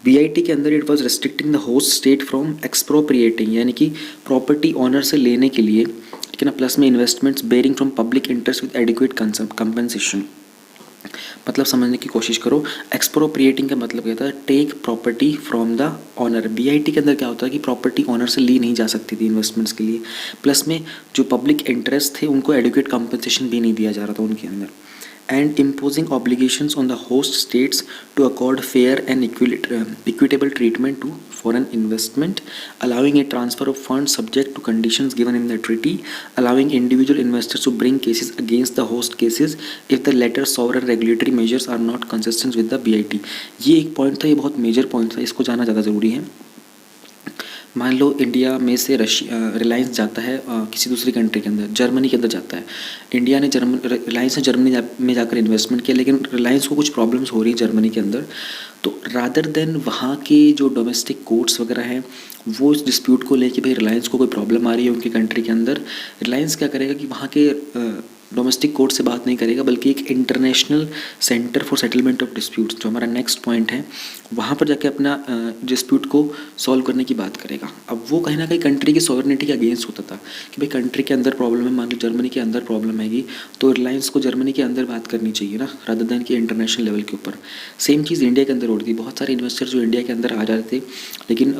BIT के अंदर it was restricting the host state from expropriating, यानी कि प्रॉपर्टी ऑनर से लेने के लिए, ठीक है ना, प्लस में investments barring from public interest with adequate compensation. मतलब समझने की कोशिश करो, एक्सप्रोप्रिएटिंग का मतलब क्या था? Take property from the owner. BIT के अंदर क्या होता है कि प्रॉपर्टी ऑनर से ली नहीं जा सकती थी इन्वेस्टमेंट्स के लिए, प्लस में जो पब्लिक इंटरेस्ट थे उनको एडिक्वेट कंपनसेशन भी नहीं दिया जा रहा था उनके अंदर। And imposing obligations on the host states to accord fair and equitable treatment to foreign investment, allowing a transfer of funds subject to conditions given in the treaty, allowing individual investors to bring cases against the host cases if the latter sovereign regulatory measures are not consistent with the BIT। ये एक पॉइंट था, ये बहुत मेजर पॉइंट था, इसको जानना ज़्यादा ज़रूरी है। मान लो इंडिया में से रिलायंस जाता है किसी दूसरी कंट्री के अंदर, जर्मनी के अंदर जाता है। इंडिया ने रिलायंस ने जर्मनी में जाकर इन्वेस्टमेंट किया, लेकिन रिलायंस को कुछ प्रॉब्लम्स हो रही है जर्मनी के अंदर। तो रादर देन वहाँ के जो डोमेस्टिक कोर्ट्स वगैरह हैं वो इस डिस्प्यूट को लेके, भाई रिलायंस को कोई प्रॉब्लम आ रही है उनकी कंट्री के अंदर, रिलायंस क्या करेगा कि वहाँ के डोमेस्टिक कोर्ट से बात नहीं करेगा, बल्कि एक international centre for settlement of disputes, जो हमारा नेक्स्ट पॉइंट है, वहाँ पर जाके अपना डिस्प्यूट को सॉल्व करने की बात करेगा। अब वो कहीं ना कहीं कंट्री की सॉवरेनिटी के अगेंस्ट होता था कि भाई कंट्री के अंदर प्रॉब्लम है, मान लो जर्मनी के अंदर प्रॉब्लम हैगी, तो रिलायंस को जर्मनी के अंदर बात करनी चाहिए ना, रादर देन कि इंटरनेशनल लेवल के ऊपर। सेम चीज़ इंडिया के अंदर होती थी, बहुत सारे इन्वेस्टर जो इंडिया के अंदर आ जाते थे, लेकिन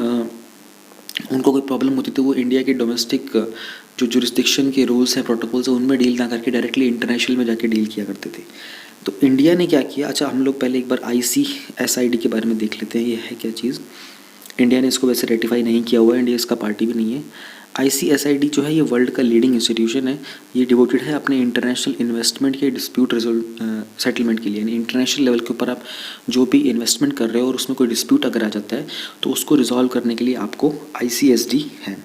उनको कोई प्रॉब्लम होती थी, वो इंडिया के डोमेस्टिक जो जुरिस्डिक्शन के रूल्स हैं, प्रोटोकॉल्स हैं, उनमें डील ना करके डायरेक्टली इंटरनेशनल में जाके डील किया करते थे। तो इंडिया ने क्या किया, अच्छा हम लोग पहले एक बार ICSID के बारे में देख लेते हैं, ये है क्या चीज़। इंडिया ने इसको वैसे रेटिफाई नहीं किया हुआ है, इंडिया इसका पार्टी भी नहीं है। ICSID जो है ये वर्ल्ड का लीडिंग इंस्टीट्यूशन है, ये डिवोटेड है अपने इंटरनेशनल इन्वेस्टमेंट के डिस्प्यूट सेटलमेंट के लिए। यानी इंटरनेशनल लेवल के ऊपर आप जो भी इन्वेस्टमेंट कर रहे हो और उसमें कोई डिस्प्यूट अगर आ जाता है तो उसको रिजॉल्व करने के लिए आपको ICSD है।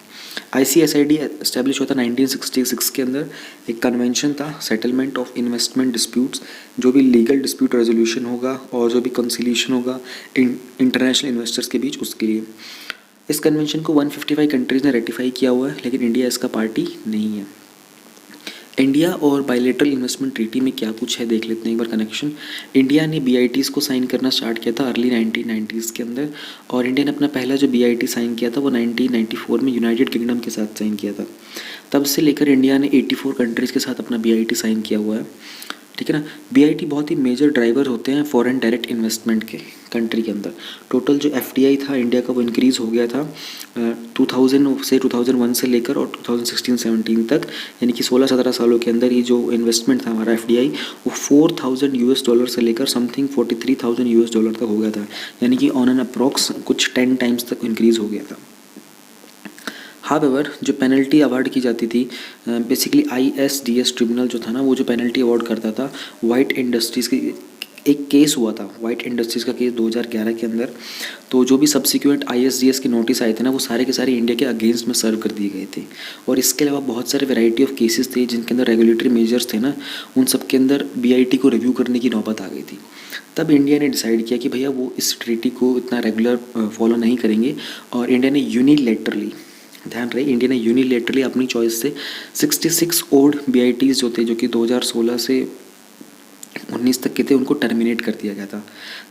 ICSID एस्टेब्लिश हुआ था 1966 के अंदर, एक कन्वेंशन था सेटलमेंट ऑफ इन्वेस्टमेंट डिस्प्यूट्स, जो भी लीगल डिस्प्यूट रेजोल्यूशन होगा और जो भी कंसिलिएशन होगा इंटरनेशनल इन्वेस्टर्स के बीच, उसके लिए। इस कन्वेंशन को 155 कंट्रीज़ ने रेटिफाई किया हुआ है, लेकिन इंडिया इसका पार्टी नहीं है। इंडिया और बायलैटरल इन्वेस्टमेंट ट्रीटी में क्या कुछ है देख लेते हैं एक बार कनेक्शन। इंडिया ने BITs को साइन करना स्टार्ट किया था अर्ली 1990s के अंदर, और इंडिया ने अपना पहला जो BIT साइन किया था वो 1994 में यूनाइटेड किंगडम के साथ साइन किया था। तब से लेकर इंडिया ने 84 कंट्रीज़ के साथ अपना BIT साइन किया हुआ है, ठीक है ना। BIT बहुत ही मेजर ड्राइवर होते हैं फॉरेन डायरेक्ट इन्वेस्टमेंट के कंट्री के अंदर। टोटल जो FDI था इंडिया का वो इंक्रीज़ हो गया था 2000 से 2001 से लेकर और 2016-17 तक, यानी कि 16-17 सालों के अंदर ये जो इन्वेस्टमेंट था हमारा FDI वो $4,000 से लेकर समथिंग $43,000 तक हो गया था, यानी कि ऑन एन अप्रॉक्स कुछ 10 टाइम्स तक इंक्रीज़ हो गया था। हावेवर जो पेनल्टी अवार्ड की जाती थी, बेसिकली ISDS ट्रिब्यूनल जो था ना, वो जो पेनल्टी अवार्ड करता था वाइट इंडस्ट्रीज़ की, एक केस हुआ था वाइट इंडस्ट्रीज़ का केस 2011 के अंदर। तो जो भी सब्सिक्वेंट ISDS के नोटिस आए थे ना, वो सारे के सारे इंडिया के अगेंस्ट में सर्व कर दिए गए थे। और इसके अलावा बहुत सारे वैरायटी ऑफ केसेस थे जिनके अंदर रेगुलेटरी मेजर्स थे ना, उन सब के अंदर BIT को रिव्यू करने की नौबत आ गई थी। तब इंडिया ने डिसाइड किया कि भैया वो इस ट्रीटी को इतना रेगुलर फॉलो नहीं करेंगे, और इंडिया ने यूनिलैटरली, ध्यान रहे, इंडिया ने यूनिलेटरली अपनी चॉइस से 66 ओल्ड BITs जो थे, जो कि 2016 से 19 तक के थे, उनको टर्मिनेट कर दिया गया था।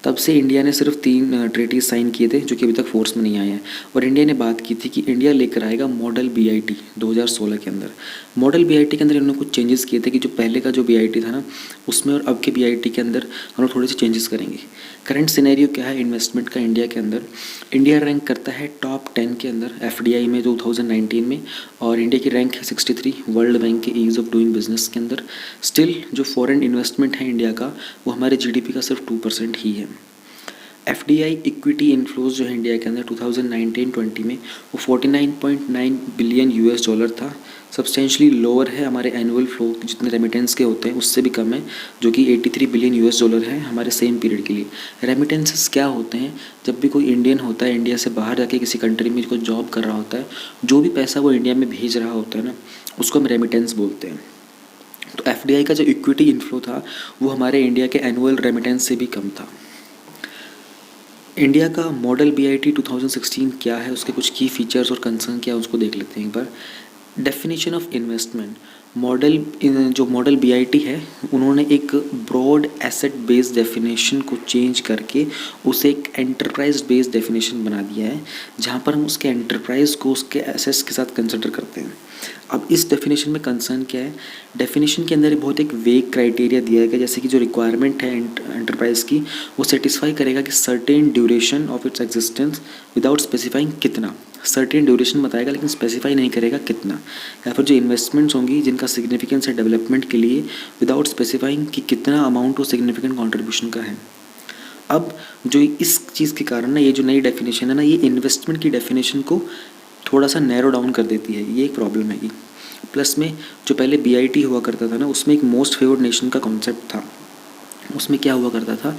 तब से इंडिया ने सिर्फ 3 ट्रीटीज साइन किए थे जो कि अभी तक फोर्स में नहीं आए हैं। और इंडिया ने बात की थी कि इंडिया लेकर आएगा मॉडल BIT 2016 के अंदर। मॉडल BIT के अंदर इन्होंने कुछ चेंजेस किए थे कि जो पहले का जो BIT था ना, उसमें और अब के BIT के अंदर हम लोग थोड़े से चेंजेस करेंगे। करंट सिनेरियो क्या है इन्वेस्टमेंट का इंडिया के अंदर? इंडिया रैंक करता है टॉप 10 के अंदर FDI में 2019 में, और इंडिया की रैंक है 63 वर्ल्ड बैंक के ईज़ ऑफ डूइंग बिजनेस के अंदर। स्टिल जो फॉरेन इन्वेस्टमेंट है इंडिया का, वो हमारे GDP का सिर्फ 2% ही है। FDI इक्विटी इनफ्लोज जो है इंडिया के अंदर 2019-20 में वो $49.9 बिलियन था। सब्सटेंशली लोअर है हमारे एनुअल फ्लो जितने रेमिटेंस के होते हैं उससे भी कम है, जो कि $83 बिलियन है हमारे सेम पीरियड के लिए। रेमिटेंसेस क्या होते हैं? जब भी कोई इंडियन होता है इंडिया से बाहर जाके किसी कंट्री में कोई जॉब कर रहा होता है, जो भी पैसा वो इंडिया में भेज रहा होता है ना, उसको हम रेमिटेंस बोलते हैं। तो FDI का जो इक्विटी इनफ्लो था वो हमारे इंडिया के एनुअल रेमिटेंस से भी कम था। इंडिया का मॉडल BIT 2016 क्या है, उसके कुछ की फीचर्स और कंसर्न क्या है उसको देख लेते हैं एक बार। डेफिनेशन ऑफ इन्वेस्टमेंट जो मॉडल BIT है, उन्होंने एक ब्रॉड एसेट बेस्ड डेफिनेशन को चेंज करके उसे एक एंटरप्राइज बेस्ड डेफिनेशन बना दिया है, जहाँ पर हम उसके एंटरप्राइज को उसके एसेट्स के साथ कंसिडर करते हैं। अब इस डेफिनेशन में कंसर्न क्या है? डेफिनेशन के अंदर बहुत एक वेग क्राइटेरिया दिया गया, जैसे कि जो रिक्वायरमेंट है एंटरप्राइज की, वो सेटिस्फाई करेगा कि certain duration of its existence without specifying कितना। सर्टेन ड्यूरेशन बताएगा लेकिन स्पेसिफाई नहीं करेगा कितना। या फिर जो इन्वेस्टमेंट्स होंगी जिनका सिग्निफिकेंस है डेवलपमेंट के लिए, विदाउट स्पेसिफाइंग कि कितना अमाउंट वो सिग्निफिकेंट कॉन्ट्रीब्यूशन का है। अब जो इस चीज़ के कारण ना, ये जो नई डेफिनेशन है ना, ये इन्वेस्टमेंट की डेफिनेशन को थोड़ा सा नैरो डाउन कर देती है, ये एक प्रॉब्लम है। प्लस में जो पहले BIT हुआ करता था ना, उसमें एक मोस्ट फेवर्ड नेशन का कॉन्सेप्ट था, उसमें क्या हुआ करता था,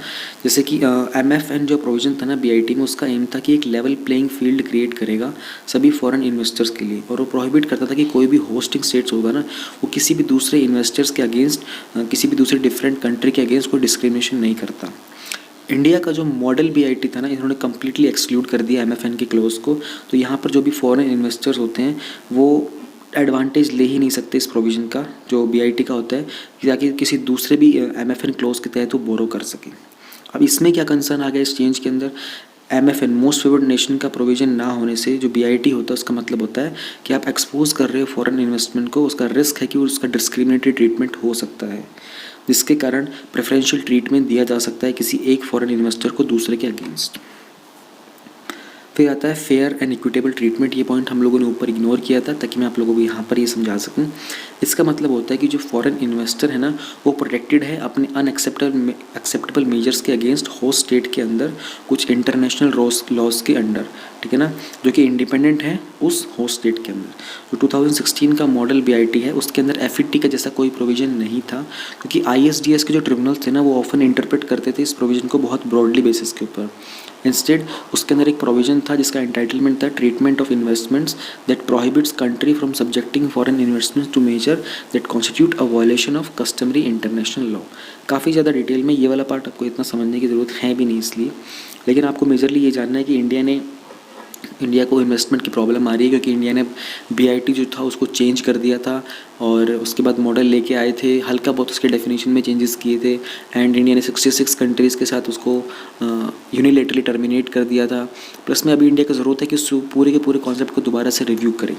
जैसे कि MFN जो प्रोविज़न था ना BIT में, उसका एम था कि एक लेवल प्लेइंग फील्ड क्रिएट करेगा सभी फॉरेन इन्वेस्टर्स के लिए, और वो प्रोहिबिट करता था कि कोई भी होस्टिंग स्टेट्स होगा ना, वो किसी भी दूसरे इन्वेस्टर्स के अगेंस्ट, किसी भी दूसरे डिफरेंट कंट्री के अगेंस्ट कोई डिस्क्रिमिनेशन नहीं करता। इंडिया का जो मॉडल BIT था ना, इन्होंने कम्प्लीटली एक्सक्लूड कर दिया MFN के क्लोज को। तो यहाँ पर जो भी फॉरेन इन्वेस्टर्स होते हैं वो एडवांटेज ले ही नहीं सकते इस प्रोविज़न का जो BIT का होता है, ताकि किसी दूसरे भी MFN क्लोज के तहत वो बोरो कर सके। अब इसमें क्या कंसर्न आ गया इस चेंज के अंदर, MFN मोस्ट फेवर्ड नेशन का प्रोविज़न ना होने से जो BIT होता है उसका मतलब होता है कि आप एक्सपोज कर रहे हो फॉरेन इन्वेस्टमेंट को, उसका रिस्क है कि उसका डिस्क्रिमिनेटरी ट्रीटमेंट हो सकता है, जिसके कारण प्रेफरेंशियल ट्रीटमेंट दिया जा सकता है किसी एक फॉरेन इन्वेस्टर को दूसरे के अगेंस्ट। फिर आता है फेयर एंड इक्विटेबल ट्रीटमेंट। ये पॉइंट हम लोगों ने ऊपर इग्नोर किया था ताकि मैं आप लोगों को यहाँ पर ये समझा सकूँ। इसका मतलब होता है कि जो फॉरेन इन्वेस्टर है ना, वो प्रोटेक्टेड है अपने एक्सेप्टेबल मेजर्स के अगेंस्ट होस्ट स्टेट के अंदर, कुछ इंटरनेशनल लॉज के अंडर, ठीक है ना, जो कि इंडिपेंडेंट है उस होस्ट स्टेट के अंदर। जो 2016 का मॉडल BIT है उसके अंदर FET का जैसा कोई प्रोविज़न नहीं था, क्योंकि ISDS के जो ट्रिब्यूनल्स थे ना, वो ऑफन इंटरप्रेट करते थे इस प्रोविज़न को बहुत ब्रॉडली बेसिस के ऊपर। इंस्टेड उसके अंदर एक प्रोविज़न था जिसका एंटाइटलमेंट था treatment of investments that prohibits country from subjecting foreign investments to measure that constitute a violation of customary international law. काफ़ी ज़्यादा डिटेल में ये वाला पार्ट आपको इतना समझने की ज़रूरत है भी नहीं इसलिए, लेकिन आपको मेजरली ये जानना है कि इंडिया को इन्वेस्टमेंट की प्रॉब्लम आ रही है क्योंकि इंडिया ने BIT जो था उसको चेंज कर दिया था, और उसके बाद मॉडल लेके आए थे, हल्का बहुत उसके डेफिनेशन में चेंजेस किए थे, एंड इंडिया ने 66 कंट्रीज़ के साथ उसको यूनिलेटरली टर्मिनेट कर दिया था। प्लस में अभी इंडिया को ज़रूरत है कि उस पूरे के पूरे कॉन्सेप्ट को दोबारा से रिव्यू करें।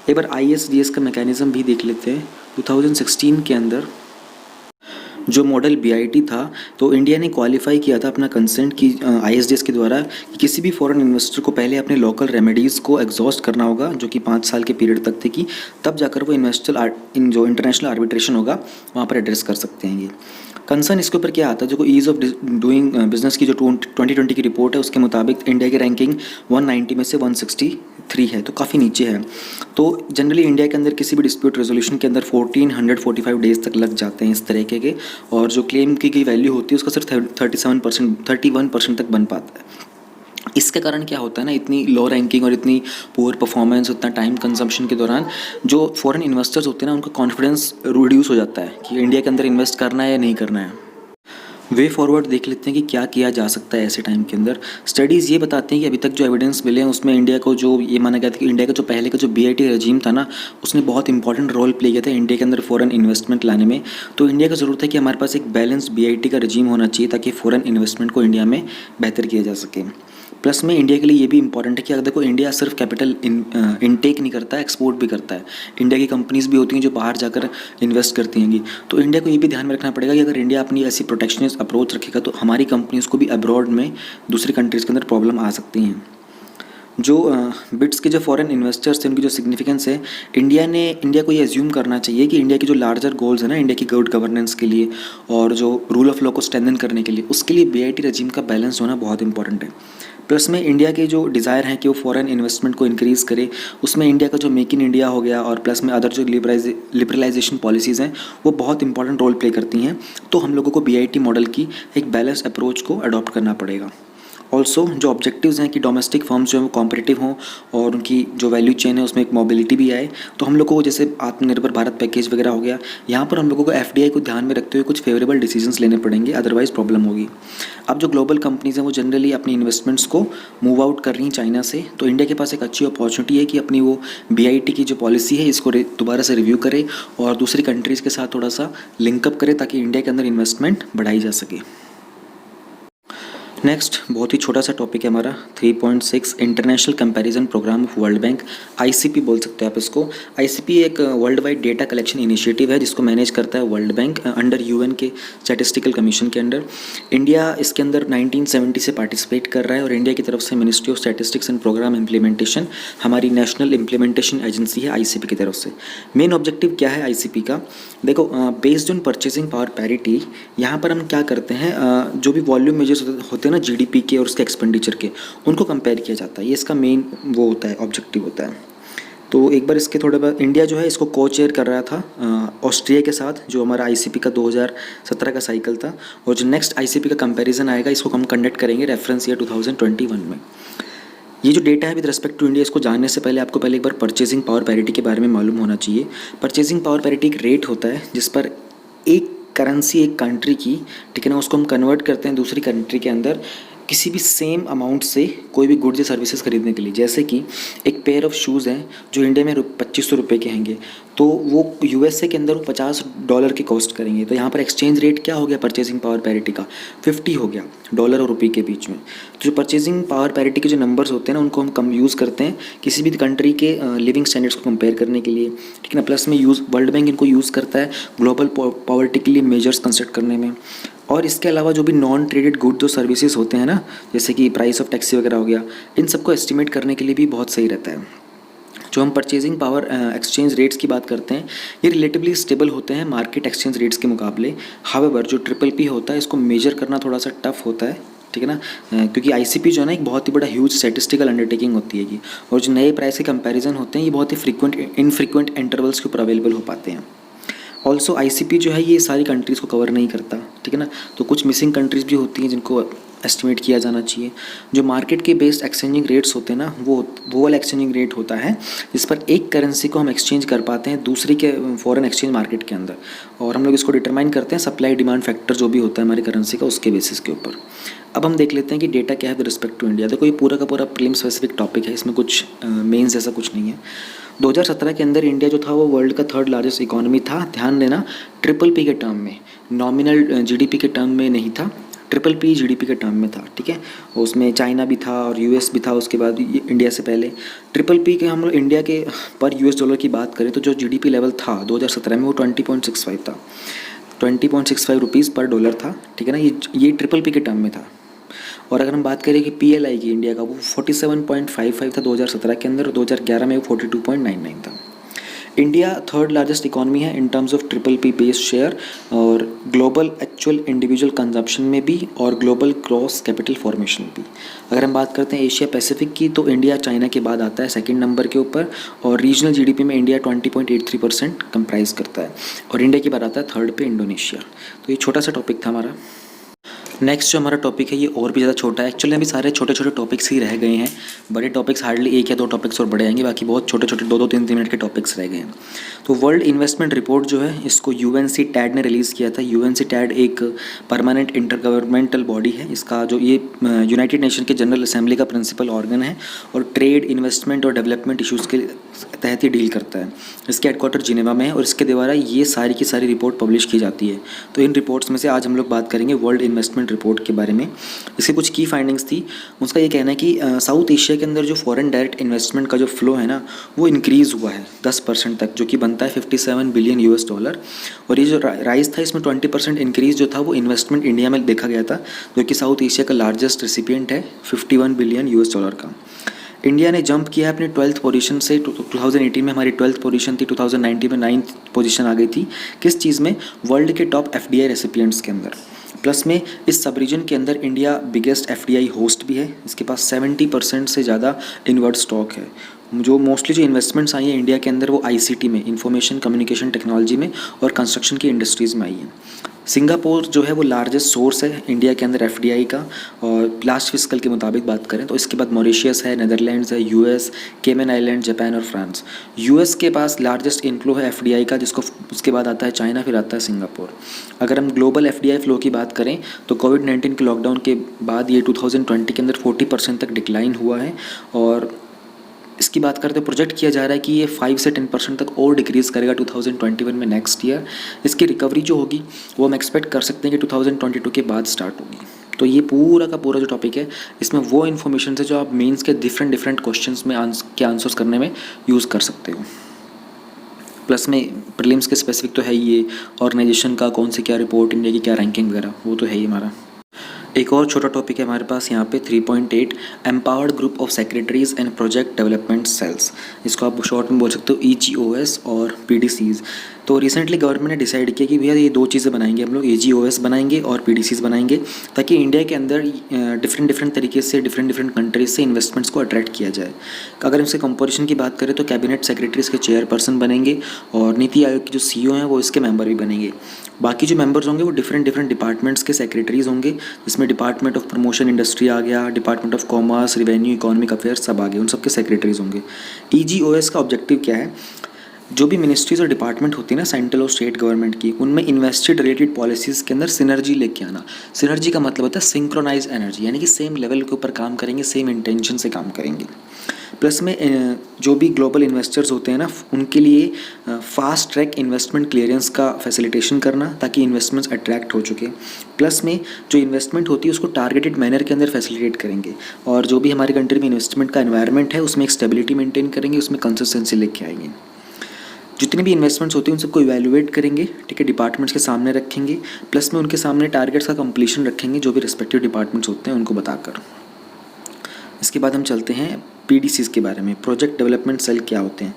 एक बार ISDS का मैकेनिज़्म भी देख लेते हैं। 2016 के अंदर जो मॉडल BIT था, तो इंडिया ने क्वालिफाई किया था अपना कंसेंट की ISDS के द्वारा कि किसी भी फॉरेन इन्वेस्टर को पहले अपने लोकल रेमेडीज़ को एग्जॉस्ट करना होगा, जो कि 5 साल के पीरियड तक थे, कि तब जाकर वो जो इंटरनेशनल आर्बिट्रेशन होगा वहाँ पर एड्रेस कर सकते हैं। ये कंसर्न इसके ऊपर क्या आता है, जो ईज़ ऑफ डूइंग बिजनेस की जो 2020 की रिपोर्ट है उसके मुताबिक इंडिया की रैंकिंग 190 में से 163 है, तो काफ़ी नीचे है। तो जनरली इंडिया के अंदर किसी भी डिस्प्यूट रेजोल्यूशन के अंदर 1445 डेज तक लग जाते हैं इस तरीके के, और जो क्लेम की गई वैल्यू होती है उसका सिर्फ 31% तक बन पाता है। इसके कारण क्या होता है ना, इतनी लो रैंकिंग और इतनी पुअर परफॉर्मेंस, उतना टाइम कंजम्पशन के दौरान जो फॉरेन इन्वेस्टर्स होते हैं ना, उनका कॉन्फिडेंस रिड्यूस हो जाता है कि इंडिया के अंदर इन्वेस्ट करना है या नहीं करना है। वे फॉरवर्ड देख लेते हैं कि क्या किया जा सकता है ऐसे टाइम के अंदर। स्टडीज़ ये बताते हैं कि अभी तक जो एविडेंस मिले हैं उसमें इंडिया को जो ये माना गया था कि इंडिया का जो पहले का जो BIT रजीम था ना, उसने बहुत इंपॉर्टेंट रोल प्ले किया था इंडिया के अंदर फॉरेन इन्वेस्टमेंट लाने में। तो इंडिया को ज़रूरत है कि हमारे पास एक बैलेंस BIT का रजीम होना चाहिए ताकि फ़ॉरेन इन्वेस्टमेंट को इंडिया में बेहतर किया जा सके। प्लस में इंडिया के लिए ये भी इंपॉर्टेंट है कि अगर देखो इंडिया सिर्फ कैपिटल इनटेक नहीं करता है, एक्सपोर्ट भी करता है। इंडिया की कंपनीज भी होती हैं जो बाहर जाकर इन्वेस्ट करती हैंगी, तो इंडिया को ये भी ध्यान में रखना पड़ेगा कि अगर इंडिया अपनी ऐसी प्रोटेक्शनिस्ट अप्रोच रखेगा तो हमारी कंपनीज़ को भी अब्रॉड में दूसरी कंट्रीज़ के अंदर प्रॉब्लम आ सकती हैं। जो बिट्स के जो फॉरेन इन्वेस्टर्स थे उनकी जो सिग्निफिकेंस है, इंडिया को ये एज्यूम करना चाहिए कि इंडिया के जो लार्जर गोल्स है ना, इंडिया की गुड गवर्नेंस के लिए और जो रूल ऑफ लॉ को स्ट्रेंथन करने के लिए, उसके लिए BIT रजीम का बैलेंस होना बहुत इंपॉर्टेंट है। प्लस में इंडिया के जो डिज़ायर हैं कि वो फॉरेन इन्वेस्टमेंट को इंक्रीज़ करे, उसमें इंडिया का जो मेक इन इंडिया हो गया और प्लस में अदर जो लिबरलाइजेशन पॉलिसीज़ हैं वो बहुत इंपॉर्टेंट रोल प्ले करती हैं। तो हम लोगों को BIT मॉडल की एक बैलेंस अप्रोच को अडॉप्ट करना पड़ेगा। ऑल्सो जो ऑब्जेक्टिव्स हैं कि डोमेस्टिक फर्म्स जो हैं वो कॉम्पिटिटिव हों और उनकी जो वैल्यू चेन है उसमें एक मोबिलिटी भी आए। तो हम लोगों को जैसे आत्मनिर्भर भारत पैकेज वगैरह हो गया, यहाँ पर हम लोगों को FDI को ध्यान में रखते हुए कुछ फेवरेबल डिसीजंस लेने पड़ेंगे, अदरवाइज़ प्रॉब्लम होगी। अब जो ग्लोबल कंपनीज़ हैं वो जनरली अपनी इन्वेस्टमेंट्स को मूव आउट कर रही हैं चाइना से, तो इंडिया के पास एक अच्छी अपॉर्चुनिटी है कि अपनी वो BIT की जो पॉलिसी है इसको दोबारा से रिव्यू करे और दूसरी कंट्रीज़ के साथ थोड़ा सा लिंकअप करे ताकि इंडिया के अंदर इन्वेस्टमेंट बढ़ाई जा सके। नेक्स्ट बहुत ही छोटा सा टॉपिक है हमारा 3.6 international comparison programme of World Bank, ICP बोल सकते हैं आप इसको। ICP एक world wide data collection initiative है जिसको मैनेज करता है वर्ल्ड बैंक अंडर UN के स्टैटिस्टिकल कमीशन के अंडर। इंडिया इसके अंदर 1970 से पार्टिसिपेट कर रहा है और इंडिया की तरफ से ministry of statistics and programme implementation हमारी नेशनल इम्प्लीमेंटेशन एजेंसी है ICP की तरफ से। मेन ऑब्जेक्टिव क्या है ICP का, देखो based on purchasing power parity, यहाँ पर हम क्या करते हैं, जो भी वॉल्यूम मेजर्स होते हैं ना GDP के और उसके एक्सपेंडिचर के, उनको कंपेयर किया जाता है। ये इसका मेन वो होता है, ऑब्जेक्टिव होता है। तो एक बार इसके थोड़े बाद इंडिया जो है इसको को चेयर कर रहा था ऑस्ट्रिया के साथ, जो हमारा आईसीपी का 2017 का साइकिल था। और जो नेक्स्ट आईसीपी का कंपैरिजन आएगा इसको हम कंडक्ट करेंगे रेफरेंस ईयर 2021 में। ये जो डेटा है विद रिस्पेक्ट टू इंडिया, इसको जानने से पहले आपको पहले एक बार परचेजिंग पावर पैरिटी के बारे में मालूम होना चाहिए। परचेजिंग पावर पैरिटी एक रेट होता है जिस पर एक करेंसी एक कंट्री की, ठीक है ना, उसको हम कन्वर्ट करते हैं दूसरी कंट्री के अंदर किसी भी सेम अमाउंट से कोई भी गुड्स या सर्विसेज खरीदने के लिए। जैसे कि एक पेयर ऑफ शूज़ हैं जो इंडिया में 2500 रुपये के हैंगे, तो वो यूएसए के अंदर वो $50 के कॉस्ट करेंगे। तो यहाँ पर एक्सचेंज रेट क्या हो गया परचेजिंग पावर पैरिटी का, 50 हो गया डॉलर और रुपये के बीच में। तो जो परचेजिंग पावर पैरिटी के जो नंबर्स होते हैं ना, उनको हम कम यूज़ करते हैं किसी भी कंट्री के लिविंग स्टैंडर्ड्स को कंपेयर करने के लिए, ठीक है ना। प्लस में वर्ल्ड बैंक इनको यूज़ करता है ग्लोबल पॉवर्टी के लिए मेजर्स कंस्ट्रक्ट करने में। और इसके अलावा जो भी नॉन ट्रेडेड गुड जो सर्विसेज होते हैं ना, जैसे कि प्राइस ऑफ टैक्सी वगैरह हो गया, इन सबको एस्टिमेट करने के लिए भी बहुत सही रहता है। जो हम परचेजिंग पावर एक्सचेंज रेट्स की बात करते हैं, ये रिलेटिवली स्टेबल होते हैं मार्केट एक्सचेंज रेट्स के मुकाबले। हावेवर जो ट्रिपल-पी होता है इसको मेजर करना थोड़ा सा टफ होता है, ठीक है ना, क्योंकि आईसीपी जो है ना एक बहुत ही बड़ा ह्यूज स्टैटिस्टिकल अंडरटेकिंग होती है ये। और जो नए प्राइस के कंपैरिजन होते हैं ये बहुत ही इनफ्रीक्वेंट इंटरवल्स के ऊपर अवेलेबल हो पाते हैं। ऑल्सो आईसीपी जो है ये सारी कंट्रीज़ को कवर नहीं करता, ठीक है ना, तो कुछ मिसिंग कंट्रीज़ भी होती हैं जिनको एस्टिमेट किया जाना चाहिए। जो मार्केट के बेस्ड एक्सचेंजिंग रेट्स होते हैं ना, वो वाला एक्सचेंजिंग रेट होता है जिस पर एक करेंसी को हम एक्सचेंज कर पाते हैं दूसरी के फॉरेन एक्सचेंज मार्केट के अंदर, और हम लोग इसको डिटरमाइन करते हैं सप्लाई डिमांड फैक्टर जो भी होता है हमारी करेंसी का, उसके बेसिस के ऊपर। अब हम देख लेते हैं कि डेटा क्या है विद रिस्पेक्ट टू इंडिया। देखो ये पूरा का पूरा प्रीलिम स्पेसिफिक टॉपिक है, इसमें कुछ मेंस जैसा कुछ नहीं है। 2017 के अंदर इंडिया जो था वो वर्ल्ड का 3rd लार्जेस्ट इकोनॉमी था। ध्यान देना, ट्रिपल-पी के टर्म में, नॉमिनल जीडीपी के टर्म में नहीं था, ट्रिपल-पी जीडीपी के टर्म में था, ठीक है। उसमें चाइना भी था और यूएस भी था उसके बाद इंडिया से पहले। ट्रिपल-पी के हम लोग इंडिया के पर यूएस डॉलर की बात करें तो जो जीडीपी लेवल था 2017 में वो 20.65 था, 20.65 रुपीज़ पर डॉलर था, ठीक है ना। ये ट्रिपल-पी के टर्म में था। और अगर हम बात करें कि पीएलआई की इंडिया का, वो 47.55 था 2017 के अंदर, और 2011 में वो 42.99 था। इंडिया 3rd लार्जेस्ट इकॉनमी है in terms of triple-P based share, और ग्लोबल एक्चुअल इंडिविजुअल कंजप्शन में भी, और ग्लोबल क्रॉस कैपिटल फॉर्मेशन भी। अगर हम बात करते हैं एशिया पैसिफिक की, तो इंडिया चाइना के बाद आता है 2nd नंबर के ऊपर, और रीजनल जीडीपी में इंडिया 20.83% कंप्राइज करता है, और इंडिया के बाद आता है 3rd पे इंडोनेशिया। तो ये छोटा सा टॉपिक था हमारा। नेक्स्ट जो हमारा टॉपिक है ये और भी ज़्यादा छोटा है। एक्चुअली अभी सारे छोटे छोटे टॉपिक्स ही रह गए हैं, बड़े टॉपिक्स हार्डली 1 या 2 टॉपिक्स और बड़े आएंगे, बाकी बहुत छोटे छोटे 2-2, 3-3 मिनट के टॉपिक्स रह गए हैं। तो वर्ल्ड इन्वेस्टमेंट रिपोर्ट जो है इसको यूएनसी-टैड ने रिलीज़ किया था। यूएनसी-टैड एक परमानेंट इंटरगवर्नमेंटल बॉडी है, इसका जो ये यूनाइटेड नेशन के जनरल असेंबली का प्रिंसिपल ऑर्गन है, और ट्रेड, इन्वेस्टमेंट और डेवलपमेंट इशूज़ के तहत ही डील करता है। इसके हेडक्वार्टर जिनेवा में है, और इसके द्वारा ये सारी की सारी रिपोर्ट पब्लिश की जाती है। तो इन रिपोर्ट्स में से आज हम लोग बात करेंगे वर्ल्ड इन्वेस्टमेंट रिपोर्ट के बारे में। इसके कुछ की फाइंडिंग्स थी। उसका ये कहना है कि साउथ एशिया के अंदर जो फॉरेन डायरेक्ट इन्वेस्टमेंट का जो फ्लो है ना, वो इंक्रीज़ हुआ है 10% तक, जो कि बनता है $57 बिलियन $। और ये जो राइज था इसमें 20% इंक्रीज़ जो था वो इन्वेस्टमेंट इंडिया में देखा गया था, जो कि साउथ एशिया का लार्जेस्ट रिसिपिएंट है $51 बिलियन $। का इंडिया ने जंप किया है अपनी 12th पोजीशन से। 2018 में हमारी 12th पोजीशन थी, 2019 में 9th पोजीशन आ गई थी। किस चीज़ में? वर्ल्ड के टॉप एफडीआई रेसिपिएंट्स के अंदर। प्लस में इस सब रीजन के अंदर इंडिया बिगेस्ट एफडीआई होस्ट भी है। इसके पास 70% से ज़्यादा इनवर्ड स्टॉक है। जो मोस्टली जो इन्वेस्टमेंट्स आई हैं इंडिया के अंदर वो आईसीटी में, इंफॉर्मेशन कम्युनिकेशन टेक्नोलॉजी में, और कंस्ट्रक्शन की इंडस्ट्रीज़ में आई है। सिंगापुर जो है वो लार्जेस्ट सोर्स है इंडिया के अंदर एफडीआई का, और लास्ट फिस्कल के मुताबिक बात करें तो इसके बाद मॉरिशियस है, नेदरलैंड्स है, यूएस, केमन आइलैंड, जापान और फ्रांस। यूएस के पास लार्जेस्ट इनफ्लो है एफडीआई का, जिसको उसके बाद आता है चाइना, फिर आता है सिंगापुर। अगर हम ग्लोबल एफडीआई फ्लो की बात करें तो कोविड-19 के लॉकडाउन के बाद ये 2020 के अंदर 40% तक डिक्लाइन हुआ है, और इसकी बात करते प्रोजेक्ट किया जा रहा है कि ये 5 से 10% तक और डिक्रीज़ करेगा 2021 में, नेक्स्ट ईयर। इसकी रिकवरी जो होगी वो हम एक्सपेक्ट कर सकते हैं कि 2022 के बाद स्टार्ट होगी। तो ये पूरा का पूरा जो टॉपिक है इसमें वो इन्फॉर्मेशन है जो आप मेंस के डिफरेंट क्वेश्चंस में के आंसर्स करने में यूज़ कर सकते हो। प्लस में प्रीलिम्स के स्पेसिफिक तो है ही, ये ऑर्गेनाइजेशन का कौन सी क्या रिपोर्ट, इंडिया की क्या रैंकिंग वगैरह, वो तो है ही हमारा। एक और छोटा टॉपिक है हमारे पास यहाँ पे 3.8 empowered group of secretaries and project development cells. इसको आप शॉर्ट में बोल सकते हो EGOS और PDCs। तो रिसेंटली गवर्नमेंट ने डिसाइड किया कि भैया ये दो चीज़ें बनाएंगे हम लोग, EGOS बनाएंगे और PDCs बनाएंगे, ताकि इंडिया के अंदर डिफरेंट तरीके से डिफरेंट कंट्रीज से इन्वेस्टमेंट्स को अट्रैक्ट किया जाए। अगर इसके कंपोजिशन की बात करें तो कैबिनेट सेक्रेटरीज के चेयरपर्सन बनेंगे और नीति आयोग के जो CEO हैं वो इसके मेंबर भी बनेंगे। बाकी जो मेंबर्स होंगे वो डिफरेंट डिपार्टमेंट्स के सेक्रेटरीज होंगे, जिसमें डिपार्टमेंट ऑफ प्रमोशन इंडस्ट्री आ गया, department of commerce, revenue, economic affairs सब आ गए, उन सबके सेक्रेटरीज होंगे। EGOS का ऑब्जेक्टिव क्या है? जो भी मिनिस्ट्रीज और डिपार्टमेंट होती है ना सेंट्रल और स्टेट गवर्नमेंट की, उनमें इन्वेस्टेड रिलेटेड पॉलिसीज़ के अंदर सिनर्जी लेके आना। सिनर्जी का मतलब होता है सिंक्रोनाइज एनर्जी, यानी कि सेम लेवल के ऊपर काम करेंगे, सेम इंटेंशन से काम करेंगे। प्लस में जो भी ग्लोबल इन्वेस्टर्स होते हैं ना, उनके लिए फास्ट ट्रैक इन्वेस्टमेंट क्लियरेंस का फैसिलिटेशन करना, ताकि इन्वेस्टमेंट्स अट्रैक्ट हो चुके। प्लस में जो इन्वेस्टमेंट होती है उसको टारगेटेड मैनर के अंदर फैसिलिटेट करेंगे, और जो भी हमारी कंट्री में इन्वेस्टमेंट का एनवायरनमेंट है उसमें एक स्टेबिलिटी मेंटेन करेंगे, उसमें कंसिस्टेंसी लेके आएंगे। जितनी भी इन्वेस्टमेंट्स होती हैं उन सबको इवैल्यूएट करेंगे, ठीक है, डिपार्टमेंट्स के सामने रखेंगे, प्लस में उनके सामने टारगेट्स का कंप्लीशन रखेंगे जो भी रिस्पेक्टिव डिपार्टमेंट्स होते हैं उनको बताकर। इसके बाद हम चलते हैं PDCs के बारे में। प्रोजेक्ट डेवलपमेंट सेल क्या होते हैं?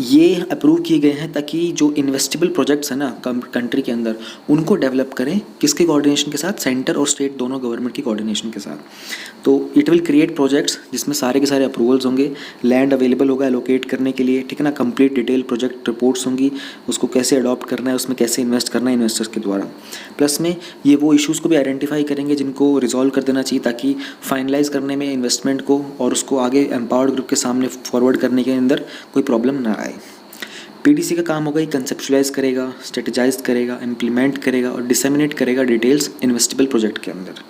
ये अप्रूव किए गए हैं ताकि जो इन्वेस्टेबल प्रोजेक्ट्स हैं ना कंट्री के अंदर, उनको डेवलप करें, किसके कोऑर्डिनेशन के साथ? सेंटर और स्टेट दोनों गवर्नमेंट की कोऑर्डिनेशन के साथ। तो इट विल क्रिएट प्रोजेक्ट्स जिसमें सारे के सारे अप्रूवल्स होंगे, लैंड अवेलेबल होगा एलोकेट करने के लिए, ठीक है ना, कंप्लीट डिटेल प्रोजेक्ट रिपोर्ट्स होंगी, उसको कैसे अडॉप्ट करना है, उसमें कैसे इन्वेस्ट करना है इन्वेस्टर्स के द्वारा। प्लस में ये वो इशूज़ को भी आइडेंटिफाई करेंगे जिनको रिजॉल्व कर देना चाहिए, ताकि फाइनलाइज करने में इन्वेस्टमेंट को और उसको आगे एम्पावर्ड ग्रुप के सामने फॉरवर्ड करने के अंदर कोई प्रॉब्लम ना आए। PDC का काम होगा, ये कंसेप्चुलाइज करेगा, स्ट्रेटेजाइज करेगा, इम्प्लीमेंट करेगा और डिसेमिनेट करेगा डिटेल्स इन्वेस्टेबल प्रोजेक्ट के अंदर।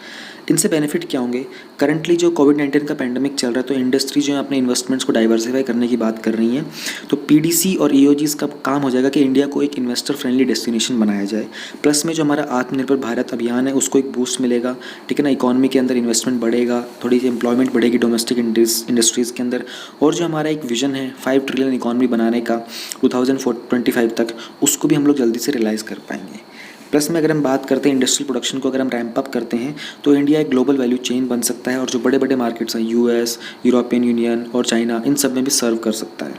इनसे बेनिफिट क्या होंगे? करंटली जो कोविड-19 का पैंडमिक चल रहा है, तो इंडस्ट्री जो है अपने इन्वेस्टमेंट्स को डाइवर्सिफाई करने की बात कर रही हैं, तो PDC और EOGs का काम हो जाएगा कि इंडिया को एक इन्वेस्टर फ्रेंडली डेस्टिनेशन बनाया जाए। प्लस में जो हमारा आत्मनिर्भर भारत अभियान है उसको एक बूस्ट मिलेगा, ठीक है ना, इकोनॉमी के अंदर इन्वेस्टमेंट बढ़ेगा, थोड़ी सी एम्प्लॉयमेंट बढ़ेगी डोमेस्टिक इंडस्ट्रीज़ के अंदर, और जो हमारा एक विजन है 5 ट्रिलियन इकोनॉमी बनाने का 2025 तक, उसको भी हम लोग जल्दी से रियलाइज़ कर पाएंगे। प्लस में अगर हम बात करते हैं इंडस्ट्रियल प्रोडक्शन को, अगर हम रैंप अप करते हैं तो इंडिया एक ग्लोबल वैल्यू चेन बन सकता है, और जो बड़े बड़े मार्केट्स हैं US, यूरोपियन यूनियन और चाइना, इन सब में भी सर्व कर सकता है।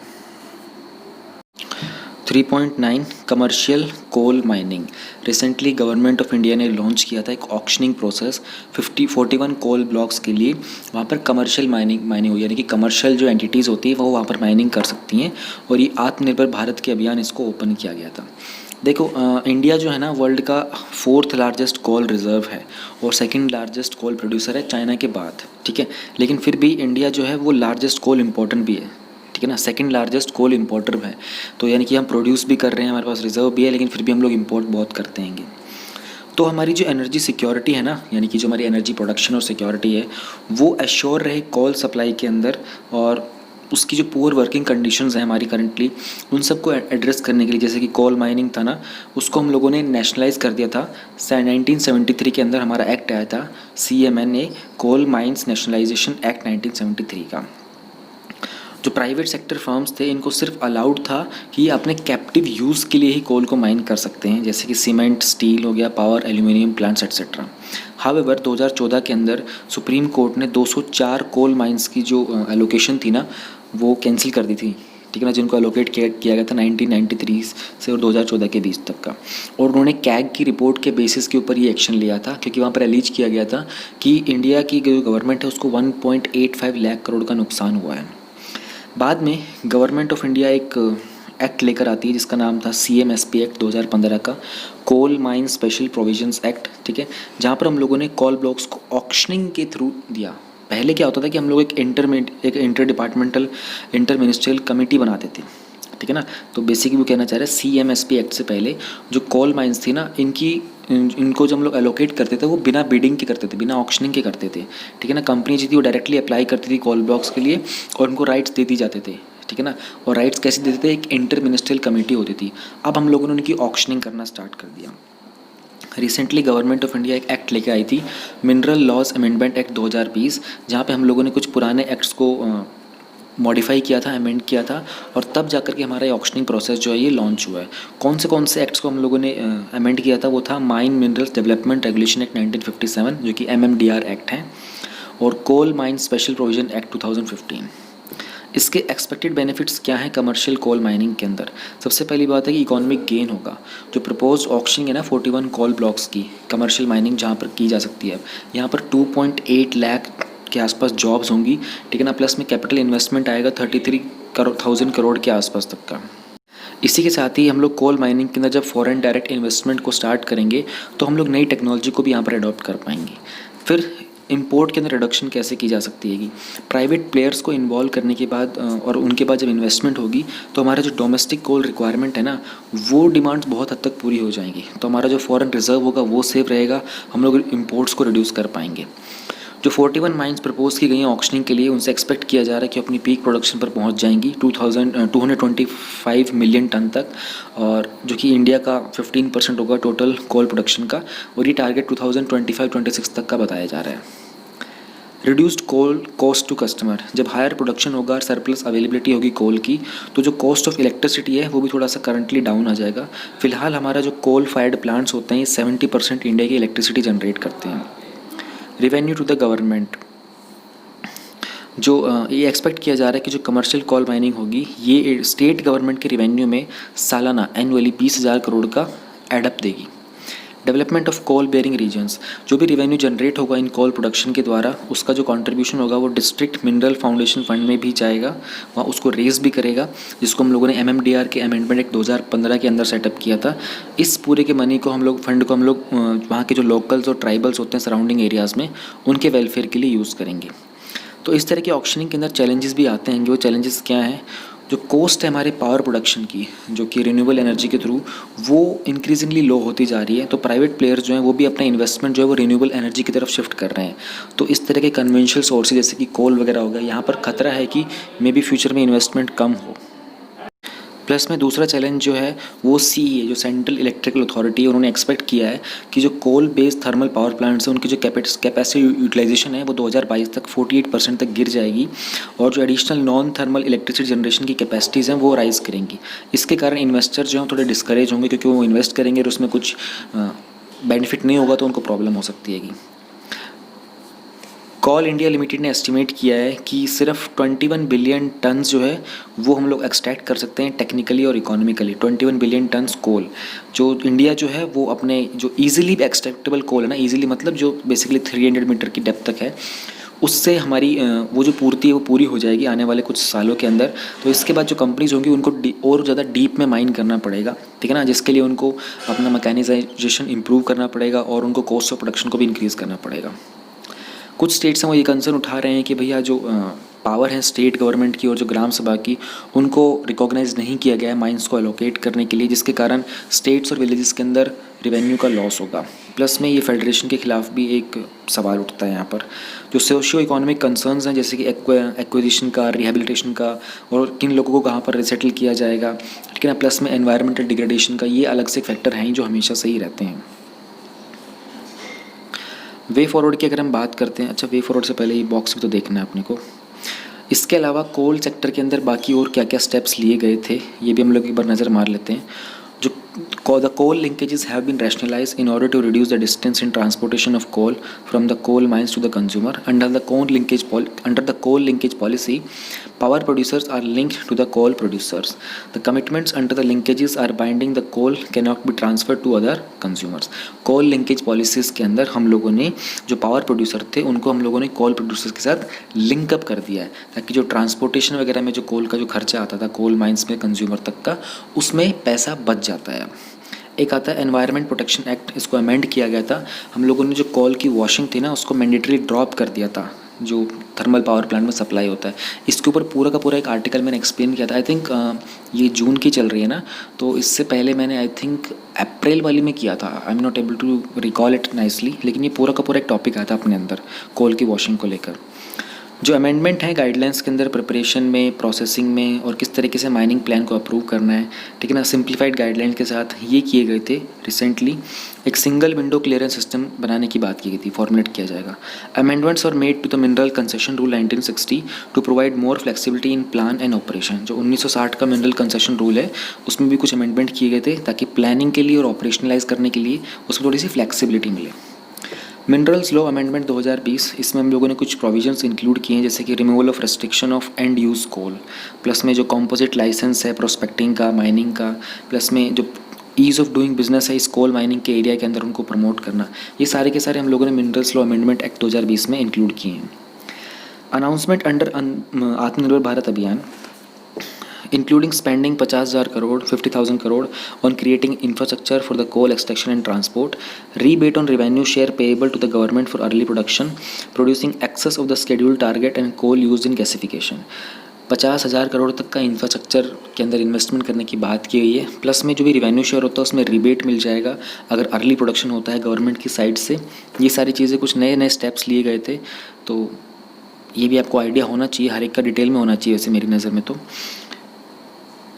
3.9 commercial coal mining. Recently government of India ने लॉन्च किया था एक ऑक्शनिंग प्रोसेस 41 कोल ब्लॉक्स के लिए। वहाँ पर कमर्शियल माइनिंग हुई, यानी कि कमर्शियल जो एंटिटीज़ होती है वो वहाँ पर माइनिंग कर सकती हैं, और ये आत्मनिर्भर भारत के अभियान इसको ओपन किया गया था। देखो इंडिया जो है ना वर्ल्ड का 4th लार्जेस्ट कोल रिज़र्व है और 2nd लार्जेस्ट कोल प्रोड्यूसर है चाइना के बाद, ठीक है, लेकिन फिर भी इंडिया जो है वो लार्जेस्ट कोल इम्पोर्टेंट भी है, ठीक है ना, 2nd लार्जेस्ट कोल इम्पोर्टर है। तो यानी कि हम प्रोड्यूस भी कर रहे हैं, हमारे पास रिजर्व भी है, लेकिन फिर भी हम लोग इम्पोर्ट बहुत करते हैं। तो हमारी जो एनर्जी सिक्योरिटी है ना, यानी कि जो हमारी एनर्जी प्रोडक्शन और सिक्योरिटी है वो एश्योर रहे कोल सप्लाई के अंदर, और उसकी जो पुअर वर्किंग कंडीशंस हैं हमारी करंटली, उन सबको एड्रेस करने के लिए, जैसे कि कोल माइनिंग था ना, उसको हम लोगों ने नेशनलाइज कर दिया था। 1973 के अंदर हमारा एक्ट आया था CMNA, coal mines nationalisation act 1973 का। जो प्राइवेट सेक्टर फर्म्स थे इनको सिर्फ अलाउड था कि ये अपने कैप्टिव यूज़ के लिए ही कोल को माइन कर सकते हैं, जैसे कि सीमेंट, स्टील हो गया, power, aluminium plants etcetera. However 2014 के अंदर सुप्रीम कोर्ट ने 204 कोल माइंस की जो एलोकेशन थी ना वो कैंसिल कर दी थी, ठीक है ना, जिनको एलोकेट किया गया था 1993 से और 2014 के बीच तक का। और उन्होंने कैग की रिपोर्ट के बेसिस के ऊपर ये एक्शन लिया था, क्योंकि वहाँ पर एलीज किया गया था कि इंडिया की जो गवर्नमेंट है उसको 1.85 लाख करोड़ का नुकसान हुआ है। बाद में गवर्नमेंट ऑफ इंडिया एक एक्ट लेकर आती है जिसका नाम था CMSP एक्ट 2015 का, coal mine special provisions act, ठीक है, जहाँ पर हम लोगों ने कोल ब्लॉक्स को ऑक्शनिंग के थ्रू दिया। पहले क्या होता था कि हम लोग एक inter departmental inter ministerial committee बनाते थे, ठीक है ना। तो बेसिकली वो कहना चाह रहे हैं CMSP एक्ट से पहले जो कोल माइंस थी ना इनको जब हम लोग एलोकेट करते थे वो बिना बिडिंग के करते थे, बिना ऑक्शनिंग के करते थे, ठीक है ना। कंपनी जी थी वो डायरेक्टली अप्लाई करती थी कोल ब्लॉक्स के लिए और उनको राइट्स दे दी जाते थे, ठीक है ना। और राइट्स कैसे देते थे? एक इंटर मिनिस्ट्रियल कमेटी होती थी। अब हम लोगों ने उनकी ऑक्शनिंग करना स्टार्ट कर दिया। रिसेंटली गवर्नमेंट ऑफ इंडिया एक एक्ट लेके आई थी, मिनरल लॉज अमेंडमेंट एक्ट 2020, जहाँ पे हम लोगों ने कुछ पुराने एक्ट्स को मॉडिफाई किया था, अमेंड किया था, और तब जाकर के हमारा ये ऑक्शनिंग प्रोसेस जो है ये लॉन्च हुआ है। कौन से एक्ट्स को हम लोगों ने अमेंड किया था? वो था mine minerals development regulation act 1957 जो कि MMDR एक्ट है, और coal mine special provision act 2015। इसके एक्सपेक्टेड बेनिफिट्स क्या हैं कमर्शियल कोल माइनिंग के अंदर? सबसे पहली बात है कि इकोनॉमिक गेन होगा। जो प्रपोज्ड ऑक्शनिंग है ना 41 कोल ब्लॉक्स की कमर्शियल माइनिंग जहाँ पर की जा सकती है, यहाँ पर 2.8 लाख के आसपास जॉब्स होंगी, ठीक है ना। प्लस में कैपिटल इन्वेस्टमेंट आएगा 33,000 करोड़ के आसपास तक का। इसी के साथ ही हम लोग कोल माइनिंग के अंदर जब फॉरेन डायरेक्ट इन्वेस्टमेंट को स्टार्ट करेंगे तो हम लोग नई टेक्नोलॉजी को भी यहाँ पर अडॉप्ट कर पाएंगे। फिर इंपोर्ट के अंदर रिडक्शन कैसे की जा सकती है? प्राइवेट प्लेयर्स को इन्वॉल्व करने के बाद और उनके बाद जब इन्वेस्टमेंट होगी तो हमारा जो डोमेस्टिक कोल रिक्वायरमेंट है ना, वो डिमांड्स बहुत हद तक पूरी हो जाएंगी। तो हमारा जो फॉरेन रिजर्व होगा वो सेव रहेगा, हम लोग इम्पोर्ट्स को रिड्यूस कर पाएंगे। जो 41 माइंस प्रपोज की गई हैं ऑक्शनिंग के लिए, उनसे एक्सपेक्ट किया जा रहा है कि अपनी पीक प्रोडक्शन पर पहुंच जाएंगी 225 मिलियन टन तक, और जो कि इंडिया का 15% होगा टोटल कोल प्रोडक्शन का, और ये टारगेट 2025-26 तक का बताया जा रहा है। Reduced coal cost to customer, जब हायर प्रोडक्शन होगा और सरप्लस अवेलेबिलिटी होगी कोल की, तो जो कॉस्ट ऑफ इलेक्ट्रिसिटी है वो भी थोड़ा सा करंटली डाउन आ जाएगा। फिलहाल हमारा जो कोल फायर्ड प्लांट्स होते हैं 70% इंडिया की इलेक्ट्रिसिटी जनरेट करते हैं। रेवेन्यू टू द गवर्नमेंट, जो ये एक्सपेक्ट किया जा रहा है कि जो कमर्शियल कोल माइनिंग होगी ये स्टेट गवर्नमेंट के रेवेन्यू में सालाना एनुअली 20,000 करोड़ का एडअप देगी। Development of coal bearing regions, जो भी रेवेन्यू जनरेट होगा इन कोल प्रोडक्शन के द्वारा, उसका जो कंट्रीब्यूशन होगा वो डिस्ट्रिक्ट मिनरल फाउंडेशन फंड में भी जाएगा, वहाँ उसको रेज भी करेगा, जिसको हम लोगों ने MMDR के अमेंडमेंट एक्ट 2015 के अंदर सेटअप किया था। इस पूरे के मनी को हम लोग फंड को हम लोग वहाँ के जो लोकल्स और ट्राइबल्स होते हैं सराउंडिंग एरियाज़ में, उनके वेलफेयर के लिए यूज़ करेंगे। तो इस तरह के ऑक्शनिंग के अंदर चैलेंजेस भी आते हैं। वो चैलेंजेस क्या हैं? जो कॉस्ट है हमारे पावर प्रोडक्शन की, जो कि रिन्यूएबल एनर्जी के थ्रू, वो इंक्रीजिंगली लो होती जा रही है। तो प्राइवेट प्लेयर्स जो हैं वो भी अपना इन्वेस्टमेंट जो है वो रिन्यूएबल एनर्जी की तरफ शिफ्ट कर रहे हैं। तो इस तरह के कन्वेंशनल सोर्सेज जैसे कि कोल वगैरह हो गया, यहाँ पर खतरा है कि मे बी फ्यूचर में इन्वेस्टमेंट कम हो। प्लस में दूसरा चैलेंज जो है वो CEA जो सेंट्रल इलेक्ट्रिकल अथॉरिटी, उन्होंने एक्सपेक्ट किया है कि जो coal based thermal power plants हैं उनकी जो कैपेसिटी यूटिलाइजेशन है वो 2022 तक 48% तक गिर जाएगी, और जो additional non thermal electricity generation की कैपेसिटीज़ हैं वो राइज करेंगी। इसके कारण इन्वेस्टर जो हैं थोड़े डिस्करेज होंगे, क्योंकि वो इन्वेस्ट करेंगे और उसमें कुछ बेनिफिट नहीं होगा तो उनको प्रॉब्लम हो सकती है। कोल इंडिया लिमिटेड ने एस्टिमेट किया है कि सिर्फ 21 बिलियन टन्स जो है वो हम लोग एक्सट्रैक्ट कर सकते हैं टेक्निकली और इकोनॉमिकली। 21 बिलियन टन्स कोल जो इंडिया जो है वो अपने जो ईजिली एक्सट्रैक्टेबल कोल है ना, ईजिली मतलब जो बेसिकली 300 मीटर की डेप्थ तक है, उससे हमारी वो जो पूर्ति है वो पूरी हो जाएगी आने वाले कुछ सालों के अंदर। तो इसके बाद जो कंपनीज होंगी उनको और ज़्यादा डीप में माइन करना पड़ेगा, ठीक है ना, जिसके लिए उनको अपना मैकेनाइजेशन इंप्रूव करना पड़ेगा और उनको कॉस्ट ऑफ प्रोडक्शन को भी इंक्रीज़ करना पड़ेगा। कुछ स्टेट्स हैं वो ये कंसर्न उठा रहे हैं कि भैया जो पावर है स्टेट गवर्नमेंट की और जो ग्राम सभा की, उनको रिकॉग्नाइज नहीं किया गया है माइंस को एलोकेट करने के लिए, जिसके कारण स्टेट्स और विलेजेस के अंदर रेवेन्यू का लॉस होगा। प्लस में ये फेडरेशन के खिलाफ भी एक सवाल उठता है यहाँ पर। जो सोशियो इकोनॉमिक कंसर्न्स हैं जैसे कि एक्विजिशन का, रिहेबिलिटेशन का, और किन लोगों को कहाँ पर रिसेटल किया जाएगा, ठीक है ना, प्लस में एनवायरमेंटल डिग्रेडेशन का, ये अलग से फैक्टर हैं जो हमेशा सही रहते हैं। वे फॉरवर्ड की अगर हम बात करते हैं, अच्छा वे फॉरवर्ड से पहले ये बॉक्स भी तो देखना है अपने को। इसके अलावा कोल सेक्टर के अंदर बाकी और क्या क्या स्टेप्स लिए गए थे ये भी हम लोग एक बार नज़र मार लेते हैं। जो the coal linkages have been rationalized in order to reduce the distance in transportation of coal from the coal mines to the consumer. Under the coal linkage policy, power producers are linked to the coal producers. The commitments under the linkages are binding. The coal cannot be transferred to other consumers. Coal linkage policies के अंदर हम लोगों ने जो पावर प्रोड्यूसर थे उनको हम लोगों ने कोल प्रोड्यूसर्स के साथ लिंक अप कर दिया है, ताकि जो ट्रांसपोर्टेशन वगैरह में जो कोल का जो खर्चा आता था कोल माइंस में कंज्यूमर तक का, उसमें पैसा बच जाता है। एक आता है एनवायरनमेंट प्रोटेक्शन एक्ट, इसको अमेंड किया गया था। हम लोगों ने जो कोल की वॉशिंग थी ना उसको मैंडेटरी ड्रॉप कर दिया था जो थर्मल पावर प्लांट में सप्लाई होता है। इसके ऊपर पूरा का पूरा एक आर्टिकल मैंने एक्सप्लेन किया था। आई थिंक ये जून की चल रही है ना, तो इससे पहले मैंने आई थिंक अप्रैल वाली में किया था। I am not able to recall it nicely, लेकिन ये पूरा का पूरा एक टॉपिक आया था अपने अंदर कोल की वॉशिंग को लेकर। जो अमेंडमेंट है गाइडलाइंस के अंदर प्रिपरेशन में, प्रोसेसिंग में और किस तरीके से माइनिंग प्लान को अप्रूव करना है, ठीक है ना, सिंप्लीफाइड गाइडलाइंस के साथ ये किए गए थे। रिसेंटली एक सिंगल विंडो क्लियरेंस सिस्टम बनाने की बात की गई थी, फॉर्मुलेट किया जाएगा। Amendments are made to the mineral concession rule 1960 to provide more flexibility in plan and operation. जो 1960 का मिनरल कंसेशन रूल है उसमें भी कुछ अमेंडमेंट किए गए थे ताकि प्लानिंग के लिए और ऑपरेशनलाइज करने के लिए उसमें थोड़ी सी फ्लेक्सिबिलिटी मिले। मिनरल्स लॉ अमेंडमेंट 2020, इसमें हम लोगों ने कुछ प्रोविजंस इंक्लूड किए हैं, जैसे कि removal of restriction of end use coal, plus में जो कॉम्पोजिट लाइसेंस है प्रोस्पेक्टिंग का, माइनिंग का, प्लस में जो ईज़ ऑफ डूइंग बिजनेस है इस कोल माइनिंग के एरिया के अंदर उनको प्रमोट करना, ये सारे के सारे हम लोगों ने मिनरल्स लॉ अमेंडमेंट एक्ट 2020 में इंक्लूड किए हैं। अनाउंसमेंट अंडर आत्मनिर्भर भारत अभियान including spending 50,000 crore, 50,000 crore on creating infrastructure for the coal extraction and transport, rebate on revenue share payable to the government for early production, producing excess of the scheduled target and coal used in gasification। 50,000 crore तक का इंफ्रास्ट्रक्चर के अंदर इन्वेस्टमेंट करने की बात की गई है, प्लस में जो भी रिवेन्यू शेयर होता है उसमें रिबेट मिल जाएगा अगर अर्ली प्रोडक्शन होता है गवर्नमेंट की साइड से। ये सारी चीज़ें कुछ नए नए स्टेप्स लिए गए थे, तो ये भी आपको आइडिया होना चाहिए, हर एक का डिटेल में होना चाहिए वैसे मेरी नज़र में। तो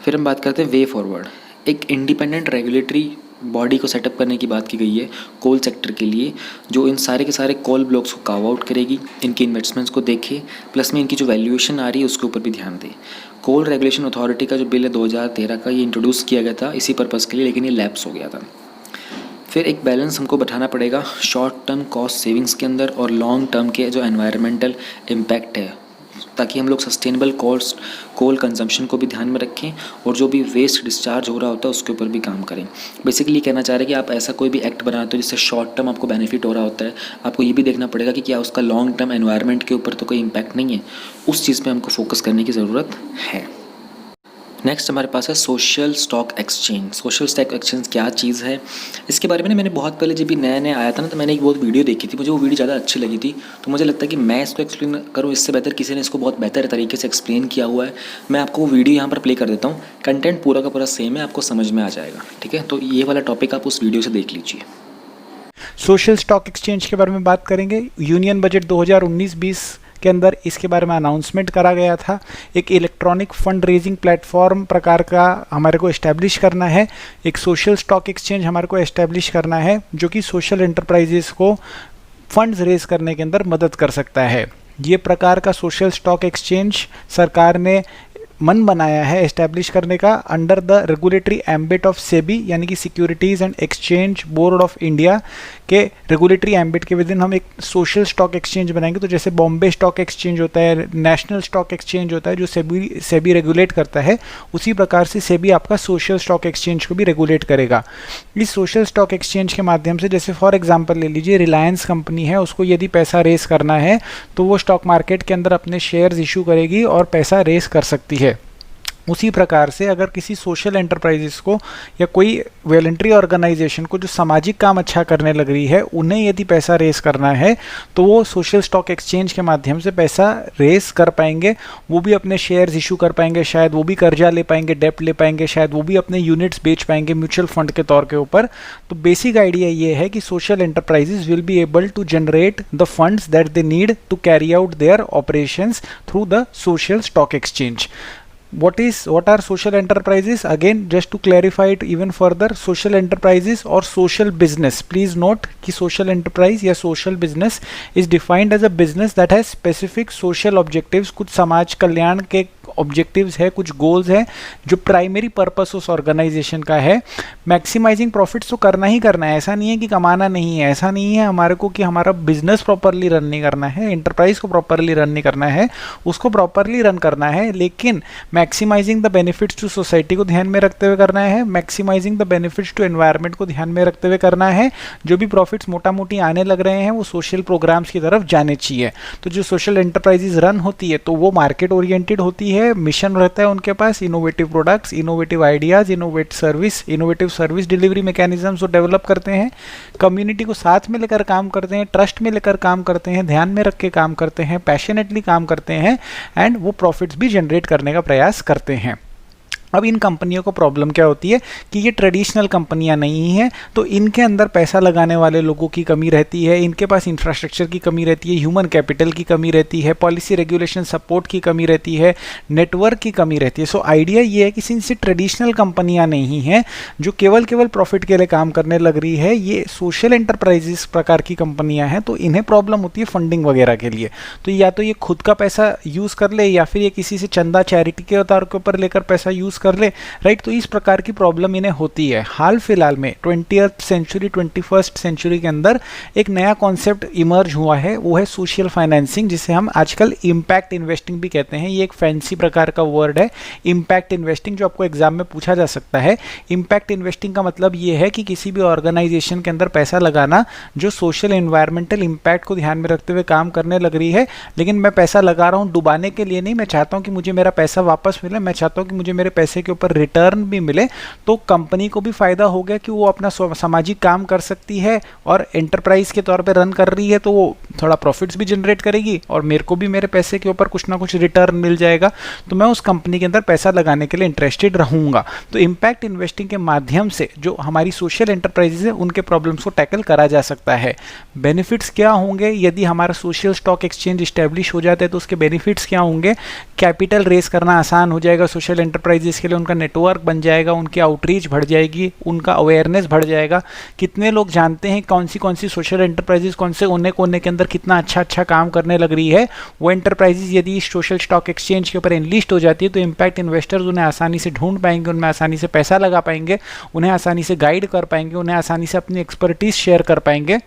फिर हम बात करते हैं वे फॉरवर्ड। एक इंडिपेंडेंट रेगुलेटरी बॉडी को सेटअप करने की बात की गई है कोल सेक्टर के लिए, जो इन सारे के सारे कोल ब्लॉक्स को कार्व आउट करेगी, इनकी इन्वेस्टमेंट्स को देखे, प्लस में इनकी जो वैल्यूएशन आ रही है उसके ऊपर भी ध्यान दे। कोल रेगुलेशन अथॉरिटी का जो बिल है 2013 का, ये इंट्रोड्यूस किया गया था इसी पर्पज़ के लिए, लेकिन ये लैप्स हो गया था। फिर एक बैलेंस हमको बैठाना पड़ेगा शॉर्ट टर्म कॉस्ट सेविंग्स के अंदर और लॉन्ग टर्म के जो एनवायरमेंटल इम्पैक्ट है, ताकि हम लोग सस्टेनेबल कोल कंजम्पशन को भी ध्यान में रखें और जो भी वेस्ट डिस्चार्ज हो रहा होता है उसके ऊपर भी काम करें। बेसिकली कहना चाह रहे हैं कि आप ऐसा कोई भी एक्ट बनाते हो जिससे शॉर्ट टर्म आपको बेनिफिट हो रहा होता है, आपको ये भी देखना पड़ेगा कि क्या उसका लॉन्ग टर्म एनवायरनमेंट के ऊपर तो कोई इम्पैक्ट नहीं है, उस चीज़ पर हमको फोकस करने की ज़रूरत है। नेक्स्ट हमारे पास है social stock exchange. Social stock exchange क्या चीज़ है, इसके बारे में ना मैंने बहुत पहले जब भी नया नया आया था ना, तो मैंने एक बहुत वीडियो देखी थी, मुझे वो वीडियो ज़्यादा अच्छी लगी थी, तो मुझे लगता है कि मैं इसको एक्सप्लेन करूँ इससे बेहतर किसी ने इसको बहुत बेहतर तरीके से एक्सप्लेन किया हुआ है। मैं आपको वो वीडियो यहाँ पर प्ले कर देता हूँ, कंटेंट पूरा का पूरा सेम है, आपको समझ में आ जाएगा, ठीक है। तो ये वाला टॉपिक आप उस वीडियो से देख लीजिए। सोशल स्टॉक एक्सचेंज के बारे में बात करेंगे। यूनियन बजट 2019-20 के अंदर इसके बारे में अनाउंसमेंट करा गया था। एक इलेक्ट्रॉनिक फंड रेजिंग प्लेटफॉर्म प्रकार का हमारे को एस्टैब्लिश करना है, एक सोशल स्टॉक एक्सचेंज हमारे को एस्टैब्लिश करना है जो कि सोशल एंटरप्राइजेस को फंड्स रेज करने के अंदर मदद कर सकता है। ये प्रकार का सोशल स्टॉक एक्सचेंज सरकार ने मन बनाया है एस्टैब्लिश करने का under the regulatory ambit of SEBI, यानी कि securities and exchange board of India के रेगुलेटरी एम्बिट के विदिन हम एक सोशल स्टॉक एक्सचेंज बनाएंगे। तो जैसे बॉम्बे स्टॉक एक्सचेंज होता है, नेशनल स्टॉक एक्सचेंज होता है जो सेबी रेगुलेट करता है, उसी प्रकार से सेबी आपका सोशल स्टॉक एक्सचेंज को भी रेगुलेट करेगा। इस सोशल स्टॉक एक्सचेंज के माध्यम से, जैसे फॉर एग्जाम्पल ले लीजिए रिलायंस कंपनी है, उसको यदि पैसा रेस करना है तो वो स्टॉक मार्केट के अंदर अपने शेयर्स इशू करेगी और पैसा रेस कर सकती है। उसी प्रकार से अगर किसी सोशल एंटरप्राइजेस को या कोई वॉलंटरी ऑर्गेनाइजेशन को जो सामाजिक काम अच्छा करने लग रही है, उन्हें यदि पैसा रेस करना है तो वो सोशल स्टॉक एक्सचेंज के माध्यम से पैसा रेस कर पाएंगे। वो भी अपने शेयर्स इशू कर पाएंगे, शायद वो भी कर्जा ले पाएंगे, डेप्ट ले पाएंगे, शायद वो भी अपने यूनिट्स बेच पाएंगे म्यूचुअल फंड के तौर के ऊपर। तो बेसिक आइडिया ये है कि social enterprises will be able to generate the funds that they need to carry out their operations through the social stock exchange. What are social enterprises? Again, just to clarify it even further, social enterprises or social business, please note कि social enterprise या social business is defined as a business that has specific social objectives। कुछ समाज कल्याण के ऑब्जेक्टिव्स है, कुछ गोल्स है जो प्राइमरी पर्पस उस ऑर्गेनाइजेशन का है। मैक्सिमाइजिंग प्रॉफिट्स तो करना ही करना है, ऐसा नहीं है कि कमाना नहीं है, ऐसा नहीं है हमारे को कि हमारा बिजनेस प्रॉपरली रन नहीं करना है, एंटरप्राइज को प्रॉपरली रन नहीं करना है, उसको प्रॉपरली रन करना है, लेकिन maximising the benefits to society को ध्यान में रखते हुए करना है, maximising the benefits to environment को ध्यान में रखते हुए करना है। जो भी प्रॉफिट्स मोटा मोटी आने लग रहे हैं वो सोशल प्रोग्राम्स की तरफ जाने चाहिए। तो जो सोशल एंटरप्राइजेज रन होती है तो वो मार्केट ओरिएंटेड होती है, मिशन रहता है उनके पास, innovative products, innovative ideas, innovative service delivery mechanisms वो डेवलप करते हैं, कम्युनिटी को साथ में लेकर काम करते हैं, ट्रस्ट में लेकर काम करते हैं, ध्यान में रख के काम करते हैं, पैशनेटली काम करते हैं एंड वो प्रॉफिट्स भी जनरेट करने का प्रयास करते हैं। अब इन कंपनियों को प्रॉब्लम क्या होती है कि ये ट्रेडिशनल कंपनियां नहीं हैं, तो इनके अंदर पैसा लगाने वाले लोगों की कमी रहती है, इनके पास इंफ्रास्ट्रक्चर की कमी रहती है, ह्यूमन कैपिटल की कमी रहती है, पॉलिसी रेगुलेशन सपोर्ट की कमी रहती है, नेटवर्क की कमी रहती है। सो आइडिया ये है कि सिंस ये ट्रेडिशनल कंपनियां नहीं हैं जो केवल केवल प्रॉफिट के लिए काम करने लग रही है, ये सोशल एंटरप्राइजेस प्रकार की कंपनियां हैं, तो इन्हें प्रॉब्लम होती है फंडिंग वगैरह के लिए। तो या तो ये खुद का पैसा यूज़ कर ले या फिर ये किसी से चंदा चैरिटी के तौर के ऊपर लेकर पैसा यूज़ कर ले, राइट। तो इस प्रकार की प्रॉब्लम इन्हें होती है। हाल फिलहाल में 20th सेंचुरी 21st सेंचुरी के अंदर एक नया कॉन्सेप्ट इमर्ज हुआ है, वो है सोशल फाइनेंसिंग, जिसे हम आजकल इम्पैक्ट इन्वेस्टिंग भी कहते हैं। ये एक फैंसी प्रकार का वर्ड है इम्पैक्ट इन्वेस्टिंग, जो आपको एग्जाम में पूछा जा सकता है। इम्पैक्ट इन्वेस्टिंग का मतलब ये है कि किसी भी ऑर्गेनाइजेशन के अंदर पैसा लगाना जो सोशल एनवायरमेंटल इम्पैक्ट को ध्यान में रखते हुए काम करने लग रही है, लेकिन मैं पैसा लगा रहा हूँ डुबाने के लिए नहीं, मैं चाहता हूँ कि मुझे मेरा पैसा वापस मिले, मैं चाहता हूँ कि मुझे मेरे पैसे के ऊपर रिटर्न भी मिले। तो कंपनी को भी फायदा हो गया कि वो अपना सामाजिक काम कर सकती है और एंटरप्राइज के तौर पे रन कर रही है, तो वो थोड़ा प्रॉफिट्स भी जनरेट करेगी और मेरे को भी मेरे पैसे के ऊपर कुछ ना कुछ रिटर्न मिल जाएगा, तो मैं उस कंपनी के अंदर पैसा लगाने के लिए इंटरेस्टेड रहूंगा। तो इम्पैक्ट इन्वेस्टिंग के माध्यम से जो हमारी सोशल एंटरप्राइजेज है उनके प्रॉब्लम्स को टैकल करा जा सकता है। बेनिफिट्स क्या होंगे यदि हमारा सोशल स्टॉक एक्सचेंज इस्टेब्लिश हो जाता है, तो उसके बेनिफिट्स क्या होंगे? कैपिटल रेस करना आसान हो जाएगा सोशल एंटरप्राइजेस के लिए, उनका नेटवर्क बन जाएगा, उनकी आउटरीच बढ़ जाएगी, उनका अवेयरनेस बढ़ जाएगा। कितने लोग जानते हैं कौन सी सोशल एंटरप्राइजेस कौन से कोने के अंदर कितना अच्छा काम करने लग रही है। वो एंटरप्राइजेस यदि सोशल स्टॉक एक्सचेंज के ऊपर एनलिस्ट हो जाती है तो इम्पैक्ट इन्वेस्टर्स उन्हें आसानी से ढूंढ पाएंगे, उनमें आसानी से पैसा लगा पाएंगे, उन्हें आसानी से गाइड कर पाएंगे, उन्हें आसानी से अपनी एक्सपर्टीज शेयर कर पाएंगे।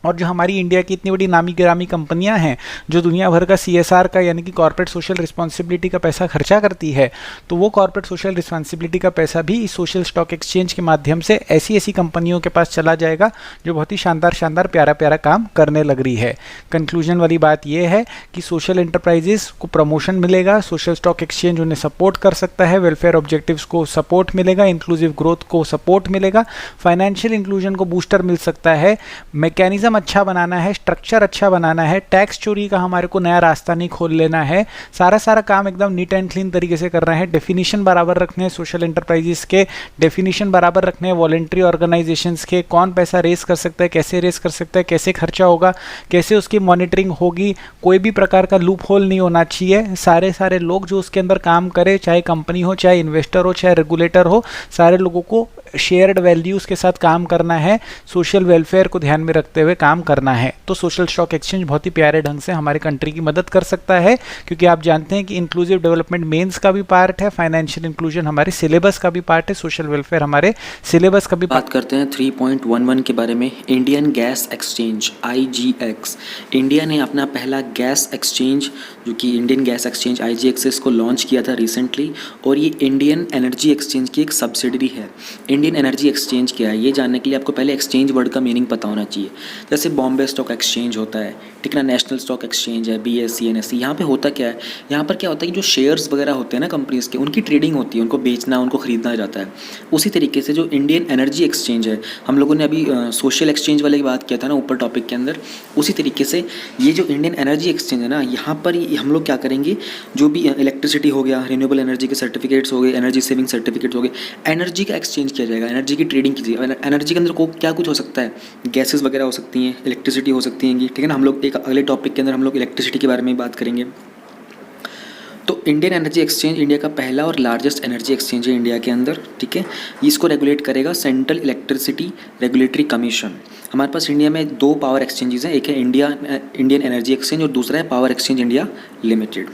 और जो हमारी इंडिया की इतनी बड़ी नामी गिरामी कंपनियां हैं जो दुनिया भर का CSR का यानी कि कॉर्पोरेट सोशल रिस्पॉन्सिबिलिटी का पैसा खर्चा करती है, तो वो कॉर्पोरेट सोशल रिस्पॉन्सिबिलिटी का पैसा भी इस सोशल स्टॉक एक्सचेंज के माध्यम से ऐसी कंपनियों के पास चला जाएगा जो बहुत ही शानदार प्यारा काम करने लग रही है। कंक्लूजन वाली बात यह है कि सोशल एंटरप्राइजेस को प्रमोशन मिलेगा, सोशल स्टॉक एक्सचेंज उन्हें सपोर्ट कर सकता है, वेलफेयर ऑब्जेक्टिव्स को सपोर्ट मिलेगा, इंक्लूसिव ग्रोथ को सपोर्ट मिलेगा, फाइनेंशियल इंक्लूजन को बूस्टर मिल सकता है, मैकेनिज्म अच्छा बनाना है, स्ट्रक्चर अच्छा बनाना है, टैक्स चोरी का हमारे को नया रास्ता नहीं खोल लेना है, सारा काम एकदम नीट एंड क्लीन तरीके से करना है, डेफिनेशन बराबर रखने हैं सोशल एंटरप्राइजेस के, डेफिनेशन बराबर रखने हैं वॉलंटरी ऑर्गेनाइजेशंस के, कौन पैसा रेस कर सकता है, कैसे रेस कर सकता है, कैसे खर्चा होगा, कैसे उसकी मॉनिटरिंग होगी, कोई भी प्रकार का लूप होल नहीं होना चाहिए। सारे लोग जो उसके अंदर काम करे, चाहे कंपनी हो, चाहे इन्वेस्टर हो, चाहे रेगुलेटर हो, सारे लोगों को शेयर्ड वैल्यूज के साथ काम करना है, सोशल वेलफेयर को ध्यान में रखते हुए काम करना है। तो सोशल स्टॉक एक्सचेंज बहुत ही प्यारे ढंग से हमारे कंट्री की मदद कर सकता है, क्योंकि आप जानते हैं कि इंक्लूसिव डेवलपमेंट मेंस का भी पार्ट है, फाइनेंशियल इंक्लूजन हमारे सिलेबस का भी पार्ट है, सोशल वेलफेयर हमारे सिलेबस का भी बात करते हैं 3.11 के बारे में। Indian gas exchange IGX, India ने अपना पहला गैस एक्सचेंज जो कि इंडियन गैस एक्सचेंज IGX इसको लॉन्च किया था रिसेंटली, और ये इंडियन एनर्जी एक्सचेंज की एक सब्सिडरी है। इंडियन एनर्जी एक्सचेंज क्या है ये जानने के लिए आपको पहले एक्सचेंज वर्ड का मीनिंग पता होना चाहिए। जैसे बॉम्बे स्टॉक एक्सचेंज होता है, ठीक है ना, नेशनल स्टॉक एक्सचेंज है, BSE NSE। यहाँ पे होता क्या है, यहाँ पर क्या होता है कि जो शेयर्स वगैरह होते हैं ना कंपनीज़ के, उनकी ट्रेडिंग होती है, उनको बेचना उनको ख़रीदना जाता है। उसी तरीके से जो इंडियन एनर्जी एक्सचेंज है, हम लोगों ने अभी सोशल एक्सचेंज वाले की बात किया था ना ऊपर टॉपिक के अंदर, उसी तरीके से ये जो इंडियन एनर्जी एक्सचेंज है ना, यहाँ पर हम लोग क्या करेंगे, जो भी इलेक्ट्रिसिटी हो गया, रिन्यूएबल एनर्जी के सर्टिफिकेट्स हो गए, एनर्जी सेविंग सर्टिफिकेट्स हो गए, एनर्जी का एक्सचेंज किया जाएगा, एनर्जी की ट्रेडिंग कीजिए। एनर्जी के अंदर को क्या कुछ हो सकता है, गैसेस वगैरह हो सकती हैं, इलेक्ट्रिसिटी हो सकती हैं, ठीक है ना। हम लोग एक अगले टॉपिक के अंदर हम लोग इलेक्ट्रिसिटी के बारे में बात करेंगे। तो इंडियन एनर्जी एक्सचेंज इंडिया का पहला और लार्जेस्ट एनर्जी एक्सचेंज है इंडिया के अंदर, ठीक है। इसको रेगुलेट करेगा सेंट्रल इलेक्ट्रिसिटी रेगुलेटरी कमीशन। हमारे पास इंडिया में 2 पावर एक्सचेंजेस हैं, एक है इंडियन एनर्जी एक्सचेंज और दूसरा है power exchange India limited.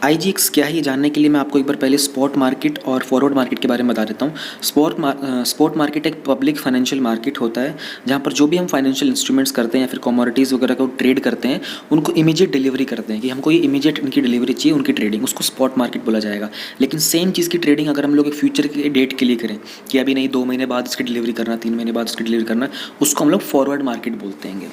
IGX क्या है ये जानने के लिए मैं आपको एक बार पहले स्पॉट मार्केट और फॉरवर्ड मार्केट के बारे में बता देता हूँ। स्पॉट मार्केट एक पब्लिक फाइनेंशियल मार्केट होता है जहाँ पर जो भी हम फाइनेंशियल इंस्ट्रूमेंट्स करते हैं या फिर कमोडिटीज़ वगैरह को ट्रेड करते हैं, उनको इमीडिएट डिलीवरी करते हैं कि हमको ये इमीडिएट इनकी डिलीवरी चाहिए, उनकी ट्रेडिंग, उसको स्पॉट मार्केट बोला जाएगा। लेकिन सेम चीज़ की ट्रेडिंग अगर हम लोग एक फ्यूचर के डेट के लिए करें कि अभी नहीं 2 महीने बाद इसकी डिलीवरी करना, 3 महीने बाद इसकी डिलीवरी करना, उसको हम लोग फॉरवर्ड मार्केट बोलते हैं।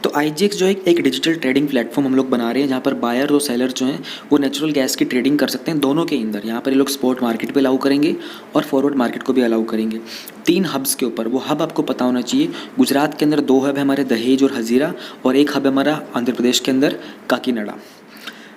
तो IGX जो है एक डिजिटल ट्रेडिंग प्लेटफॉर्म हम लोग बना रहे हैं जहाँ पर बायर और सेलर जो हैं वो नेचुरल गैस की ट्रेडिंग कर सकते हैं दोनों के अंदर। यहाँ पर ये लोग स्पॉट मार्केट पे अलाउ करेंगे और फॉरवर्ड मार्केट को भी अलाउ करेंगे 3 हब्स के ऊपर। वो हब आपको पता होना चाहिए, गुजरात के अंदर 2 हब है हमारे, दहेज और हज़ीरा, और एक हब है हमारा आंध्र प्रदेश के अंदर काकीनाडा।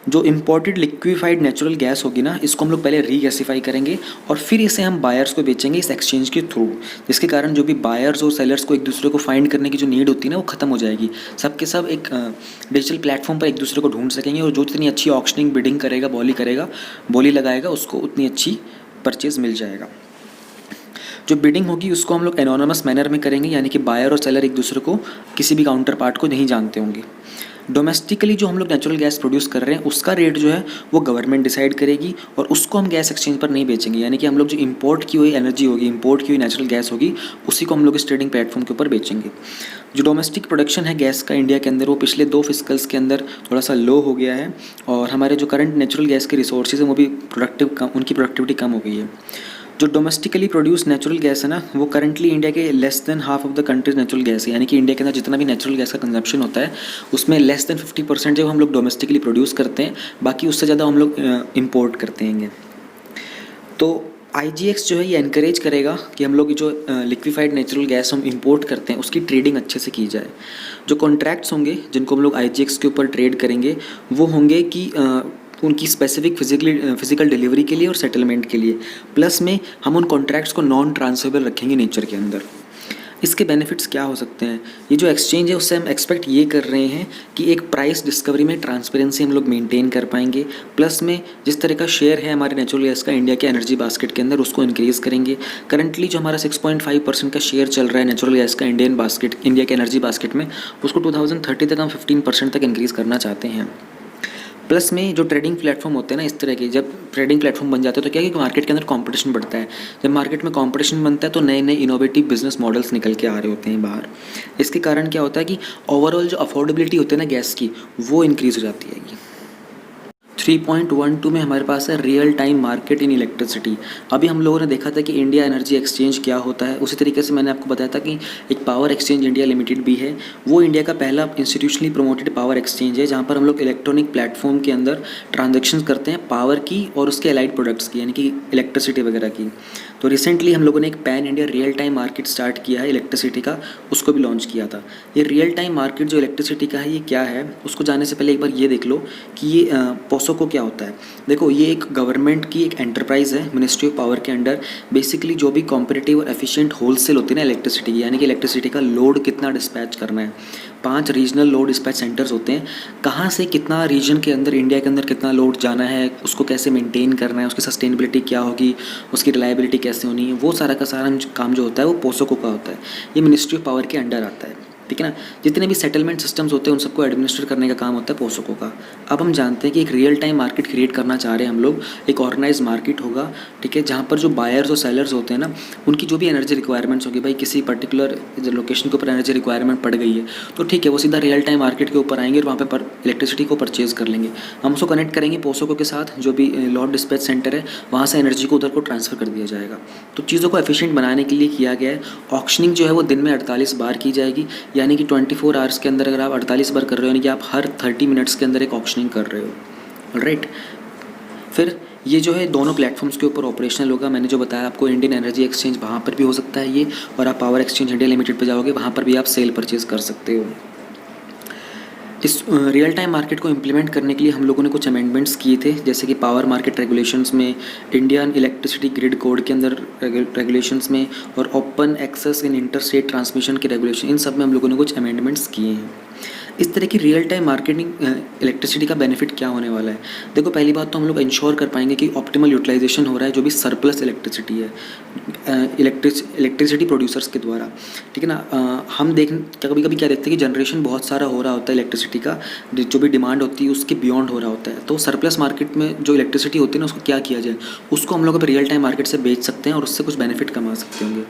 जो इम्पोर्टेड लिक्विफाइड नेचुरल गैस होगी ना, इसको हम लोग पहले रीगैसिफाई करेंगे और फिर इसे हम बायर्स को बेचेंगे इस एक्सचेंज के थ्रू, जिसके कारण जो भी बायर्स और सेलर्स को एक दूसरे को फाइंड करने की जो नीड होती है ना, वो खत्म हो जाएगी। सबके सब एक डिजिटल प्लेटफॉर्म पर एक दूसरे को ढूंढ सकेंगे और जो जितनी अच्छी ऑक्शनिंग बिडिंग करेगा, बोली लगाएगा, उसको उतनी अच्छी परचेज मिल जाएगा। जो बिडिंग होगी उसको हम लोग एनोनमस मैनर में करेंगे, यानी कि बायर और सेलर एक दूसरे को, किसी भी काउंटर पार्ट को नहीं जानते होंगे। डोमेस्टिकली जो हम लोग नेचुरल गैस प्रोड्यूस कर रहे हैं उसका रेट जो है वो गवर्नमेंट डिसाइड करेगी और उसको हम गैस एक्सचेंज पर नहीं बेचेंगे, यानी कि हम लोग जो इंपोर्ट की हुई एनर्जी होगी, इंपोर्ट की हुई नेचुरल गैस होगी, उसी को हम लोग इस ट्रेडिंग प्लेटफॉर्म के ऊपर बेचेंगे। जो डोमेस्टिक प्रोडक्शन है गैस का इंडिया के अंदर, वो पिछले 2 फिस्कल्स के अंदर थोड़ा सा लो हो गया है और हमारे जो करंट नेचुरल गैस के रिसोर्सेज हैं वो भी उनकी प्रोडक्टिविटी कम हो गई है। जो डोमेस्टिकली प्रोड्यूस नेचुरल गैस है ना, वो करंटली इंडिया के less than half of the countries natural gas है, यानी कि इंडिया के अंदर जितना भी नेचुरल गैस का कंजप्शन होता है उसमें लेस देन 50% जब हम लोग डोमेस्टिकली प्रोड्यूस करते हैं, बाकी उससे ज़्यादा हम लोग इम्पोर्ट करते हैं। तो IGX जो है ये एनकरेज करेगा कि हम लोग जो लिक्विफाइड नेचुरल गैस हम इंपोर्ट करते हैं उसकी ट्रेडिंग अच्छे से की जाए। जो कॉन्ट्रैक्ट्स होंगे जिनको हम लोग IGX के ऊपर ट्रेड करेंगे वो होंगे कि उनकी स्पेसिफिक फिजिकल डिलीवरी के लिए और सेटलमेंट के लिए, प्लस में हम उन कॉन्ट्रैक्ट्स को नॉन ट्रांसफरेबल रखेंगे नेचर के अंदर। इसके बेनिफिट्स क्या हो सकते हैं? ये जो एक्सचेंज है उससे हम एक्सपेक्ट ये कर रहे हैं कि एक प्राइस डिस्कवरी में ट्रांसपेरेंसी हम लोग मेंटेन कर पाएंगे, प्लस में जिस तरह का शेयर है हमारे नेचुरल गैस का इंडिया के एनर्जी बास्केट के अंदर उसको इंक्रीज़ करेंगे। करंटली जो हमारा 6.5% का शेयर चल रहा है नेचुरल गैस का इंडिया के एनर्जी बास्केट में, उसको 2030 तक हम 15% तक इंक्रीज़ करना चाहते हैं। प्लस में जो ट्रेडिंग प्लेटफॉर्म होते हैं ना, इस तरह के जब ट्रेडिंग प्लेटफॉर्म बन जाते हैं तो क्या है कि मार्केट के अंदर कंपटीशन बढ़ता है। जब मार्केट में कंपटीशन बनता है तो नए नए इनोवेटिव बिजनेस मॉडल्स निकल के आ रहे होते हैं बाहर। इसके कारण क्या होता है कि ओवरऑल जो अफोर्डेबिलिटी होती है ना गैस की, वो इंक्रीज़ हो जाती है। 3.12 में हमारे पास है real time market in electricity. अभी हम लोगों ने देखा था कि इंडिया एनर्जी एक्सचेंज क्या होता है, उसी तरीके से मैंने आपको बताया था कि एक पावर एक्सचेंज इंडिया लिमिटेड भी है। वो इंडिया का पहला इंस्टीट्यूशनली प्रमोटेड पावर एक्सचेंज है, जहाँ पर हम लोग इलेक्ट्रॉनिक प्लेटफॉर्म के अंदर ट्रांजेक्शन करते हैं पावर की और उसके अलाइड प्रोडक्ट्स की, यानी कि इलेक्ट्रिसिटी वगैरह की। तो रिसेंटली हम लोगों ने एक pan India real time market start किया है इलेक्ट्रिसिटी का, उसको भी लॉन्च किया था। ये रियल टाइम मार्केट जो इलेक्ट्रिसिटी का है ये क्या है, उसको जानने से पहले एक बार ये देख लो कि ये पोसोको क्या होता है। देखो, ये एक गवर्नमेंट की एक एंटरप्राइज़ है मिनिस्ट्री ऑफ पावर के अंडर। बेसिकली जो भी कॉम्पिटिटिव और एफिशिएंट होलसेल होती है ना इलेक्ट्रिसिटी की, यानी कि इलेक्ट्रिसिटी का लोड कितना डिस्पैच करना है। 5 रीजनल लोड डिस्पैच सेंटर्स होते हैं, कहाँ से कितना रीजन के अंदर इंडिया के अंदर कितना लोड जाना है, उसको कैसे मेंटेन करना है, उसकी सस्टेनेबिलिटी क्या होगी, उसकी रिलायबिलिटी कैसे होनी है, वो सारा का सारा काम जो होता है वो पोसोको का होता है। ये मिनिस्ट्री ऑफ पावर के अंडर आता है, ठीक है ना। जितने भी सेटलमेंट सिस्टम्स होते हैं उन सबको एडमिनिस्टर करने का काम होता है पोसोको का। अब हम जानते हैं कि एक रियल टाइम मार्केट क्रिएट करना चाह रहे हैं हम लोग। एक ऑर्गेनाइज मार्केट होगा, ठीक है, जहाँ पर जो बायर्स और सेलर्स होते हैं ना, उनकी जो भी एनर्जी रिक्वायरमेंट्स होगी, भाई किसी पर्टिकुलर लोकेशन के ऊपर एनर्जी रिक्वायरमेंट पड़ गई है तो ठीक है, वो सीधा रियल टाइम मार्केट के ऊपर आएंगे और वहाँ पर इलेक्ट्रिसिटी को परचेज कर लेंगे। हम उसको कनेक्ट करेंगे पोसोको के साथ, जो भी लोड डिस्पैच सेंटर है, वहाँ से एनर्जी को उधर को ट्रांसफ़र कर दिया जाएगा। तो चीज़ों को एफिशिएंट बनाने के लिए किया गया है। ऑक्शनिंग जो है वो दिन में 48 बार की जाएगी, यानी कि 24 आवर्स के अंदर अगर आप 48 बार कर रहे हो, यानी कि आप हर 30 मिनट्स के अंदर एक ऑक्शनिंग कर रहे हो, राइट। फिर ये जो है दोनों प्लेटफॉर्म्स के ऊपर ऑपरेशनल होगा। मैंने जो बताया आपको इंडियन एनर्जी एक्सचेंज, वहाँ पर भी हो सकता है ये, और आप पावर एक्सचेंज इंडिया लिमिटेड पे जाओगे, वहाँ पर भी आप सेल परचेज कर सकते हो। इस रियल टाइम मार्केट को इम्प्लीमेंट करने के लिए हम लोगों ने कुछ अमेंडमेंट्स किए थे, जैसे कि पावर मार्केट रेगुलेशंस में, इंडियन इलेक्ट्रिसिटी ग्रिड कोड के अंदर रेगुलेशंस में, और ओपन एक्सेस इन इंटर स्टेट ट्रांसमिशन के रेगुलेशन, इन सब में हम लोगों ने कुछ अमेंडमेंट्स किए हैं। इस तरह की रियल टाइम मार्केटिंग इलेक्ट्रिसिटी का बेनिफिट क्या होने वाला है? देखो, पहली बात तो हम लोग इंश्योर कर पाएंगे कि ऑप्टिमल यूटिलाइजेशन हो रहा है जो भी सरप्लस इलेक्ट्रिसिटी है इलेक्ट्रिसिटी प्रोड्यूसर्स के द्वारा, ठीक है ना। हम कभी कभी क्या देखते हैं कि जनरेशन बहुत सारा हो रहा होता है इलेक्ट्रिसिटी का, जो भी डिमांड होती है उसके बियॉन्ड हो रहा होता है। तो सरप्लस मार्केट में जो इलेक्ट्रिसिटी होती है ना, उसको क्या किया जाए, उसको हम लोग अब रियल टाइम मार्केट से बेच सकते हैं और उससे कुछ बेनिफिट कमा सकते होंगे।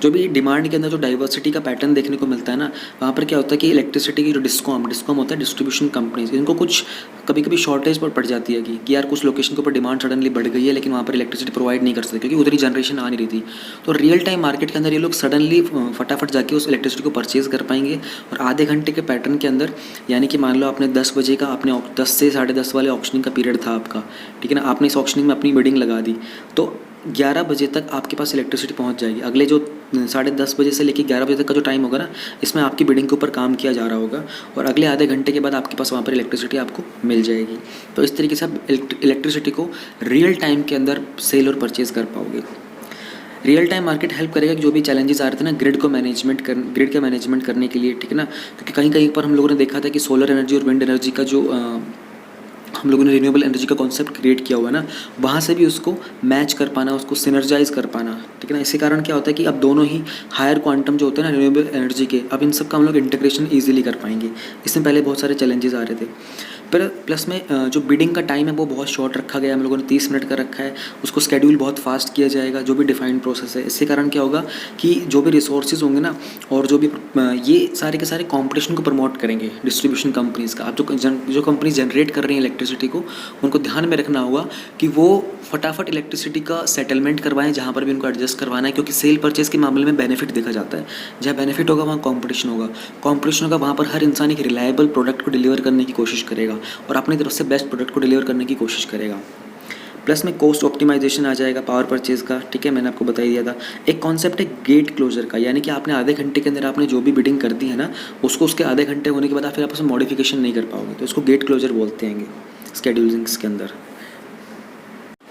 जो भी डिमांड के अंदर जो डाइवर्सिटी का पैटर्न देखने को मिलता है ना, वहाँ पर क्या होता है कि इलेक्ट्रिसिटी की जो डिस्कॉम होता है, डिस्ट्रीब्यूशन कंपनीज, इनको कुछ कभी कभी शॉर्टेज पर पड़ जाती है कि यार कुछ लोकेशन के ऊपर डिमांड सडनली बढ़ गई है लेकिन वहाँ पर इलेक्ट्रिसिटी प्रोवाइड नहीं कर सकते क्योंकि उधर ही जनरेशन आ नहीं रही थी। तो रियल टाइम मार्केट के अंदर ये लोग सडनली फटाफट जाके उस इलेक्ट्रिसिटी को परचेज कर पाएंगे और आधे घंटे के पैटर्न के अंदर, यानी कि मान लो आपने 10 बजे का, आपने 10 से 10:30 वाले ऑक्शनिंग का पीरियड था आपका, ठीक है ना, आपने इस ऑक्शनिंग में अपनी बिडिंग लगा दी, तो 11 बजे तक आपके पास इलेक्ट्रिसिटी पहुंच जाएगी। अगले जो 10:30 बजे से लेकर 11 बजे तक का जो टाइम होगा ना, इसमें आपकी बिल्डिंग के ऊपर काम किया जा रहा होगा और अगले आधे घंटे के बाद आपके पास वहाँ पर इलेक्ट्रिसिटी आपको मिल जाएगी। तो इस तरीके से आप इलेक्ट्रिसिटी को रियल टाइम के अंदर सेल और परचेज़ कर पाओगे। रियल टाइम मार्केट हेल्प करेगा कि जो भी चैलेंजेस आ रहे थे ना ग्रिड का मैनेजमेंट करने के लिए, ठीक है ना, क्योंकि कहीं कहीं पर हम लोगों ने देखा था कि सोलर एनर्जी और विंड एनर्जी का जो हम लोगों ने रिन्यूएबल एनर्जी का कॉन्सेप्ट क्रिएट किया हुआ है ना, वहाँ से भी उसको मैच कर पाना, उसको सिनर्जाइज कर पाना, ठीक है ना। इसी कारण क्या होता है कि अब दोनों ही हायर क्वांटम जो होते हैं ना रिन्यूएबल एनर्जी के, अब इन सब का हम लोग इंटीग्रेशन ईजिली कर पाएंगे। इसमें पहले बहुत सारे चैलेंजेस आ रहे थे। पर प्लस में जो बिडिंग का टाइम है वो बहुत शॉर्ट रखा गया है, हम लोगों ने 30 मिनट का रखा है। उसको शेड्यूल बहुत फास्ट किया जाएगा, जो भी डिफाइंड प्रोसेस है। इसके कारण क्या होगा कि जो भी रिसोर्सेज होंगे ना, और जो भी ये सारे के सारे कंपटीशन को प्रमोट करेंगे डिस्ट्रीब्यूशन कंपनीज़ का। अब जो कंपनी जनरेट कर रही है इलेक्ट्रिसिटी को, उनको ध्यान में रखना होगा कि वो फटाफट इलेक्ट्रिसिटी का सेटलमेंट करवाएं जहाँ पर भी उनको एडजस्ट करवाना है, क्योंकि सेल परचेज़ के मामले में बेनिफिट देखा जाता है। जहाँ बेनिफिट होगा वहाँ कॉम्पिटिशन होगा, वहाँ पर हर इंसान एक रिलायबल प्रोडक्ट को डिलीवर करने की कोशिश करेगा और अपनी तरफ से बेस्ट प्रोडक्ट को डिलीवर करने की कोशिश करेगा। प्लस में कॉस्ट ऑप्टिमाइजेशन आ जाएगा पावर परचेज़ का, ठीक है, मैंने आपको बता ही दिया था। एक कॉन्सेप्ट है गेट क्लोजर का, यानी कि आपने आधे घंटे के अंदर आपने जो भी बिडिंग कर दी है ना, उसको उसके आधे घंटे होने के बाद फिर आप उसमें मॉडिफिकेशन नहीं कर पाओगे, तो इसको गेट क्लोजर बोलते हैं स्केड्यूलिंग्स के अंदर।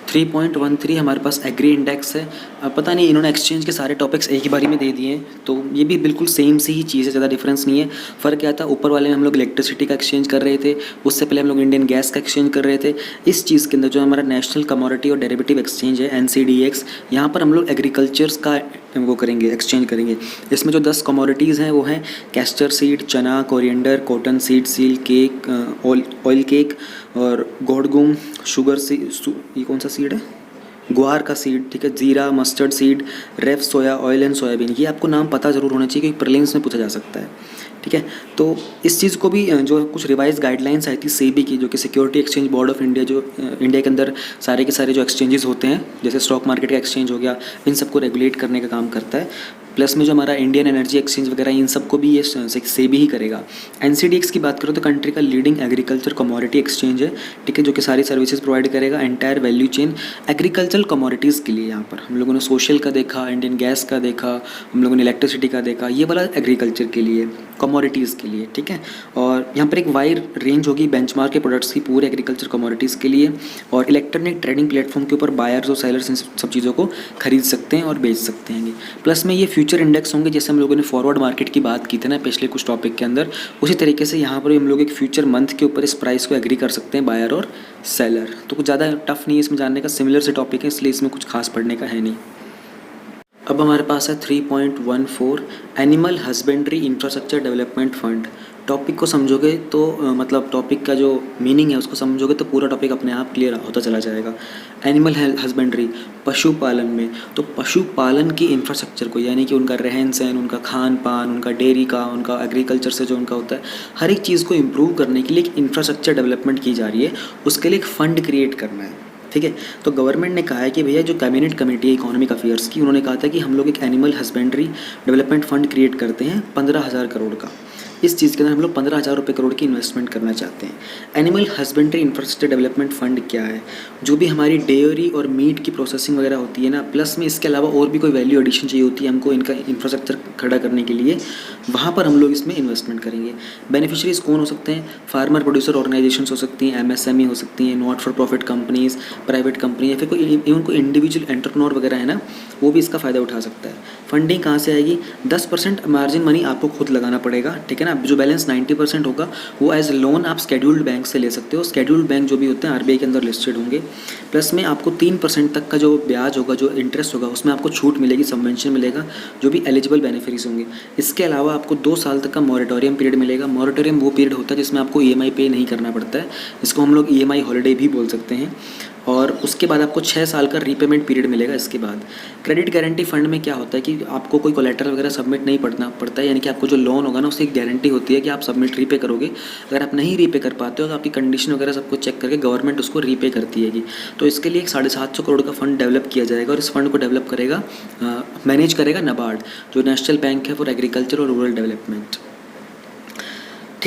3.13 हमारे पास एग्री इंडेक्स है। अब पता नहीं इन्होंने एक्सचेंज के सारे टॉपिक्स एक ही बारी में दे दिए हैं, तो ये भी बिल्कुल सेम सी ही चीज़ है, ज़्यादा डिफरेंस नहीं है। फ़र्क क्या था, ऊपर वाले में हम लोग इलेक्ट्रिसिटी का एक्सचेंज कर रहे थे, उससे पहले हम लोग इंडियन गैस का एक्सचेंज कर रहे थे। इस चीज़ के अंदर जो हमारा नेशनल कमोडिटी और डेरिवेटिव एक्सचेंज है NCDEX, यहाँ पर हम लोग एग्रीकल्चर्स का वो करेंगे, एक्सचेंज करेंगे। इसमें जो 10 कमोडिटीज़ हैं वो हैं कैस्टर सीड, चना, coriander, cotton seed, seal cake, oil cake और गोडगुम, शुगर ये कौन सा सीड है, ग्वार का सीड, ठीक है, जीरा, mustard seed, ref soya oil and soybean. ये आपको नाम पता ज़रूर होना चाहिए क्योंकि प्रीलिम्स में पूछा जा सकता है, ठीक है। तो इस चीज़ को भी जो कुछ रिवाइज गाइडलाइंस आई थी सेबी की, जो कि security exchange board of India, जो इंडिया के अंदर सारे के सारे जो एक्सचेंजेस होते हैं, जैसे स्टॉक मार्केट का एक्सचेंज हो गया, इन सबको रेगुलेट करने का काम करता है। प्लस में जो हमारा इंडियन एनर्जी एक्सचेंज वगैरह, इन सबको भी ये सेबी ही करेगा। NCDEX की बात करो तो कंट्री का लीडिंग एग्रीकल्चर कमोडिटी एक्सचेंज है, ठीक है, जो कि सारी सर्विसेज प्रोवाइड करेगा entire value chain agricultural commodities के लिए। यहाँ पर हम लोगों ने सोशल का देखा, इंडियन गैस का देखा, हम लोगों ने इलेक्ट्रिसिटी का देखा, ये वाला एग्रीकल्चर के लिए, कमोडिटीज़ के लिए, ठीक है। और यहाँ पर एक वाइड रेंज होगी बेंचमार्क के प्रोडक्ट्स की पूरे एग्रीकल्चर कमोडिटीज़ के लिए, और इलेक्ट्रॉनिक ट्रेडिंग प्लेटफॉर्म के ऊपर बायर्स और सेलर्स इन सब चीज़ों को खरीद सकते हैं और बेच सकते हैं। प्लस में ये फ्यूचर इंडेक्स होंगे, जैसे हम लोगों ने फॉरवर्ड मार्केट की बात की थी ना पिछले कुछ टॉपिक के अंदर, उसी तरीके से यहाँ पर हम लोग एक फ्यूचर मंथ के ऊपर इस प्राइस को एग्री कर सकते हैं बायर और सेलर। तो कुछ ज़्यादा टफ नहीं है इसमें जानने का, सिमिलर से टॉपिक है, इसलिए इसमें कुछ खास पढ़ने का है नहीं। अब हमारे पास है 3.14 animal husbandry infrastructure development fund. Topic को समझोगे तो मतलब टॉपिक का जो मीनिंग है उसको समझोगे तो पूरा टॉपिक अपने आप क्लियर होता चला जाएगा। एनिमल हस्बेंड्री, पशुपालन में, तो पशुपालन की इंफ्रास्ट्रक्चर को, यानी कि उनका रहन सहन, उनका खान पान, उनका डेयरी का, उनका एग्रीकल्चर से जो उनका होता है, हर एक चीज़ को इम्प्रूव करने के लिए एक इंफ्रास्ट्रक्चर डेवलपमेंट की जा रही है। उसके लिए एक फ़ंड क्रिएट करना है, ठीक है। तो गवर्नमेंट ने कहा है कि भैया जो कैबिनेट कमेटी है इकोनॉमिक अफेयर्स की, उन्होंने कहा था कि हम लोग एक animal husbandry development fund create करते हैं 15,000 करोड़ का। इस चीज़ के अंदर हम लोग 15,000 रुपये करोड़ की इन्वेस्टमेंट करना चाहते हैं। Animal husbandry infrastructure development fund क्या है, जो भी हमारी डेयरी और मीट की प्रोसेसिंग वगैरह होती है ना, प्लस में इसके अलावा और भी कोई वैल्यू एडिशन चाहिए होती है हमको इनका इंफ्रास्ट्रक्चर खड़ा करने के लिए, वहाँ पर हम लोग इसमें इन्वेस्टमेंट करेंगे। बेनिफिशरीज कौन हो सकते हैं, फार्मर प्रोड्यूसर ऑर्गेनाइजेशन हो सकती हैं, MSME हो सकती हैं, not for profit companies, private company, या फिर कोई इवन कोई इंडिविजुअल एंटरप्रेन्योर वगैरह है ना, वो भी इसका फ़ायदा उठा सकता है। फंडिंग कहाँ से आएगी, 10% मार्जिन मनी आपको खुद लगाना पड़ेगा, ठीक है ना। जो बैलेंस 90% होगा वो एज लोन आप स्केड्यूल्ड बैंक से ले सकते हो। स्केड्यूल्ड बैंक जो भी होते हैं RBI के अंदर लिस्टेड होंगे। प्लस में आपको 3% तक का जो ब्याज होगा, जो इंटरेस्ट होगा, उसमें आपको छूट मिलेगी, सबवेंशन मिलेगा, जो भी एलिजिबल बेनिफिशरीज होंगे। इसके अलावा आपको 2 साल तक का मॉरेटोरियम पीरियड मिलेगा। मॉरेटोरियम वो पीरियड होता है जिसमें आपको EMI पे नहीं करना पड़ता है, इसको हम लोग EMI हॉलीडे भी बोल सकते हैं। और उसके बाद आपको 6 साल का रीपेमेंट पीरियड मिलेगा। इसके बाद क्रेडिट गारंटी फंड में क्या होता है कि आपको कोई कोलेटरल वगैरह सबमिट नहीं करना पड़ता है, यानी कि आपको जो लोन होगा ना उसकी एक गारंटी होती है कि आप सबमिट रीपे करोगे। अगर आप नहीं रीपे कर पाते हो तो आपकी कंडीशन वगैरह सबको चेक करके गवर्नमेंट उसको रीपे करती है। तो इसके लिए एक 750 करोड़ का फंड डेवलप किया जाएगा और इस फंड को डेवलप करेगा, मैनेज करेगा NABARD, जो नेशनल बैंक है फॉर एग्रीकल्चर और रूरल डेवलपमेंट,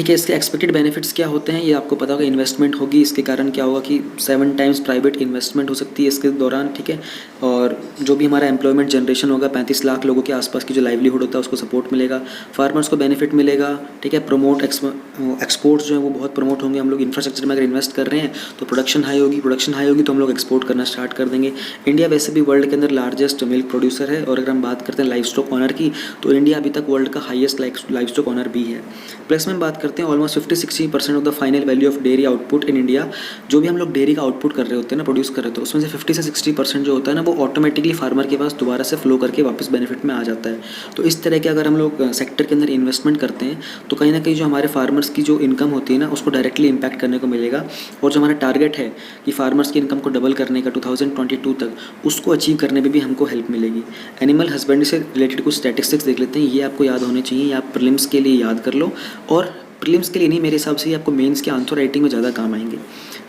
ठीक है। इसके एक्सपेक्टेड बेनिफिट्स क्या होते हैं ये आपको पता होगा। इन्वेस्टमेंट होगी, इसके कारण क्या होगा कि 7 टाइम्स प्राइवेट इन्वेस्टमेंट हो सकती है इसके दौरान, ठीक है। और जो भी हमारा एम्प्लॉयमेंट जनरेशन होगा, 35 लाख लोगों के आसपास की जो लाइवलीहुड होता है उसको सपोर्ट मिलेगा, फार्मर्स को बेनिफिट मिलेगा, ठीक है। एक्सपोर्ट्स जो है वो बहुत प्रमोट होंगे। हम लोग इंफ्रास्ट्रक्चर में अगर इन्वेस्ट कर रहे हैं तो प्रोडक्शन हाई होगी, प्रोडक्शन हाई होगी तो हम लोग एक्सपोर्ट करना स्टार्ट कर देंगे। इंडिया वैसे भी वर्ल्ड के अंदर लार्जेस्ट मिल्क प्रोड्यूसर है, और अगर हम बात करते हैं लाइव स्टॉक ऑनर की तो इंडिया अभी तक वर्ल्ड का हाईएस्ट लाइव स्टॉक ऑनर भी है। प्लस में बात करते हैं almost 50-60% of the final value of dairy output in India, जो भी हम लोग डेयरी का आउटपुट कर रहे होते हैं ना, प्रोड्यूस कर रहे होते हैं, उसमें से 50 से 60% जो होता है ना वो ऑटोमेटिकली फार्मर के पास दोबारा से फ्लो करके वापस बेनिफिट में आ जाता है। तो इस तरह के अगर हम लोग सेक्टर के अंदर इन्वेस्टमेंट करते हैं तो कहीं ना कहीं जो हमारे फार्मर्स की जो इनकम होती है ना उसको डायरेक्टली इम्पैक्ट करने को मिलेगा। और जो हमारा टारगेट है कि फार्मर्स की इनकम को डबल करने का 2022 तक, उसको अचीव करने में भी हमको हेल्प मिलेगी। एनिमल हस्बेंड्री से रिलेटेड कुछ स्टैटिस्टिक्स देख लेते हैं, ये आपको याद होने चाहिए, ये आप प्रीलिम्स के लिए याद कर लो, और प्रीलिम्स के लिए नहीं, मेरे हिसाब से ये आपको मेंस के आंसर राइटिंग में ज़्यादा काम आएंगे,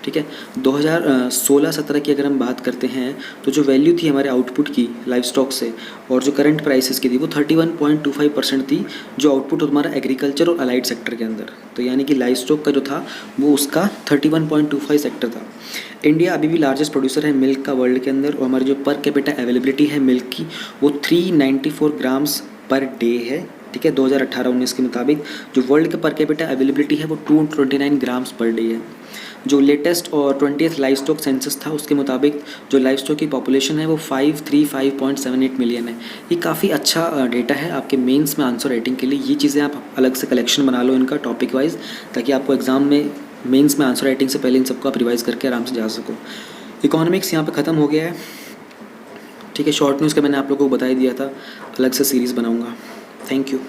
ठीक है। 2016-17 की अगर हम बात करते हैं तो जो वैल्यू थी हमारे आउटपुट की लाइव स्टॉक से और जो करंट प्राइसेस की थी वो 31.25% थी, जो आउटपुट हमारा एग्रीकल्चर और अलाइड सेक्टर के अंदर। तो यानी कि लाइव स्टॉक का जो था वो उसका 31.25 सेक्टर था। इंडिया अभी भी लार्जेस्ट प्रोड्यूसर है मिल्क का वर्ल्ड के अंदर, और हमारी जो पर कैपिटा अवेलेबिलिटी है मिल्क की वो 394 ग्राम्स पर डे है, ठीक है। 2018-19 के मुताबिक जो वर्ल्ड का पर कैपिटा अवेलेबिलिटी है वो 229 ग्राम्स पर डे है। जो लेटेस्ट और 20th लाइव स्टॉक सेंसस था उसके मुताबिक जो लाइव स्टॉक की पॉपुलेशन है वो 535.78 मिलियन है। ये काफ़ी अच्छा डेटा है आपके मेंस में आंसर राइटिंग के लिए। ये चीज़ें आप अलग से कलेक्शन बना लो इनका टॉपिक वाइज, ताकि आपको एग्जाम में मेंस में आंसर राइटिंग से पहले इन सबको आप रिवाइज़ करके आराम से जा सको। इकोनॉमिक्स यहाँ पे ख़त्म हो गया है, ठीक है। शॉर्ट न्यूज़ का मैंने आप लोगों को बता ही दिया था, अलग से सीरीज़ बनाऊँगा। Thank you.